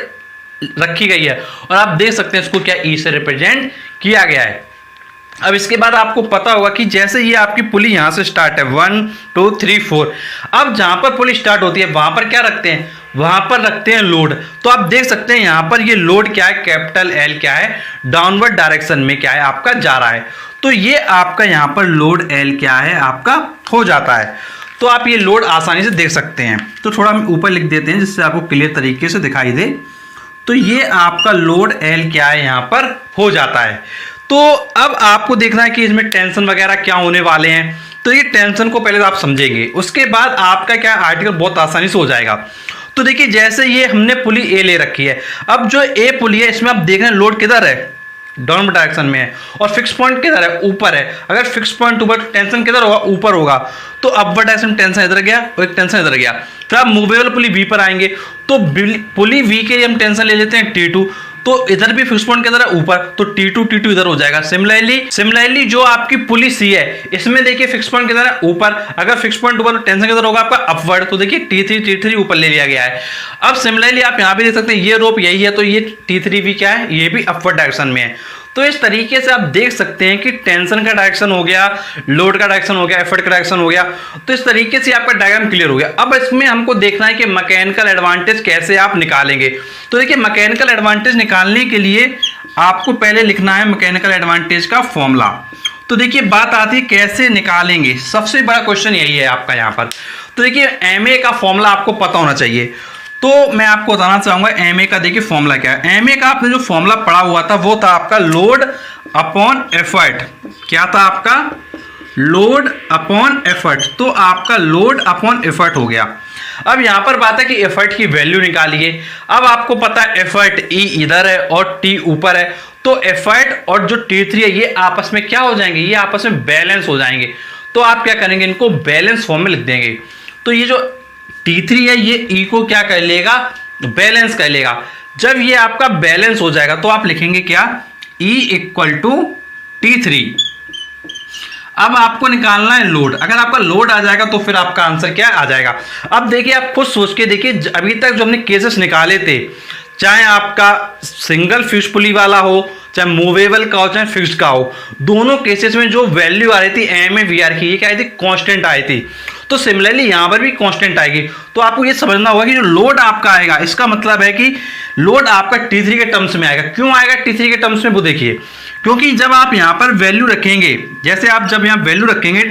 रखी गई है और आप देख सकते हैं इसको क्या ई से रिप्रेजेंट किया गया है। अब इसके बाद आपको पता होगा कि जैसे ये आपकी पुली यहां से स्टार्ट है 1 2 3 4। अब जहां पर पुली स्टार्ट होती है वहां पर क्या रखते हैं, वहां पर रखते हैं लोड। तो आप देख सकते हैं यहां पर ये लोड क्या है, कैपिटल L क्या है, डाउनवर्ड डायरेक्शन में क्या है आपका जा रहा है। तो ये आपका यहां पर लोड L क्या है आपका हो जाता है। तो आप ये लोड आसानी से देख सकते हैं। तो थोड़ा हम ऊपर लिख देते हैं जिससे आपको क्लियर तरीके से दिखाई दे। तो ये आपका लोड L क्या है यहां पर हो जाता है। तो अब आपको देखना है कि इसमें टेंशन वगैरह क्या होने वाले हैं। तो ये टेंशन को पहले आप समझेंगे, उसके बाद आपका क्या आर्टिकल बहुत आसानी से हो जाएगा। तो देखिए जैसे ये हमने पुली ए ले रखी है। अब जो ए पुली है इसमें आप देख रहे हैं लोड किधर है, डाउनवर्ड डायरेक्शन में है। और फिक्स पॉइंट किधर है, ऊपर है। अगर फिक्स पॉइंट ऊपर तो टेंशन किधर होगा, ऊपर होगा। तो अपवर्ड डायरेक्शन टेंशन इधर गया और एक टेंशन इधर गया। फिर आप मूवेबल पुली बी पर आएंगे तो पुली वी के लिए हम टेंशन ले लेते हैं T2। तो इधर भी फिक्स पॉइंट किधर है, ऊपर। तो T2 इधर हो जाएगा। सिमिलरली जो आपकी पुली सी है इसमें देखिए फिक्स पॉइंट किधर है, ऊपर। अगर फिक्स पॉइंट ऊपर तो टेंशन किधर होगा आपका, अपवर्ड। तो देखिए T3 ऊपर ले लिया गया है। अब सिमिलरली आप यहां पे देख सकते हैं ये रोप यही है, तो ये T3 भी क्या है, ये भी अपवर्ड डायरेक्शन में है। तो इस तरीके से आप देख सकते हैं कि टेंशन का डायरेक्शन हो गया, लोड का डायरेक्शन हो गया, एफर्ट का डायरेक्शन हो गया। तो इस तरीके से आपका डायग्राम क्लियर हो गया। अब इसमें हमको देखना है कि मैकेनिकल एडवांटेज कैसे आप निकालेंगे। तो देखिए मैकेनिकल एडवांटेज निकालने के लिए आपको पहले लिखना है मैकेनिकल एडवांटेज का फॉर्मूला। तो देखिए बात आती है कैसे निकालेंगे, सबसे बड़ा क्वेश्चन यही है आपका यहाँ पर। तो देखिए MA का फॉर्मूला आपको पता होना चाहिए। तो मैं आपको बताना चाहूंगा MA का देखिए फॉर्मूला क्या है। MA का आपने जो फॉर्मूला पढ़ा हुआ था वो था आपका लोड अपॉन एफर्ट। क्या था आपका, लोड अपॉन एफर्ट। तो आपका लोड अपॉन एफर्ट हो गया। अब यहां पर बात है कि एफर्ट की वैल्यू निकालिए। अब आपको पता है एफर्ट E इधर है और T ऊपर है। तो एफर्ट और जो T3 है ये आपस में क्या हो जाएंगे, ये आपस में बैलेंस हो जाएंगे। तो आप क्या करेंगे, इनको बैलेंस फॉर्म में लिख देंगे। तो ये जो T3 है ये E को क्या कर लेगा, बैलेंस कर लेगा। जब ये आपका बैलेंस हो जाएगा तो आप लिखेंगे क्या, E = T3। अब आपको निकालना है लोड। अगर आपका लोड आ जाएगा तो फिर आपका आंसर क्या आ जाएगा। अब देखिए आप खुद सोच के देखिए, अभी तक जो हमने केसेस निकाले थे, चाहे आपका सिंगल फिक्स पुली वाला हो, चाहे मूवेबल का हो, चाहे फिक्स्ड का हो, दोनों केसेस में जो वैल्यू आ रही थी MABR की, ये क्या आई थी, कांस्टेंट आई थी। तो सिमिलरली यहां पर भी कांस्टेंट आएगी। तो आपको ये समझना होगा कि जो लोड आपका आएगा इसका मतलब है कि लोड आपका T3 के टर्म्स में आएगा। क्यों आएगा T3 के टर्म्स में, वो देखिए, क्योंकि जब आप यहां पर वैल्यू रखेंगे, जैसे आप जब यहां वैल्यू रखेंगे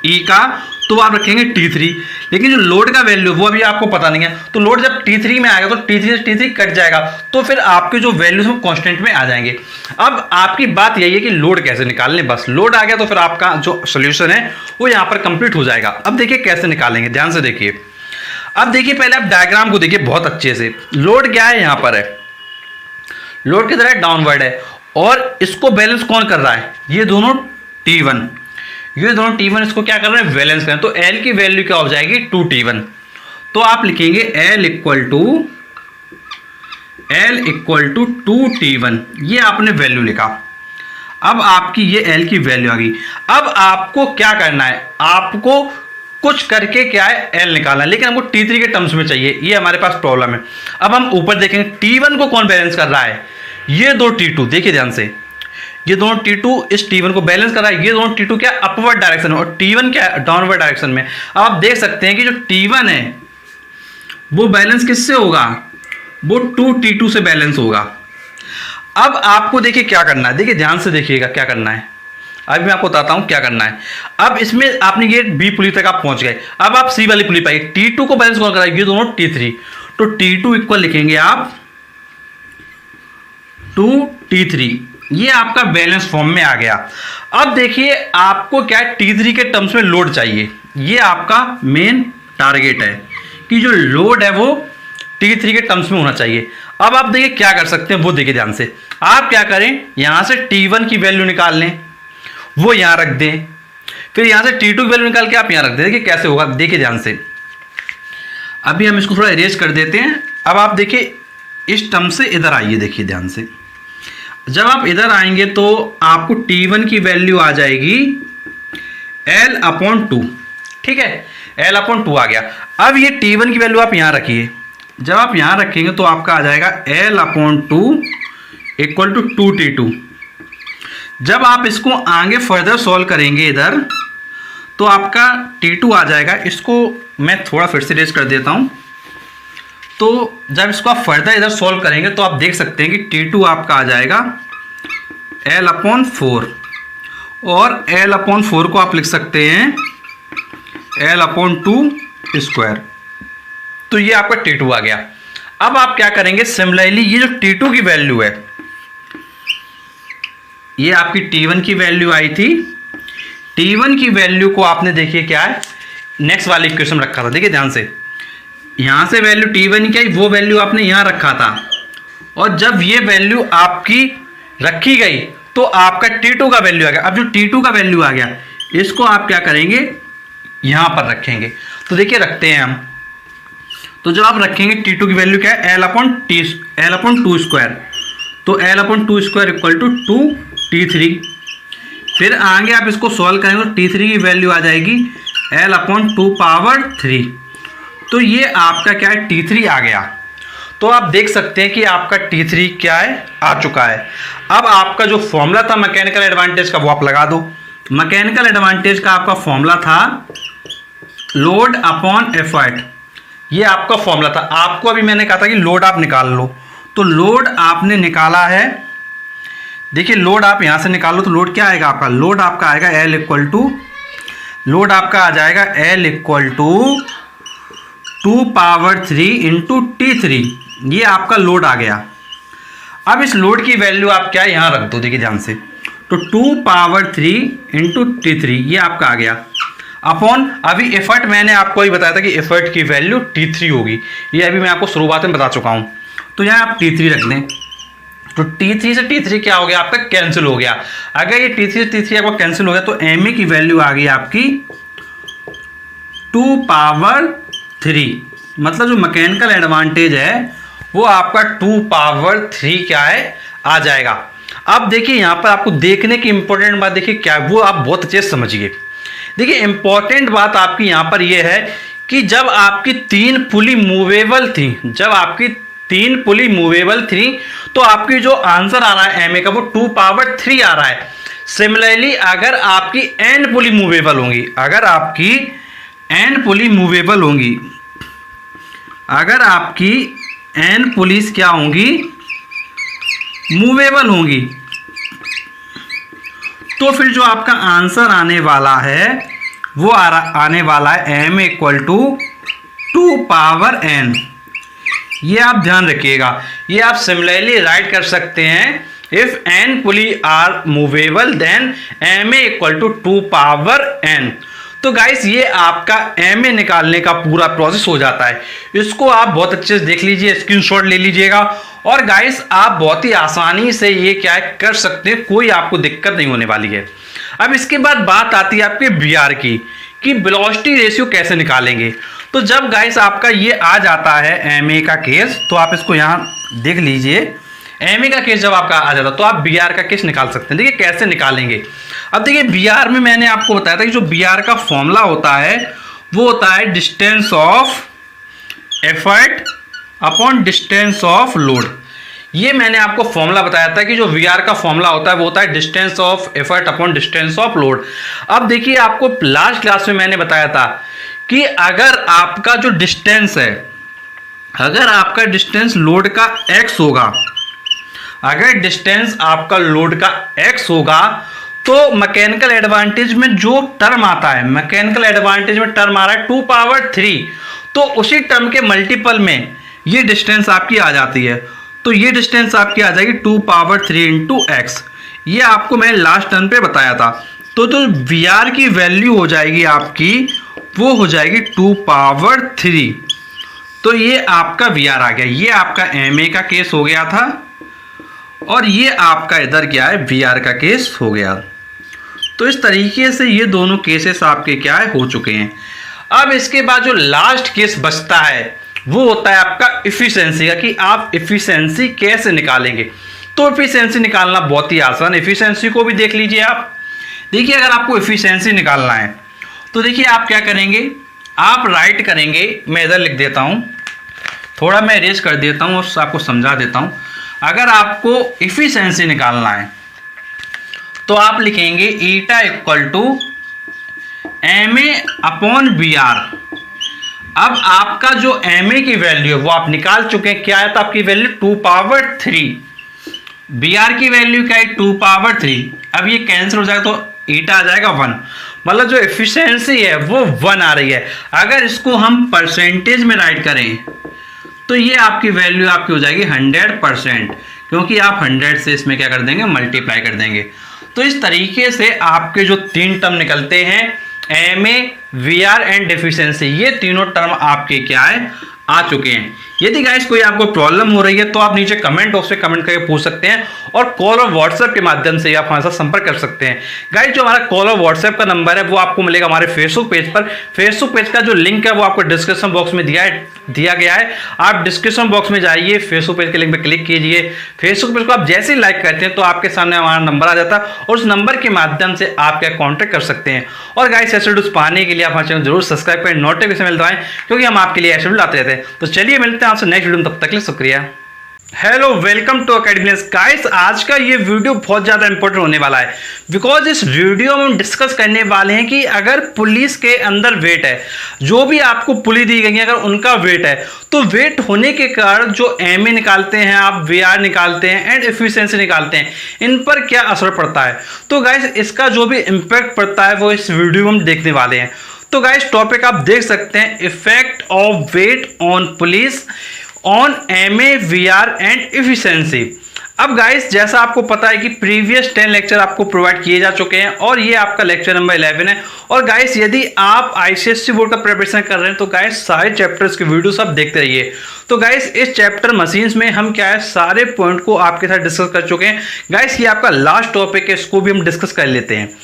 E का तो आप रखेंगे T3, लेकिन जो लोड का वैल्यू वो अभी आपको पता नहीं है। तो लोड जब T3 में आएगा तो T3 से T3 कट जाएगा, तो फिर आपके जो वैल्यूज वो कांस्टेंट में आ जाएंगे। अब आपकी बात यही है कि लोड कैसे निकालने, बस लोड आ गया तो फिर आपका जो सोल्यूशन है वो यहाँ पर कंप्लीट हो जाएगा। अब देखिए कैसे निकालेंगे, ध्यान से देखिए। अब देखिए पहले आप डायग्राम को देखिए बहुत अच्छे से। लोड क्या है, यहाँ पर है, लोड किधर है, डाउनवर्ड है। और इसको बैलेंस कौन कर रहा है, ये दोनों T1, ये दोनों T1 इसको क्या कर रहे हैं, बैलेंस करें। तो L की वैल्यू क्या हो जाएगी, 2T1। तो आप लिखेंगे L = 2T1। ये आपने वैल्यू लिखा। अब आपकी ये L की वैल्यू आ गई। अब आपको क्या करना है, आपको कुछ करके क्या है एल निकालना है, लेकिन हमको T3 के टर्म्स में चाहिए, ये हमारे पास प्रॉब्लम है। अब हम ऊपर देखेंगे T1 को कौन बैलेंस कर रहा है, ये दो T2, देखिए ध्यान से, ये दोनों T2 इस T1 को बैलेंस कर रहा है, ये दोनों T2 क्या अपवर्ड डायरेक्शन में और T1 क्या डाउनवर्ड डायरेक्शन में। अब आप देख सकते हैं कि जो T1 है वो बैलेंस किससे होगा, वो 2T2 से बैलेंस होगा। अब आपको देखिए क्या करना है, देखिए ध्यान से देखिएगा क्या करना है, अभी मैं आपको बताता हूं क्या करना है। अब इसमें आपने ये बी पुली तक आप पहुंच गए, अब आप सी वाली पुली पाइए, T2 को बैलेंस कौन कराएगी, ये दोनों T3, तो T2 इक्वल लिखेंगे आप 2T3, ये आपका बैलेंस फॉर्म में आ गया। अब देखिए आपको क्या है T3 के टर्म्स में लोड चाहिए, ये आपका मेन टारगेट है कि जो लोड है वो T3 के टर्म्स में होना चाहिए। अब आप देखिए क्या कर सकते हैं, वो देखिए ध्यान से, आप क्या करें, यहां से T1 की वैल्यू निकाल लें, वो यहां रख दें, फिर यहां से T2 की वैल्यू निकाल के आप यहां रख दें। देखिए कैसे होगा, देखिए ध्यान से, अभी हम इसको थोड़ा इरेज कर देते हैं। अब आप देखिए इस टर्म से इधर आइए, देखिए ध्यान से, जब आप इधर आएंगे तो आपको T1 की वैल्यू आ जाएगी L/2, ठीक है, L/2 आ गया। अब ये T1 की वैल्यू आप यहां रखिए, जब आप यहां रखेंगे तो आपका आ जाएगा L/2 इक्वल टू 2T2। जब आप इसको आगे फर्दर सॉल्व करेंगे इधर तो आपका T2 आ जाएगा, इसको मैं थोड़ा फिर से रेज कर देता हूं। तो जब इसको आप फर्दर इधर सॉल्व करेंगे तो आप देख सकते हैं कि T2 आपका आ जाएगा L/4, और L/4 को आप लिख सकते हैं L/2²। तो ये आपका T2 आ गया। अब आप क्या करेंगे, सिमिलरली ये जो T2 की वैल्यू है, ये आपकी T1 की वैल्यू आई थी, T1 की वैल्यू को आपने देखिए क्या है नेक्स्ट वाले इक्वेशन में रखा था, देखिए ध्यान से, यहां से वैल्यू T1 की आई, वो वैल्यू आपने यहां रखा था, और जब ये वैल्यू आपकी रखी गई तो आपका T2 का वैल्यू आ गया। अब जो T2 का वैल्यू आ गया इसको आप क्या करेंगे, यहां पर रखेंगे। तो देखिए रखते हैं हम, तो जब आप रखेंगे T2 की वैल्यू क्या है L/2², तो L/2² इक्वल टू 2T3। फिर आगे आप इसको सॉल्व करेंगे तो T3 की वैल्यू आ जाएगी L/2⁻3। तो ये आपका क्या है T3 आ गया। तो आप देख सकते हैं कि आपका T3 क्या है, आ चुका है। अब आपका जो फॉर्मूला था मैकेनिकल एडवांटेज का वो आप लगा दो। मैकेनिकल एडवांटेज का आपका फॉर्मूला था लोड अपॉन एफर्ट, ये आपका फॉर्मूला था। आपको अभी मैंने कहा था कि लोड आप निकाल लो, तो लोड आपने निकाला है, देखिए लोड आप यहां से निकाल लो तो लोड क्या आएगा आपका, लोड आपका आएगा लोड आपका आ जाएगा L/2⁻3 इंटू T3, ये आपका लोड आ गया। अब इस लोड की वैल्यू आप क्या यहां रख दो, देखिए ध्यान से, तो 2⁻3 इंटू T3 ये आपका आ गया अपॉन, अभी एफर्ट मैंने आपको ही बताया था कि एफर्ट की वैल्यू T3 होगी, ये अभी मैं आपको शुरुआत में बता चुका हूं। तो यहाँ आप T3 रख दें, तो T3 से T3 क्या हो गया आपका, कैंसिल हो गया। अगर ये T3 से T3 आपका कैंसिल हो गया तो Ma की वैल्यू आ गई आपकी 2⁻3, मतलब जो मैकेनिकल एडवांटेज है वो आपका 2⁻3 क्या है आ जाएगा। अब देखिए यहाँ पर आपको देखने की इंपॉर्टेंट बात देखिए क्या है, वो आप बहुत अच्छे से समझिए। देखिए इंपॉर्टेंट बात आपकी यहाँ पर ये है कि जब आपकी 3 पुली मूवेबल थी तो आपकी जो आंसर आ रहा है एमए का वो 2⁻3 आ रहा है। सिमिलरली अगर आपकी n पुली मूवेबल होंगी, अगर आपकी n पुलिस क्या होंगी, मूवेबल होंगी, तो फिर जो आपका आंसर आने वाला है वो आने वाला है m इक्वल टू 2⁻n। ये आप ध्यान रखिएगा, ये आप सिमिलरली राइट कर सकते हैं, if n pulley are movable then ma equal to 2⁻n। तो गाइस ये आपका ma निकालने का पूरा प्रोसेस हो जाता है। इसको आप बहुत अच्छे से देख लीजिए, स्क्रीनशॉट ले लीजिएगा, और गाइस आप बहुत ही आसानी से ये क्या है कर सकते हैं, कोई आपको दिक्कत नहीं होने वाली है। अब इसके बाद बात आती है आपके बीआर की, कि वेलोसिटी रेशियो कैसे निकालेंगे। तो जब गाइस आपका ये आ जाता है एमए का केस, तो आप इसको यहाँ देख लीजिए, एमए का केस जब आपका आ जाता है तो आप बीआर का केस निकाल सकते हैं। देखिए कैसे निकालेंगे। अब देखिए बीआर में मैंने आपको बताया था कि जो बीआर का फॉर्मूला होता है वो होता है distance of effort upon distance of load. ये मैंने आपको फॉर्मूला बताया था कि जो वी आर का फॉर्मूला होता है वो होता है distance of effort upon distance of load. अब देखिए, आपको लास्ट क्लास में मैंने बताया था कि अगर आपका जो डिस्टेंस है, अगर आपका डिस्टेंस लोड का x होगा, अगर डिस्टेंस आपका लोड का x होगा, तो मैकेनिकल एडवांटेज में जो टर्म आता है, मैकेनिकल एडवांटेज में टर्म आ रहा है 2 पावर 3, तो उसी टर्म के मल्टीपल में ये डिस्टेंस आपकी आ जाती है। तो ये डिस्टेंस आपकी आ जाएगी 2 पावर 3 इंटू एक्स। ये आपको मैंने लास्ट टर्म पे बताया था। तो जो वी आर की वैल्यू हो जाएगी आपकी, वो हो जाएगी 2 पावर 3। तो ये आपका वी आर आ गया। ये आपका एम ए का केस हो गया था और ये आपका इधर क्या है, वी आर का केस हो गया। तो इस तरीके से ये दोनों केसेस आपके क्या है, हो चुके हैं। अब इसके बाद जो लास्ट केस बचता है वो होता है आपका इफिशिएंसी का, कि आप इफिशिएंसी कैसे निकालेंगे। तो इफिशिएंसी निकालना बहुत ही आसान, इफिशिएंसी को भी देख लीजिए आप। देखिए, अगर आपको इफिशिएंसी निकालना है तो देखिए आप क्या करेंगे, आप राइट करेंगे, मैं इधर लिख देता हूं, थोड़ा मैं इरेज कर देता हूं और आपको समझा देता हूं। अगर आपको इफिशिएंसी निकालना है तो आप लिखेंगे eta equal to M A upon B R. अब आपका जो एम ए की वैल्यू है वो आप निकाल चुके हैं, क्या है, तो आपकी वैल्यू 2 पावर 3, बी आर की वैल्यू क्या है 2 पावर 3। अब ये कैंसिल हो जाएगा तो ईटा आ जाएगा 1, मतलब जो एफिशिएंसी है वो 1 आ रही है। अगर इसको हम परसेंटेज में राइट करें तो ये आपकी वैल्यू आपकी हो जाएगी 100%, क्योंकि आप 100 से इसमें क्या कर देंगे, मल्टीप्लाई कर देंगे। तो इस तरीके से आपके जो 3 टर्म निकलते हैं, M A, V R and efficiency, ये तीनों टर्म आपके क्या है, आ चुके हैं। यदि गाइस कोई आपको प्रॉब्लम हो रही है तो आप नीचे कमेंट बॉक्स में कमेंट करके पूछ सकते हैं और कॉल और व्हाट्सएप के माध्यम से आप हमारे साथ संपर्क कर सकते हैं। गाइस, जो हमारा कॉल और व्हाट्सएप का नंबर है वो आपको मिलेगा हमारे फेसबुक पेज पर। फेसबुक पेज का जो लिंक है वो आपको डिस्क्रिप्शन बॉक्स में दिया गया है। आप डिस्क्रिप्शन बॉक्स में जाइए, फेसबुक पेज के लिंक पर क्लिक कीजिए। फेसबुक पेज को आप जैसे ही लाइक करते हैं तो आपके सामने हमारा नंबर आ जाता है और उस नंबर के माध्यम से आप क्या कॉन्टैक्ट कर सकते हैं। और गाइस, ऐसे वीडियोस पाने के लिए आप हमारे चैनल जरूर सब्सक्राइब करें, नोटिफिकेशन मिल दबाएं, क्योंकि हम आपके लिए ऐसे वीडियो लाते रहते हैं। तो चलिए मिलते हैं आपसे नेक्स्ट वीडियो में, तब तक के लिए शुक्रिया। Hello, welcome to academics. Guys, आज का ये वीडियो बहुत ज़्यादा इंपॉर्टेंट होने वाला है, बिकॉज इस वीडियो में हम डिस्कस करने वाले हैं कि अगर पुलिस के अंदर वेट है, जो भी आपको पुली दी गई है अगर उनका वेट है, तो वेट होने के कारण जो एम ए निकालते हैं आप, वी आर निकालते हैं एंड एफिशिएंसी निकालते हैं, इन पर क्या असर पड़ता है। तो गाइस, इसका जो भी इम्पैक्ट पड़ता है वो इस वीडियो में हम देखने वाले हैं। तो गाइस, टॉपिक आप देख सकते हैं, effect of weight on pulleys on M A, V R and efficiency. अब गाइस, जैसा आपको पता है कि प्रीवियस 10 लेक्चर आपको प्रोवाइड किए जा चुके हैं और ये आपका लेक्चर नंबर 11 है। और गाइस, यदि आप आईसीएससी बोर्ड का प्रिपरेशन कर रहे हैं तो गाइस सारे चैप्टर्स के वीडियो सब देखते रहिए। तो गाइस, इस चैप्टर मशीन्स में हम क्या है, सारे पॉइंट को आपके साथ डिस्कस कर चुके हैं। गाइस, ये आपका लास्ट टॉपिक है, इसको भी हम डिस्कस कर लेते हैं।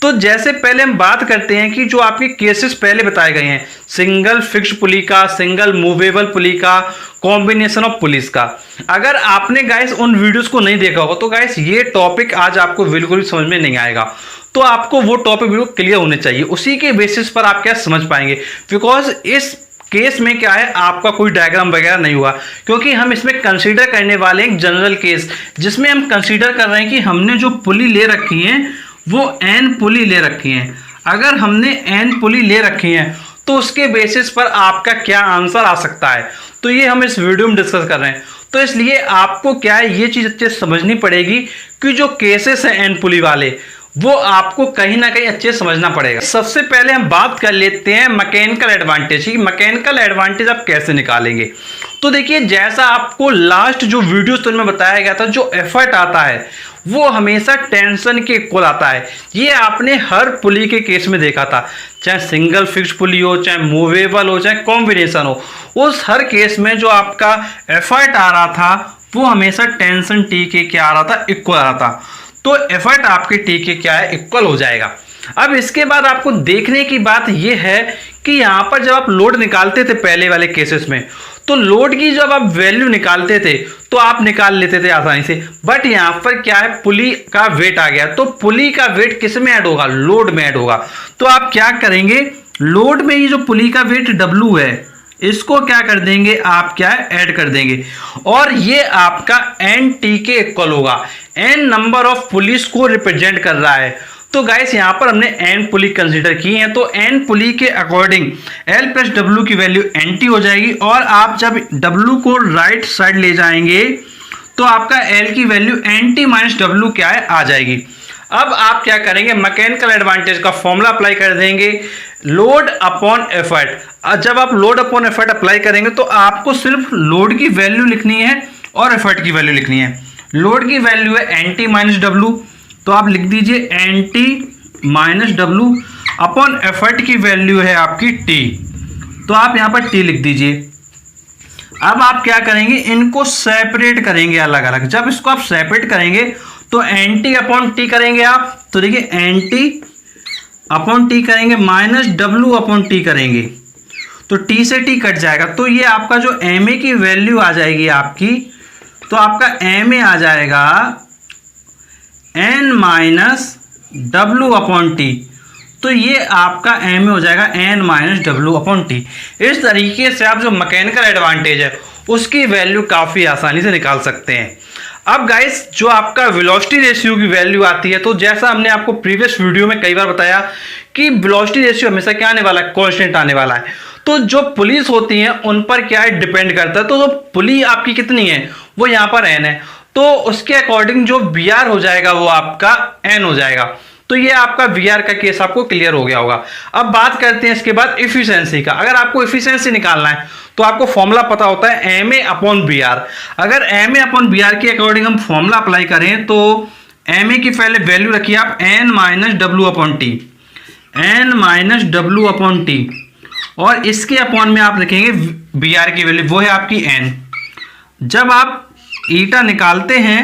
तो जैसे पहले हम बात करते हैं कि जो आपके केसेस पहले बताए गए हैं, सिंगल फिक्स्ड पुली का, सिंगल मूवेबल पुली का, कॉम्बिनेशन ऑफ पुलिस का। अगर आपने गाइस उन वीडियोस को नहीं देखा होगा तो गाइस ये टॉपिक आज आपको बिल्कुल भी समझ में नहीं आएगा। तो आपको वो टॉपिक बिल्कुल क्लियर होने चाहिए, उसी के बेसिस पर आप क्या समझ पाएंगे। बिकॉज इस केस में क्या है, आपका कोई डायग्राम वगैरह नहीं हुआ, क्योंकि हम इसमें कंसीडर करने वाले हैं जनरल केस, जिसमें हम कंसीडर कर रहे हैं कि हमने जो पुली ले रखी है वो एन पुली ले रखी हैं। अगर हमने एन पुली ले रखी हैं तो उसके बेसिस पर आपका क्या आंसर आ सकता है, तो ये हम इस वीडियो में डिस्कस कर रहे हैं। तो इसलिए आपको क्या है, ये चीज़ अच्छे से समझनी पड़ेगी कि जो केसेस हैं एन पुली वाले वो आपको कहीं ना कहीं अच्छे से समझना पड़ेगा। सबसे पहले हम बात कर लेते हैं मैकेनिकल एडवांटेज की। मैकेनिकल एडवांटेज आप कैसे निकालेंगे। तो देखिए, जैसा आपको लास्ट जो वीडियोस में बताया गया था, जो एफर्ट आता है वो हमेशा टेंशन के इक्वल आता है। ये आपने हर पुली के केस में देखा था, चाहे सिंगल फिक्स्ड पुली हो, चाहे मूवेबल हो, चाहे कॉम्बिनेशन हो, उस हर केस में जो आपका एफर्ट आ रहा था वो हमेशा टेंशन टी के क्या आ रहा था, इक्वल आ रहा था। तो एफर्ट आपके टी के क्या है, इक्वल हो जाएगा। अब इसके बाद आपको देखने की बात यह है कि यहाँ पर जब आप लोड निकालते थे पहले वाले केसेस में, तो लोड की जब आप वैल्यू निकालते थे तो आप निकाल लेते थे आसानी से। बट यहाँ पर क्या है, पुली का वेट आ गया, तो पुली का वेट किस में ऐड होगा, लोड में ऐड होगा। तो आप क्या करेंगे, लोड में ये जो पुली का वेट W है इसको क्या कर देंगे आप, क्या है, ऐड कर देंगे और ये आपका NT के इक्वल होगा। N नंबर ऑफ पुलिस को रिप्रेजेंट कर रहा है। तो गाइस यहाँ पर हमने N पुली कंसीडर की है, तो N पुली के अकॉर्डिंग L प्लस W की वैल्यू NT हो जाएगी और आप जब W को राइट साइड ले जाएंगे तो आपका L की वैल्यू NT माइनस W क्या है, आ जाएगी। अब आप क्या करेंगे, मैकेनिकल एडवांटेज का फॉर्मूला अप्लाई कर देंगे, लोड अपॉन एफर्ट। जब आप लोड अपॉन एफर्ट अप्लाई करेंगे तो आपको सिर्फ लोड की वैल्यू लिखनी है और एफर्ट की वैल्यू लिखनी है। लोड की वैल्यू है NT माइनस W, तो आप लिख दीजिए NT minus W upon effort की वैल्यू है आपकी T, तो आप यहाँ पर T लिख दीजिए। अब आप क्या करेंगे, इनको सेपरेट करेंगे अलग अलग। जब इसको आप सेपरेट करेंगे तो NT अपॉन T करेंगे आप, तो देखिए NT अपॉन T करेंगे माइनस W अपॉन T करेंगे तो T से T कट जाएगा, तो ये आपका जो MA की वैल्यू आ जाएगी आपकी, तो आपका MA आ जाएगा N minus W upon T, तो ये आपका MA हो जाएगा N minus W upon T। इस तरीके से आप जो मैकेनिकल एडवांटेज है उसकी वैल्यू काफ़ी आसानी से निकाल सकते हैं। अब गाइस जो आपका वेलोसिटी रेशियो की वैल्यू आती है, तो जैसा हमने आपको प्रीवियस वीडियो में कई बार बताया कि वेलोसिटी रेशियो हमेशा क्या आने वाला है, कांस्टेंट आने वाला है। तो जो पुलिस होती हैं उन पर क्या है, डिपेंड करता है। तो जो पुली आपकी कितनी है वो यहाँ पर N है, तो उसके अकॉर्डिंग जो VR हो जाएगा वो आपका N हो जाएगा। तो ये आपका VR का केस आपको क्लियर हो गया होगा। अब बात करते हैं इसके बाद इफिशियंसी का। अगर आपको इफिशियंसी निकालना है तो आपको फॉर्मूला पता होता है MA अपॉन BR। अगर MA अपॉन BR के अकॉर्डिंग हम फॉर्मूला अप्लाई करें तो MA की पहले वैल्यू रखिए आप N minus W upon T, N minus W upon T, और इसके अपॉन में आप रखेंगे BR की वैल्यू, वो है आपकी N। जब आप ईटा निकालते हैं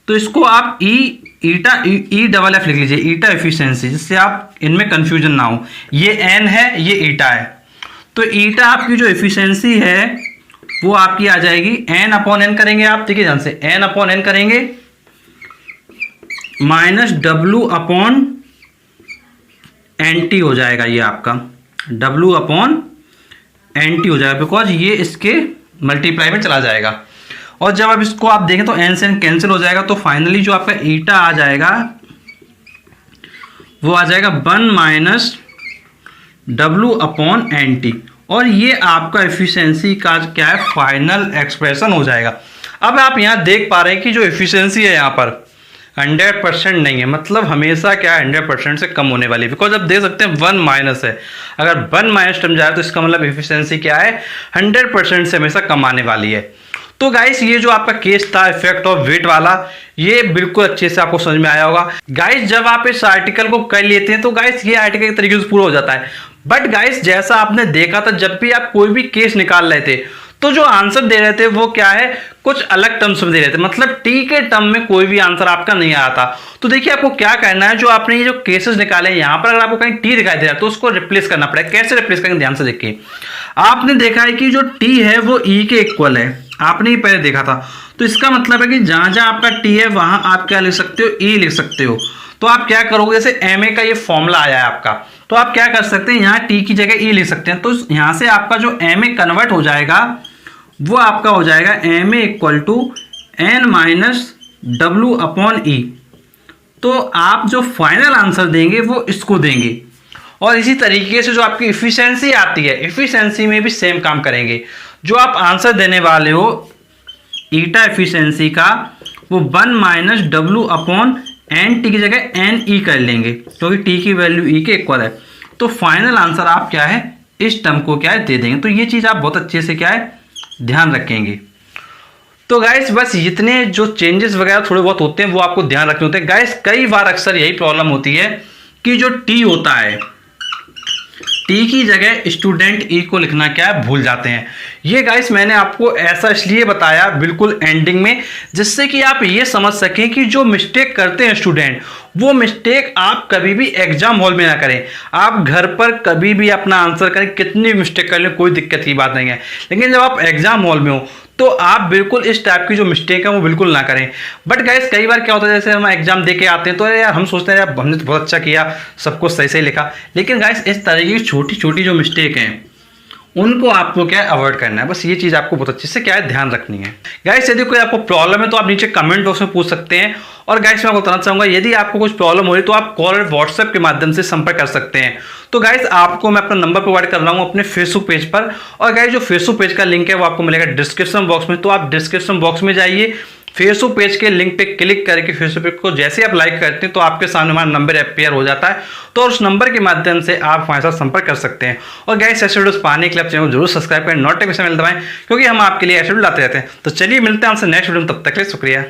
तो इसको आप ई डबल एफ लिख लीजिए, ईटा एफिशिएंसी, जिससे आप इनमें कंफ्यूजन ना हो। ये N है, ये ईटा है, तो ईटा आपकी जो एफिशिएंसी है वो आपकी आ जाएगी N अपॉन N करेंगे आप, देखिए ध्यान से, N अपॉन N करेंगे माइनस W अपॉन NT हो जाएगा, ये आपका W अपॉन NT हो जाएगा, बिकॉज ये इसके मल्टीप्लाई में चला जाएगा। और जब आप इसको आप देखें तो N से N कैंसिल हो जाएगा, तो फाइनली जो आपका ईटा आ जाएगा वो आ जाएगा 1 माइनस W अपॉन NT, और ये आपका एफिशिएंसी का क्या है, फाइनल एक्सप्रेशन हो जाएगा। अब आप यहाँ देख पा रहे हैं कि जो एफिशिएंसी है यहाँ पर 100% नहीं है, मतलब हमेशा क्या है 100% से कम होने वाली है, बिकॉज आप देख सकते हैं 1 माइनस है। अगर 1 माइनस टर्म जाए तो इसका मतलब एफिशिएंसी क्या है, 100% से हमेशा कम आने वाली है। तो गाइस ये जो आपका केस था इफेक्ट ऑफ वेट वाला, ये बिल्कुल अच्छे से आपको समझ में आया होगा। गाइस जब आप इस आर्टिकल को कर लेते हैं तो गाइस ये आर्टिकल एक तरीके से पूरा हो जाता है। बट गाइस जैसा आपने देखा था, जब भी आप कोई भी केस निकाल रहे थे तो जो आंसर दे रहे थे वो क्या है, कुछ अलग टर्म्स में दे रहे थे, मतलब टी के टर्म में कोई भी आंसर आपका नहीं आया था। तो देखिए आपको क्या करना है, जो आपने ये जो केसेस निकाले हैं यहाँ पर अगर आपको कहीं टी दिखाई दे रहा है तो उसको रिप्लेस करना पड़ेगा। कैसे रिप्लेस करेंगे, ध्यान से देखिए। आपने देखा है कि जो टी है वो ई के इक्वल है, आपने ही पहले देखा था, तो इसका मतलब है कि जहां जहां आपका टी है वहां आप क्या लिख सकते हो, ई लिख सकते हो। तो आप क्या करोगे, जैसे एम ए का ये फॉर्मूला आया है आपका, तो आप क्या कर सकते हैं, यहाँ टी की जगह ई लिख सकते हैं। तो यहां से आपका जो एम ए कन्वर्ट हो जाएगा वो आपका हो जाएगा M A equal to N minus W upon E. तो आप जो फाइनल आंसर देंगे वो इसको देंगे। और इसी तरीके से जो आपकी इफिशियंसी आती है, इफिशियंसी में भी सेम काम करेंगे। जो आप आंसर देने वाले हो ईटा एफिशिएंसी का, वो 1 minus W upon N T की जगह एन ई कर लेंगे, क्योंकि टी की वैल्यू ई के इक्वल है। तो फाइनल आंसर आप क्या है, इस टर्म को क्या है दे देंगे। तो ये चीज़ आप बहुत अच्छे से क्या है ध्यान रखेंगे। तो गाइस बस इतने जो चेंजेस वगैरह थोड़े बहुत होते हैं वो आपको ध्यान रखने होते हैं। गाइस कई बार अक्सर यही प्रॉब्लम होती है कि जो टी होता है, टी की जगह स्टूडेंट ई को लिखना क्या है भूल जाते हैं। ये गाइस मैंने आपको ऐसा इसलिए बताया बिल्कुल एंडिंग में, जिससे कि आप ये समझ सकें कि जो मिस्टेक करते हैं स्टूडेंट वो मिस्टेक आप कभी भी एग्जाम हॉल में ना करें। आप घर पर कभी भी अपना आंसर करें, कितनी मिस्टेक कर लें, कोई दिक्कत की बात नहीं है, लेकिन जब आप एग्जाम हॉल में हो तो आप बिल्कुल इस टाइप की जो मिस्टेक है वो बिल्कुल ना करें। बट गाइस कई बार क्या होता है, जैसे हम एग्जाम दे के आते हैं तो यार हम सोचते हैं यार हमने तो बहुत अच्छा किया, सब कुछ सही सही लिखा, लेकिन गाइस इस तरह की छोटी छोटी जो मिस्टेक हैं उनको आपको क्या है अवॉइड करना है। बस ये चीज़ आपको बहुत अच्छे से क्या है ध्यान रखनी है। गाइस यदि कोई आपको प्रॉब्लम है तो आप नीचे कमेंट बॉक्स में पूछ सकते हैं। और गाइस मैं आपको बताना चाहूंगा, यदि आपको कुछ प्रॉब्लम हो रही तो आप कॉल और व्हाट्सएप के माध्यम से संपर्क कर सकते हैं। तो गाइस आपको मैं अपना नंबर प्रोवाइड कर रहा हूँ अपने फेसबुक पेज पर, और गाइस जो फेसबुक पेज का लिंक है वो आपको मिलेगा डिस्क्रिप्शन बॉक्स में। तो आप डिस्क्रिप्शन बॉक्स में जाइए, फेसबुक पेज के लिंक पे क्लिक करके फेसबुक पेज को जैसे आप लाइक करते हैं तो आपके सामने हमारा नंबर अपीयर हो जाता है। तो उस नंबर के माध्यम से आप हमारे साथ संपर्क कर सकते हैं। और गाइस ऐसे वीडियोस पाने के लिए आप चैनल को जरूर सब्सक्राइब करें, नोटिफिकेशन बेल दबाएं, क्योंकि हम आपके लिए ऐसे वीडियो लाते रहते हैं। तो चलिए मिलते हैं आपसे नेक्स्ट वीडियो में, तब तक के लिए शुक्रिया।